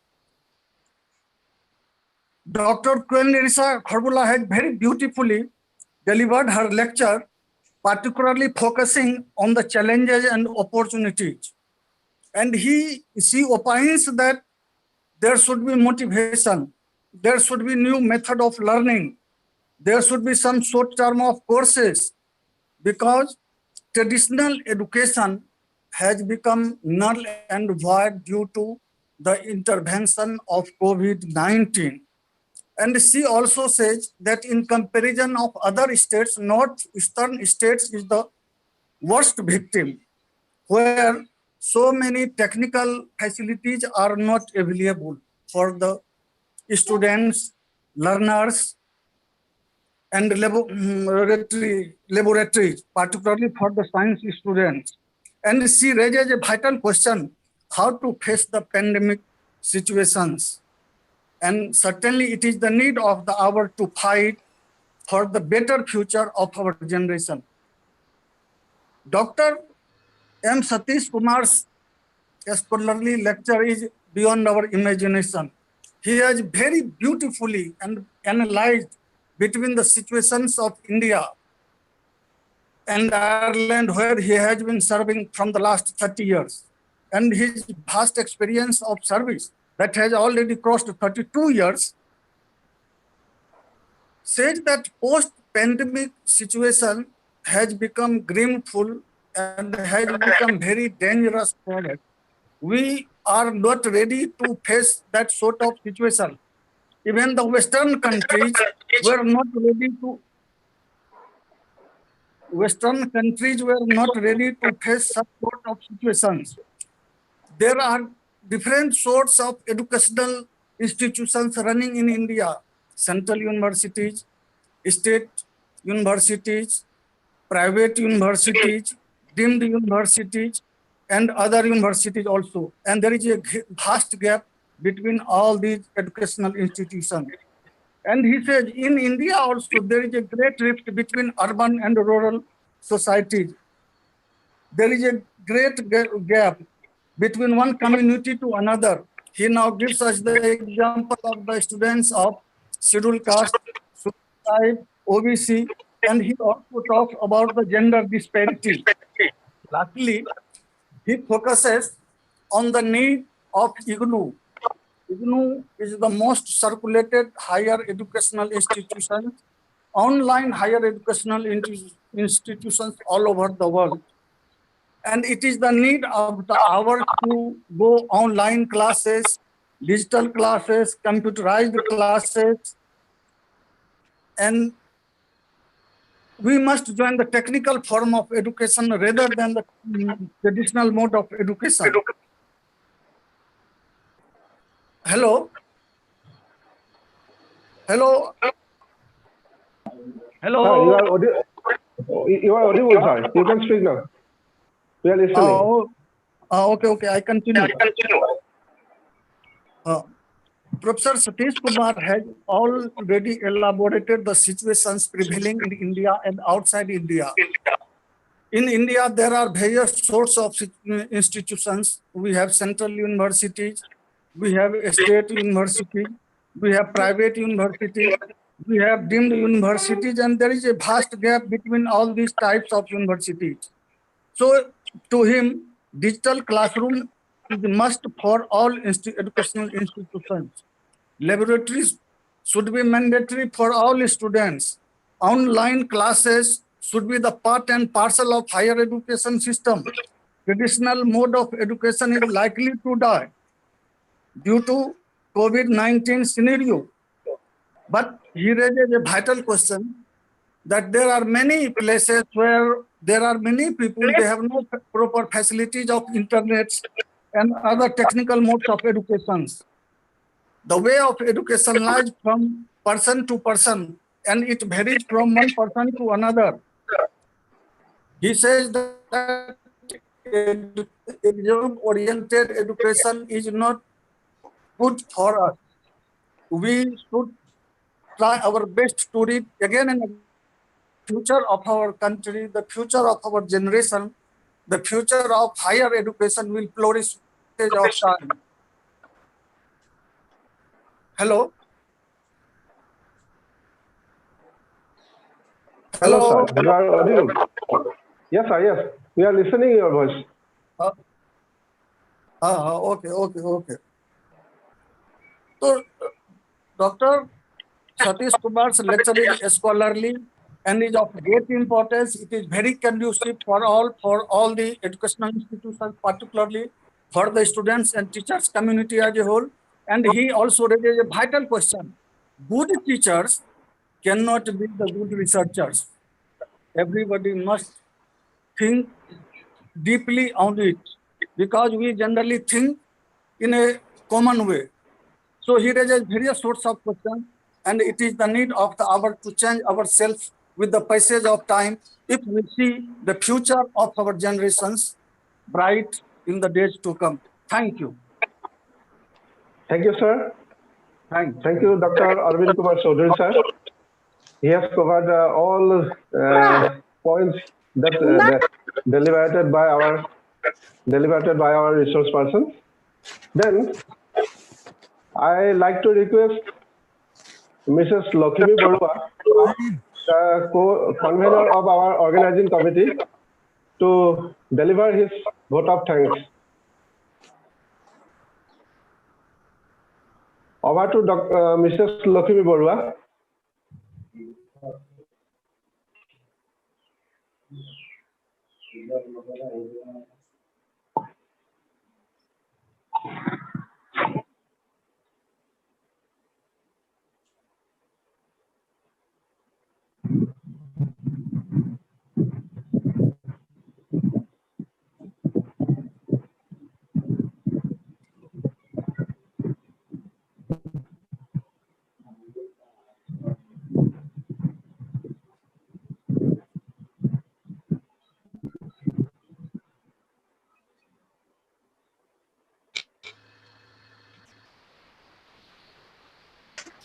Dr. Quendarisa Kharbuli had very beautifully delivered her lecture, particularly focusing on the challenges and opportunities. And she opines that there should be motivation, there should be new method of learning, there should be some short term of courses, because traditional education has become null and void due to the intervention of COVID-19. And she also says that in comparison of other states, northeastern states is the worst victim, where so many technical facilities are not available for the students, learners, and laboratories, particularly for the science students. And she raises a vital question, how to face the pandemic situations. And certainly it is the need of the hour to fight for the better future of our generation. Dr. M. Satish Kumar's scholarly lecture is beyond our imagination. He has very beautifully and analyzed between the situations of India and Ireland, where he has been serving from the last 30 years. And his vast experience of service that has already crossed 32 years says that post-pandemic situation has become grimful and has become very dangerous for us. We are not ready to face that sort of situation. Even the Western countries were not ready to face such sort of situations. There are different sorts of educational institutions running in India: central universities, state universities, private universities, deemed universities, and other universities also. And there is a vast gap between all these educational institutions. And he says in India also there is a great rift between urban and rural societies. There is a great gap between one community to another. He now gives us the example of the students of scheduled caste, tribe, OBC, and he also talks about the gender disparity. Lastly, he focuses on the need of IGNOU. IGNOU is the most circulated higher educational institution, online higher educational institutions all over the world. And it is the need of the hour to go online classes, digital classes, computerized classes, and we must join the technical form of education rather than the traditional mode of education. Hello? Hello? Hello? You are audible, sir. You can speak now. We are listening. Okay, I continue. Professor Satish Kumar has already elaborated the situations prevailing in India and outside India. In India, there are various sorts of institutions. We have central universities, we have state universities, we have private universities, we have deemed universities, and there is a vast gap between all these types of universities. So to him, digital classroom is a must for all educational institutions. Laboratories should be mandatory for all students. Online classes should be the part and parcel of higher education system. Traditional mode of education is likely to die due to COVID-19 scenario. But he raises a vital question that there are many places where there are many people, they have no proper facilities of internet and other technical modes of education. The way of education lies from person to person, and it varies from one person to another. He says that exam-oriented education is not good for us. We should try our best to read again and again. Future of our country, the future of our generation, the future of higher education will flourish with the passage of time. Hello? Hello, sir. You are audible. Yes, sir. Yes, we are listening your voice. Okay. So, Dr. Satish Kumar's lecture is scholarly and is of great importance. It is very conducive for all the educational institutions, particularly for the students and teachers community as a whole. And he also raises a vital question. Good teachers cannot be the good researchers. Everybody must think deeply on it because we generally think in a common way. So he raises various sorts of questions, and it is the need of the hour to change ourselves with the passage of time if we see the future of our generations bright in the days to come. Thank you. Thank you, sir. Thank Thank you, Dr. Arvind Kumar Chaudhary, sir. He has covered all points that deliberated by our resource persons. Then I like to request Mrs. Lakshmi Barua, the convener of our organizing committee, to deliver his vote of thanks. Over to Mrs. Lakshmi Barua.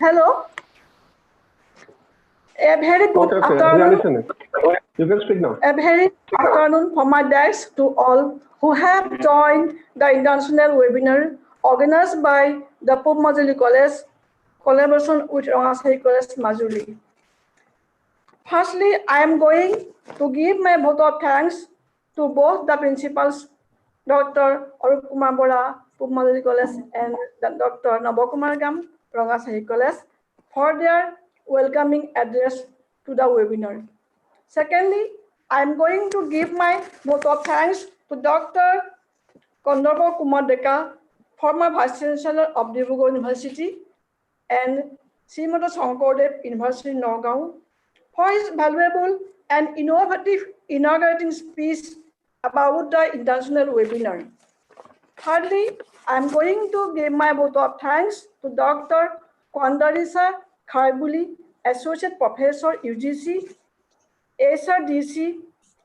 Hello. A very good afternoon. We are listening. You can speak now. A very good afternoon from my thanks to all who have joined the international webinar organized by the Majuli College, collaboration with Rangachahi College, Majuli. Firstly, I am going to give my vote of thanks to both the principals, Dr. Arup Kumar Bora, Majuli College, and Dr. Nabokumar Gam, Rangachahi College, for their welcoming address to the webinar. Secondly, I am going to give my vote of thanks to Dr. Kandarpa Kumar Deka, former Vice Chancellor of Dibrugarh University, and Srimanta Sankaradeva University, Nagaon, for his valuable and innovative inaugurating speech about the international webinar. Thirdly, I am going to give my vote of thanks to Dr. Quendarisa Kharbuli, Associate Professor, UGC, FRGS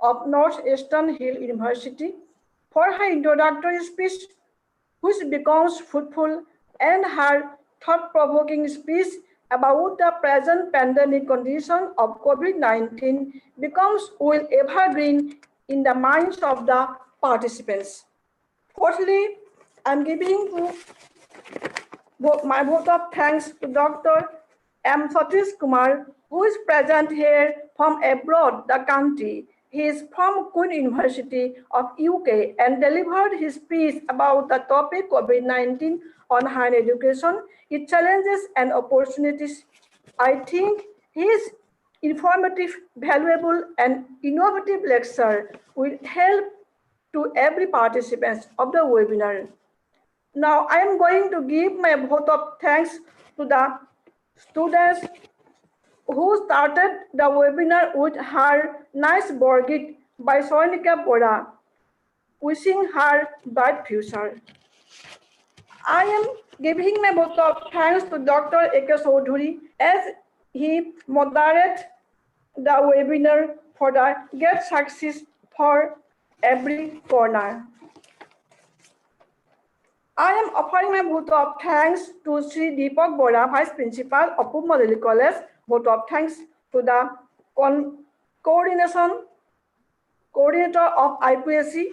of Northeastern Hill University, for her introductory speech, which becomes fruitful, and her thought-provoking speech about the present pandemic condition of COVID-19 becomes will evergreen in the minds of the participants. Fourthly, I'm giving my vote of thanks to Dr. M. Satish Kumar, who is present here from abroad the country. He is from Queen University of UK and delivered his speech about the topic COVID-19 on higher education, its challenges and opportunities. I think his informative, valuable, and innovative lecture will help to every participant of the webinar. Now I am going to give my vote of thanks to the students who started the webinar with her nice Borgit by Sonika Bora, wishing her bright future. I am giving my vote of thanks to Dr. Eke Chaudhuri as he moderated the webinar for the great success for every corner. I am offering my vote of thanks to Sri Deepak Bora, Vice Principal of Majuli College. Vote of thanks to the Coordinator of IQAC,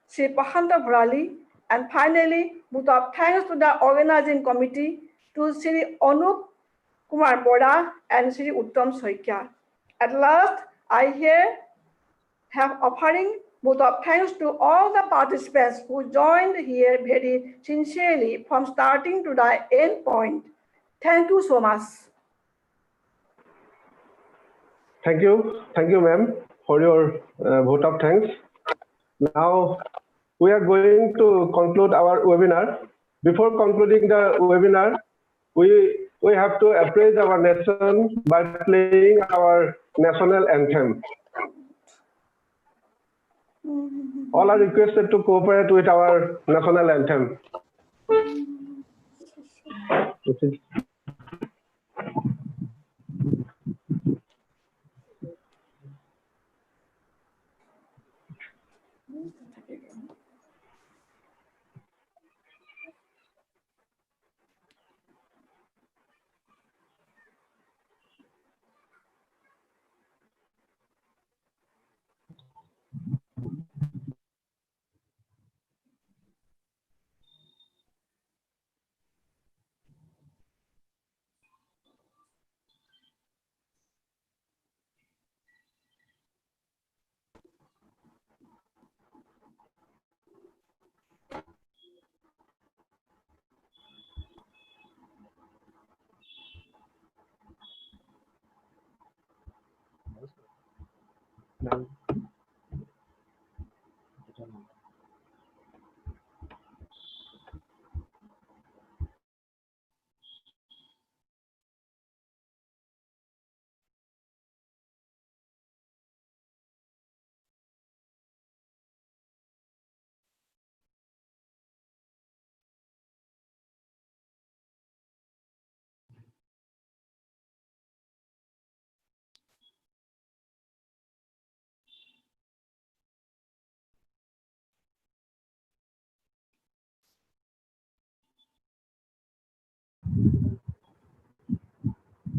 Sri Pahanta Bharali. And finally, vote of thanks to the organizing committee, to Sri Anup Kumar Bora and Sri Uttam Soikya. At last, I here have offering vote of thanks to all the participants who joined here very sincerely from starting to the end point. Thank you so much. Thank you, ma'am, for your vote of thanks. Now, we are going to conclude our webinar. Before concluding the webinar, we have to appraise our nation by playing our national anthem. All are requested to cooperate with our national anthem.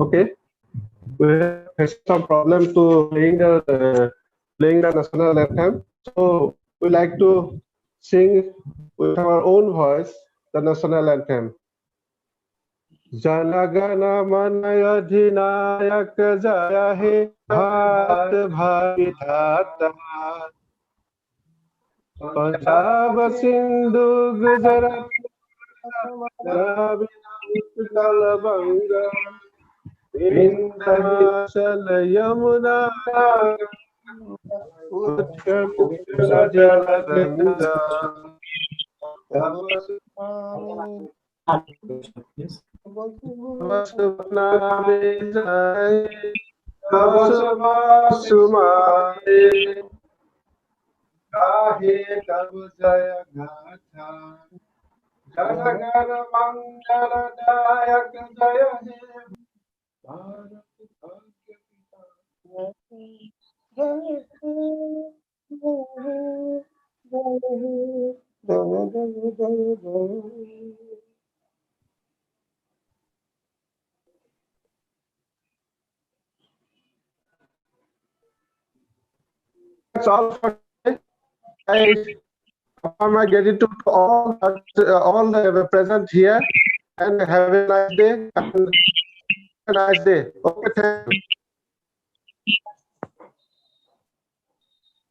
Okay, we have some problem to playing the national anthem. So we like to sing with our own voice the national anthem. Janagana Mana Adhinayak Jaya He Bharat Bhavitata Punjab Sindhu Gujarat Utkal Banga Vindhyachal Yamuna Utkal Jaladanga Sumare Gahe Tabu Jaya Gatha Janagana Mangala Dayak Jaya He Bharat that's all for today. I offer my gratitude to all the present here, and have a nice day. Okay, thank you.